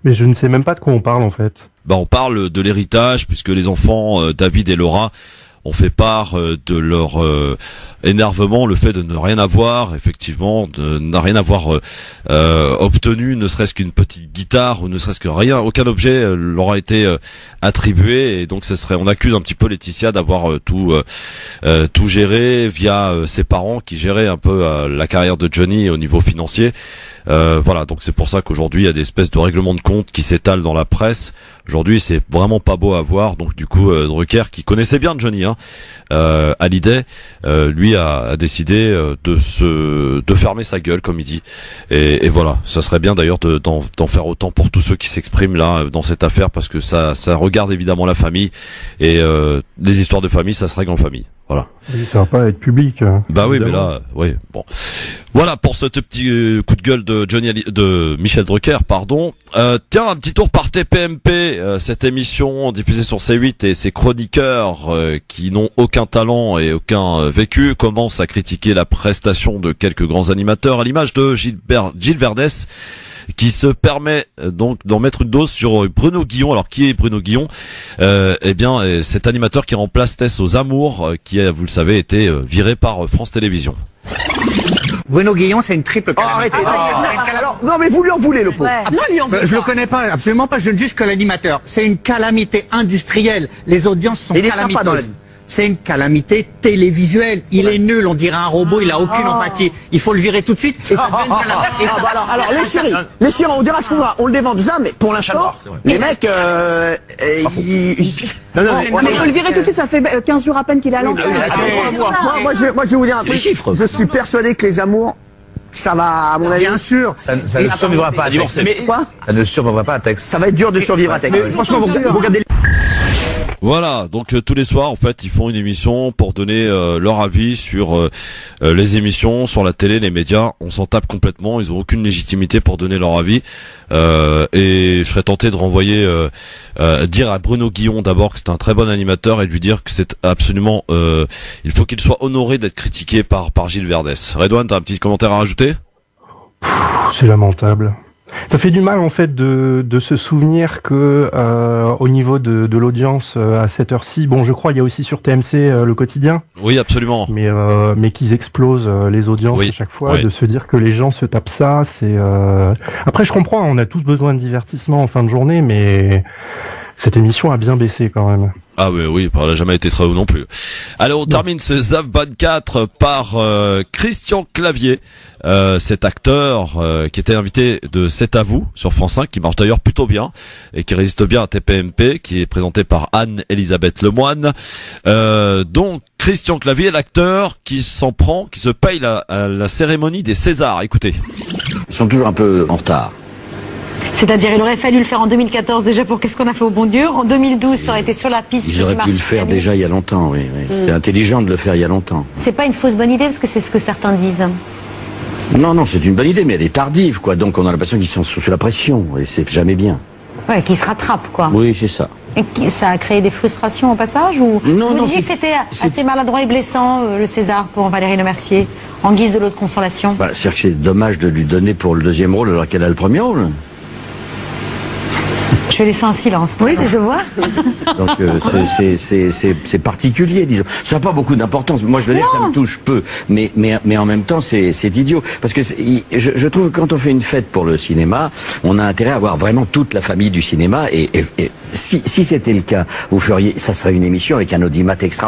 Mais je ne sais même pas de quoi on parle, en fait. Bah, on parle de l'héritage, puisque les enfants, David et Laura, ont fait part de leur énervement, le fait de ne rien avoir, effectivement, de ne rien avoir obtenu, ne serait-ce qu'une petite guitare ou ne serait-ce que rien, aucun objet leur a été attribué, et donc on accuse un petit peu Laetitia d'avoir tout géré via ses parents qui géraient un peu la carrière de Johnny au niveau financier. Voilà, donc c'est pour ça qu'aujourd'hui il y a des espèces de règlements de compte qui s'étalent dans la presse. Aujourd'hui, c'est vraiment pas beau à voir. Donc du coup, Drucker, qui connaissait bien Johnny, Hallyday, lui a décidé de fermer sa gueule, comme il dit. Et voilà, ça serait bien d'ailleurs d'en faire autant pour tous ceux qui s'expriment là dans cette affaire, parce que ça regarde évidemment la famille, et les histoires de famille, ça se règle en famille. Voilà. Ça va pas être public. Bah oui, mais là, oui, bon. Voilà pour ce petit coup de gueule de Michel Drucker, pardon. Tiens, un petit tour par TPMP, cette émission diffusée sur C8, et ses chroniqueurs qui n'ont aucun talent et aucun vécu commencent à critiquer la prestation de quelques grands animateurs, à l'image de Gilles Verdès, qui se permet donc d'en mettre une dose sur Bruno Guillon. Alors qui est Bruno Guillon? Eh bien, cet animateur qui remplace Tess aux Amours, qui, vous le savez, était viré par France Télévisions. Bruno Guillon, c'est une triple calamité. Alors, non, mais vous lui en voulez, le pauvre. Ouais. Je le connais pas, absolument pas, je ne juge que l'animateur. C'est une calamité industrielle. Les audiences sont calamiteuses. C'est une calamité télévisuelle. Il est nul, on dirait un robot, il a aucune empathie. Il faut le virer tout de suite et ça devient une calamité. Alors, les chéris, on dira ce qu'on va, on le dévend tout ça, mais pour l'instant, les mecs, mais il faut le virer tout de suite, ça fait 15 jours à peine qu'il est à l'antenne. Moi, je vais vous dire un truc. Je suis persuadé que les amours, ça va, à mon avis. Bien sûr. Ça ne survivra pas à Tex. Quoi? Ça ne survivra pas à Tex. Ça va être dur de survivre à Tex. Franchement, vous regardez. Voilà, donc tous les soirs, en fait, ils font une émission pour donner leur avis sur les émissions, sur la télé, les médias. On s'en tape complètement, ils ont aucune légitimité pour donner leur avis. Et je serais tenté de renvoyer, dire à Bruno Guillon d'abord que c'est un très bon animateur, et de lui dire que c'est absolument, il faut qu'il soit honoré d'être critiqué par Gilles Verdès. Redouane, t'as un petit commentaire à rajouter? C'est lamentable. Ça fait du mal en fait de se souvenir que au niveau de l'audience à cette heure-ci, bon, je crois il y a aussi sur TMC le quotidien. Oui, absolument. Mais qu'ils explosent les audiences à chaque fois, de se dire que les gens se tapent ça, c'est après je comprends, on a tous besoin de divertissement en fin de journée, mais cette émission a bien baissé quand même. Ah oui, elle n'a jamais été très haut non plus. Alors on termine ce ZAP 24 par Christian Clavier, cet acteur qui était invité de C'est à vous sur France 5, qui marche d'ailleurs plutôt bien et qui résiste bien à TPMP, qui est présenté par Anne-Elisabeth Lemoine. Donc Christian Clavier, l'acteur qui s'en prend, qui se paye la cérémonie des Césars. Écoutez. Ils sont toujours un peu en retard. C'est-à-dire, il aurait fallu le faire en 2014 déjà pour Qu'est-ce qu'on a fait au bon Dieu. En 2012, ça aurait été sur la piste. Ils auraient pu le faire déjà il y a longtemps, oui. C'était intelligent de le faire il y a longtemps. C'est pas une fausse bonne idée, parce que c'est ce que certains disent. Non, c'est une bonne idée, mais elle est tardive, quoi. Donc on a l'impression qu'ils sont sous la pression, et c'est jamais bien. Ouais, qu'ils se rattrapent, quoi. Oui, c'est ça. Et ça a créé des frustrations au passage, ou Non, vous disiez que c'était assez maladroit et blessant, le César pour Valérie Lemercier, en guise de lot de consolation? C'est-à-dire que c'est dommage de lui donner pour le deuxième rôle alors qu'elle a le premier rôle. Je vais laisser un silence. Oui, je vois. Donc c'est particulier, disons. Ça n'a pas beaucoup d'importance. Moi, je veux dire, ça me touche peu, mais en même temps, c'est idiot, parce que je trouve que quand on fait une fête pour le cinéma, on a intérêt à avoir vraiment toute la famille du cinéma. Et si c'était le cas, ça serait une émission avec un audimat extra.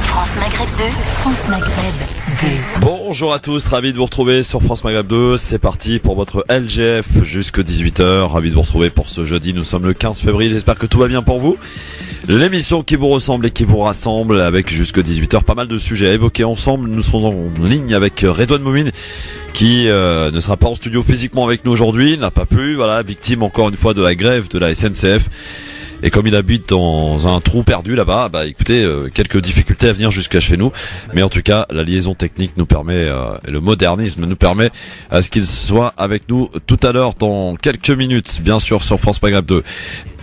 France Maghreb 2, France Maghreb 2. Bonjour à tous, ravi de vous retrouver sur France Maghreb 2. C'est parti pour votre LGF jusque 18h. Ravi de vous retrouver pour ce jeudi. Nous sommes le 15 février. J'espère que tout va bien pour vous. L'émission qui vous ressemble et qui vous rassemble, avec jusque 18h pas mal de sujets à évoquer ensemble. Nous serons en ligne avec Redouane Moumine, qui ne sera pas en studio physiquement avec nous aujourd'hui, n'a pas pu, voilà, victime encore une fois de la grève de la SNCF. Et comme il habite dans un trou perdu là-bas, bah écoutez, quelques difficultés à venir jusqu'à chez nous. Mais en tout cas, la liaison technique nous permet, et le modernisme nous permet à ce qu'il soit avec nous tout à l'heure dans quelques minutes, bien sûr, sur France Maghreb 2.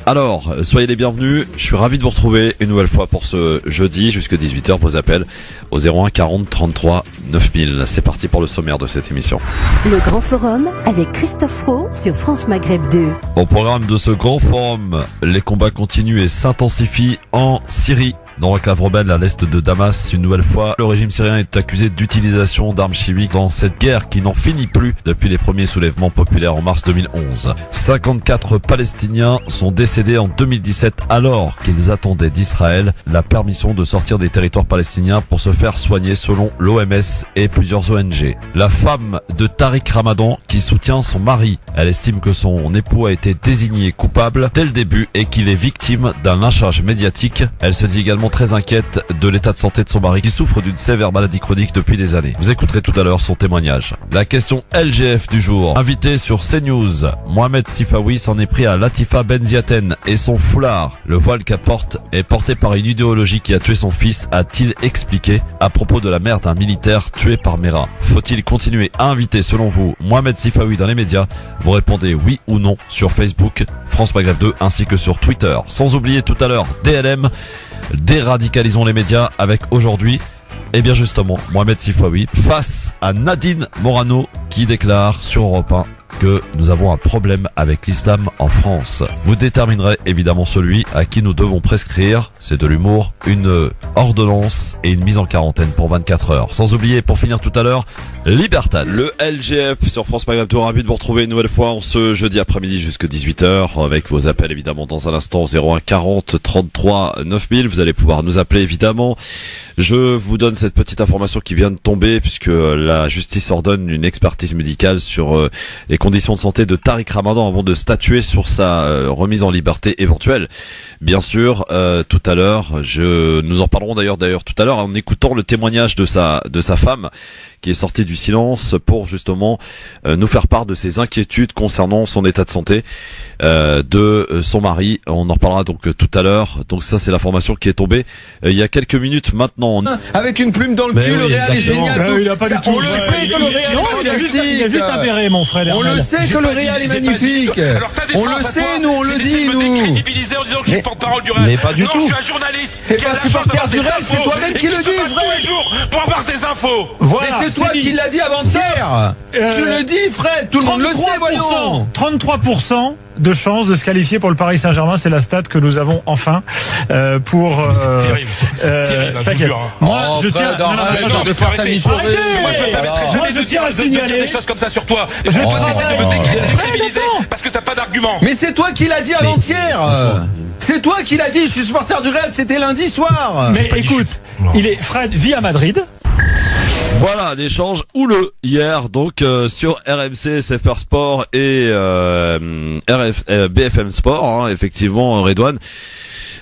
Alors, soyez les bienvenus, je suis ravi de vous retrouver une nouvelle fois pour ce jeudi, jusqu'à 18h, vos appels au 01 40 33 9000. C'est parti pour le sommaire de cette émission. Le Grand Forum avec Christophe Roux sur France Maghreb 2. Au programme de ce Grand Forum, les combats continuent et s'intensifient en Syrie. Dans l'enclave rebelle à l'est de Damas, une nouvelle fois, le régime syrien est accusé d'utilisation d'armes chimiques dans cette guerre qui n'en finit plus depuis les premiers soulèvements populaires en mars 2011. 54 Palestiniens sont décédés en 2017 alors qu'ils attendaient d'Israël la permission de sortir des territoires palestiniens pour se faire soigner selon l'OMS et plusieurs ONG. La femme de Tariq Ramadan qui soutient son mari, elle estime que son époux a été désigné coupable dès le début et qu'il est victime d'un lynchage médiatique. Elle se dit également très inquiète de l'état de santé de son mari qui souffre d'une sévère maladie chronique depuis des années. Vous écouterez tout à l'heure son témoignage. La question LGF du jour. Invité sur CNews, Mohamed Sifawi s'en est pris à Latifa Benziaten et son foulard. Le voile qu'elle porte est porté par une idéologie qui a tué son fils, a-t-il expliqué à propos de la mère d'un militaire tué par Mera. Faut-il continuer à inviter selon vous Mohamed Sifawi dans les médias? Vous répondez oui ou non sur Facebook, France Maghreb 2 ainsi que sur Twitter. Sans oublier tout à l'heure DLM, déradicalisons les médias avec aujourd'hui, et bien justement, Mohamed Sifawi face à Nadine Morano qui déclare sur Europe 1 que nous avons un problème avec l'islam en France. Vous déterminerez évidemment celui à qui nous devons prescrire, c'est de l'humour, une ordonnance et une mise en quarantaine pour 24 heures. Sans oublier, pour finir tout à l'heure, Libertad. Le LGF sur France Maghreb 2, ravi de vous retrouver une nouvelle fois en ce jeudi après-midi jusqu'à 18h avec vos appels évidemment dans un instant 01 40 33 9000. Vous allez pouvoir nous appeler évidemment. Je vous donne cette petite information qui vient de tomber puisque la justice ordonne une expertise médicale sur les conditions de santé de Tariq Ramadan avant de statuer sur sa remise en liberté éventuelle. Bien sûr, tout à l'heure, nous en parlerons d'ailleurs tout à l'heure en écoutant le témoignage de sa femme qui est sortie du silence pour justement nous faire part de ses inquiétudes concernant son état de santé de son mari. On en reparlera donc tout à l'heure. Donc ça c'est l'information qui est tombée il y a quelques minutes maintenant. Avec une plume dans le cul, le Real est génial. Il a pas du tout. On le sait que le Real est fantastique. Il y a juste intérêt, mon frère. On le sait que le Real est magnifique. On le sait, nous on le dit, nous. Mais pas du tout. Je suis un journaliste. T'es pas supporter du Real, c'est toi-même qui le dis, frère. Pour avoir des infos. Mais c'est toi qui l'as dit avant-hier. Tu le dis, Fred. Tout le monde le sait, voyons. 33% de chances de se qualifier pour le Paris Saint-Germain, c'est la stat que nous avons enfin pour. C'est terrible. C'est terrible. Je te jure. Moi, je tiens. Moi, je tiens à signaler des choses comme ça sur toi. Je vais pas essayer de me décrédibiliser parce que t'as pas d'argument. Mais c'est toi qui l'as dit avant-hier. C'est toi qui l'as dit. Je suis supporter du Real. C'était lundi soir. Mais écoute, Fred vit à Madrid. Voilà, un échange houleux hier donc sur RMC, SFR Sport et BFM Sport, hein, effectivement, Redouane.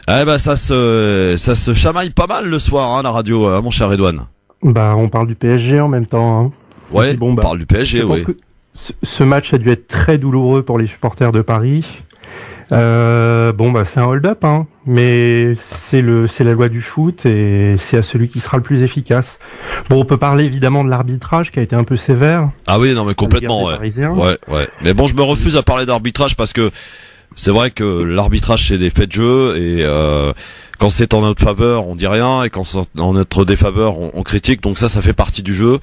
Eh ben ça se chamaille pas mal le soir, hein, la radio, mon cher Redouane. Bah, on parle du PSG en même temps. Hein. Ouais, on parle du PSG, oui. Ce match a dû être très douloureux pour les supporters de Paris. C'est un hold-up, hein, mais c'est la loi du foot et c'est à celui qui sera le plus efficace. Bon, on peut parler évidemment de l'arbitrage qui a été un peu sévère. Ah oui, non mais complètement, ouais. Mais bon, je me refuse à parler d'arbitrage parce que c'est vrai que l'arbitrage c'est des faits de jeu et quand c'est en notre faveur, on dit rien, et quand c'est en notre défaveur, on critique. Donc ça fait partie du jeu.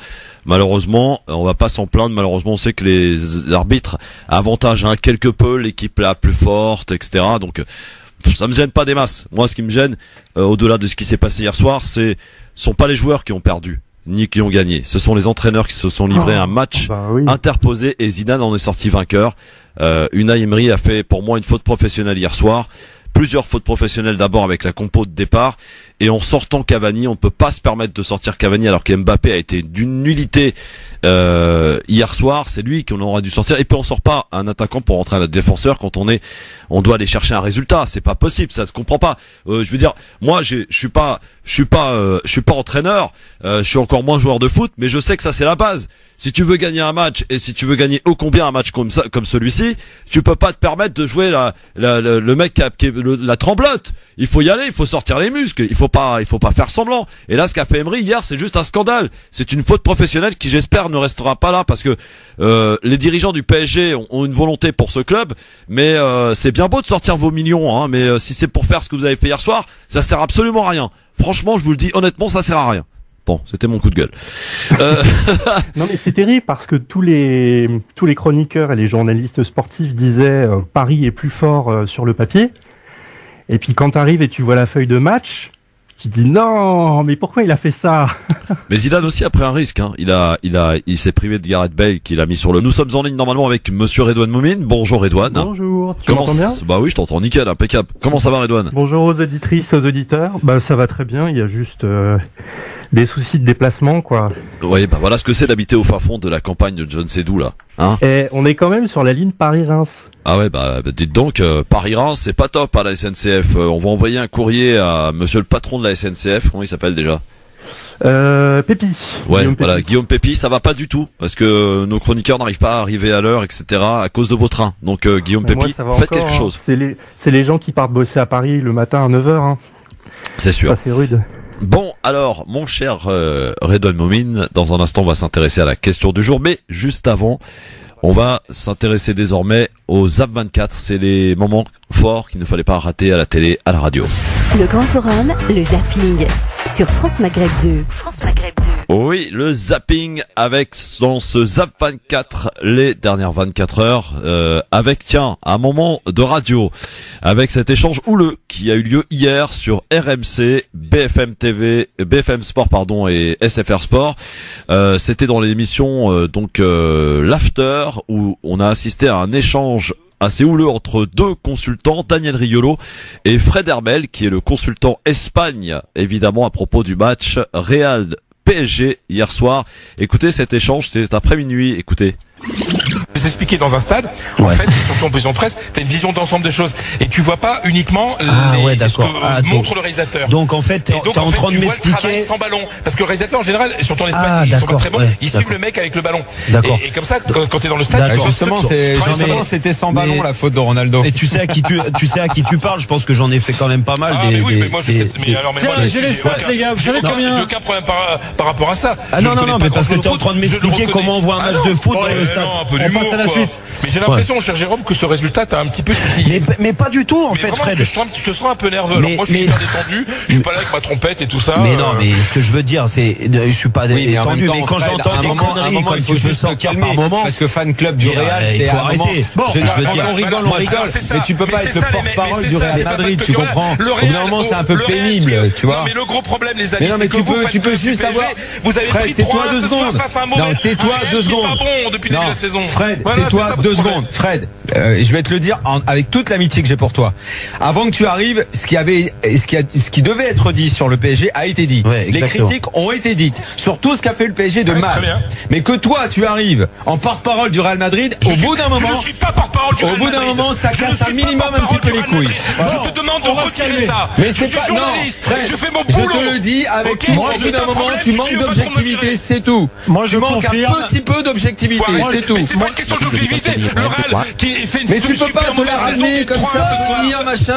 Malheureusement, on va pas s'en plaindre. Malheureusement, on sait que les arbitres avantagent quelque peu l'équipe la plus forte, etc. Donc ça me gêne pas des masses. Moi, ce qui me gêne, au-delà de ce qui s'est passé hier soir, sont pas les joueurs qui ont perdu, ni qui ont gagné. Ce sont les entraîneurs qui se sont livrés à un match interposé et Zidane en est sorti vainqueur. Unai Emery a fait pour moi une faute professionnelle hier soir. Plusieurs fautes professionnelles d'abord avec la compo de départ et en sortant Cavani, on ne peut pas se permettre de sortir Cavani alors que Mbappé a été d'une nullité hier soir, c'est lui qu'on aurait dû sortir et puis on sort pas un attaquant pour rentrer un défenseur quand on doit aller chercher un résultat, c'est pas possible, ça se comprend pas. Je veux dire, moi je suis pas entraîneur, je suis encore moins joueur de foot, mais je sais que ça c'est la base. Si tu veux gagner un match et si tu veux gagner ô combien un match comme ça, comme celui-ci, tu peux pas te permettre de jouer le mec qui est la tremblote. Il faut y aller, il faut sortir les muscles, il faut pas faire semblant. Et là, ce qu'a fait Emery hier, c'est juste un scandale. C'est une faute professionnelle qui, j'espère, ne restera pas là parce que les dirigeants du PSG ont une volonté pour ce club, mais c'est bien beau de sortir vos millions, hein, mais si c'est pour faire ce que vous avez fait hier soir, ça sert absolument à rien. Franchement, je vous le dis honnêtement, ça sert à rien. Bon, c'était mon coup de gueule. Non mais c'est terrible parce que tous les chroniqueurs et les journalistes sportifs disaient Paris est plus fort sur le papier. Et puis quand t'arrives et tu vois la feuille de match, tu dis non, mais pourquoi il a fait ça? Mais Zidane aussi a pris un risque, hein. Il s'est privé de Gareth Bale qu'il a mis sur le. Nous sommes en ligne normalement avec monsieur Redouane Moumine. Bonjour Redouane. Bonjour. Tu m'entends bien? Bah oui, je t'entends nickel, impeccable. Comment ça va Redouane? Bonjour aux auditrices, aux auditeurs. Bah ça va très bien, il y a juste des soucis de déplacement quoi. Oui, bah voilà ce que c'est d'habiter au fin fond de la campagne de je ne sais d'où là, hein. Et on est quand même sur la ligne Paris-Reims. Ah ouais, bah dites donc, Paris-Reims c'est pas top à la SNCF. On va envoyer un courrier à monsieur le patron de la SNCF, comment il s'appelle déjà? Pépi. Ouais, voilà, Guillaume Pépi, ça va pas du tout parce que nos chroniqueurs n'arrivent pas à arriver à l'heure, etc. à cause de vos trains. Donc Guillaume Pépi, faites quelque chose. C'est les gens qui partent bosser à Paris le matin à 9h. Hein. C'est sûr. Ça c'est rude. Bon, alors, mon cher Redouane Moumine, dans un instant, on va s'intéresser à la question du jour, mais juste avant, on va s'intéresser désormais aux Zap 24. C'est les moments forts qu'il ne fallait pas rater à la télé, à la radio. Le grand forum, le zapping, sur France Maghreb 2. France Maghreb 2. Oui, le zapping avec dans ce Zap 24 les dernières 24 heures avec tiens un moment de radio avec cet échange houleux qui a eu lieu hier sur RMC, BFM TV, BFM Sport pardon et SFR Sport. C'était dans l'émission l'After où on a assisté à un échange assez houleux entre deux consultants, Daniel Riolo et Fred Herbel, qui est le consultant Espagne, évidemment à propos du match Real PSG hier soir. Écoutez cet échange, c'est après minuit, écoutez. Je vous expliquer dans un stade, en fait, surtout en position de presse, tu as une vision d'ensemble des choses et tu vois pas uniquement ce que montre le réalisateur. Donc en fait, t'es en train de m'expliquer sans ballon, parce que le réalisateur en général, surtout en Espagne, ils sont pas très bons, ils suivent le mec avec le ballon. Et comme ça, quand t'es dans le stade, justement, c'était sans ballon la faute de Ronaldo. Et tu sais à qui tu parles. Je pense que j'en ai fait quand même pas mal. Oui, mais moi je sais. Mais alors, j'ai les stats, les gars. Vous savez combien? J'ai aucun problème par rapport à ça. Ah non, mais parce que t'es en train de m'expliquer comment on voit un match de foot dans le stade. On passe à la suite. Mais j'ai l'impression, cher Jérôme, que ce résultat t'a un petit peu titillé. Mais pas du tout, en fait, Fred. Je te sens un peu nerveux. Alors moi, je suis hyper détendu. Je suis pas là avec ma trompette et tout ça. Mais non, mais ce que je veux dire, c'est, je suis pas détendu. Mais quand j'entends des conneries, quand tu peux s'en calmer, parce que fan club du Real, c'est à arrêter. Bon, je veux dire, on rigole. Mais tu peux pas être le porte-parole du Real Madrid, tu comprends? Au bout d'un moment, c'est un peu pénible, tu vois. Mais le gros problème, les amis, c'est que tu peux juste avoir. Vous avez pris 3 tais-toi 2 secondes. Non, tais-toi 2 secondes. Pas bon depuis le début de la saison. Fred, tais-toi 2 secondes. Fred, je vais te le dire avec toute l'amitié que j'ai pour toi. Avant que tu arrives, ce qui devait être dit sur le PSG a été dit. Ouais, les critiques ont été dites sur tout ce qu'a fait le PSG de mal. Mais que toi, tu arrives en porte-parole du Real Madrid, au bout d'un moment, je ne suis pas porte-parole du Real Madrid. Au bout d'un moment, ça casse un minimum un petit peu les couilles. Je te demande de retirer ça. Mais c'est pas journaliste. Fred, je fais mon boulot. Je te le dis avec tout. Au bout d'un moment, tu manques d'objectivité, c'est tout. Moi, je manque un petit peu d'objectivité, c'est tout. Mais c'est pas une question d'objectivité. Le Real qui fait une mais tu peux pas te la ramener comme ça, machin.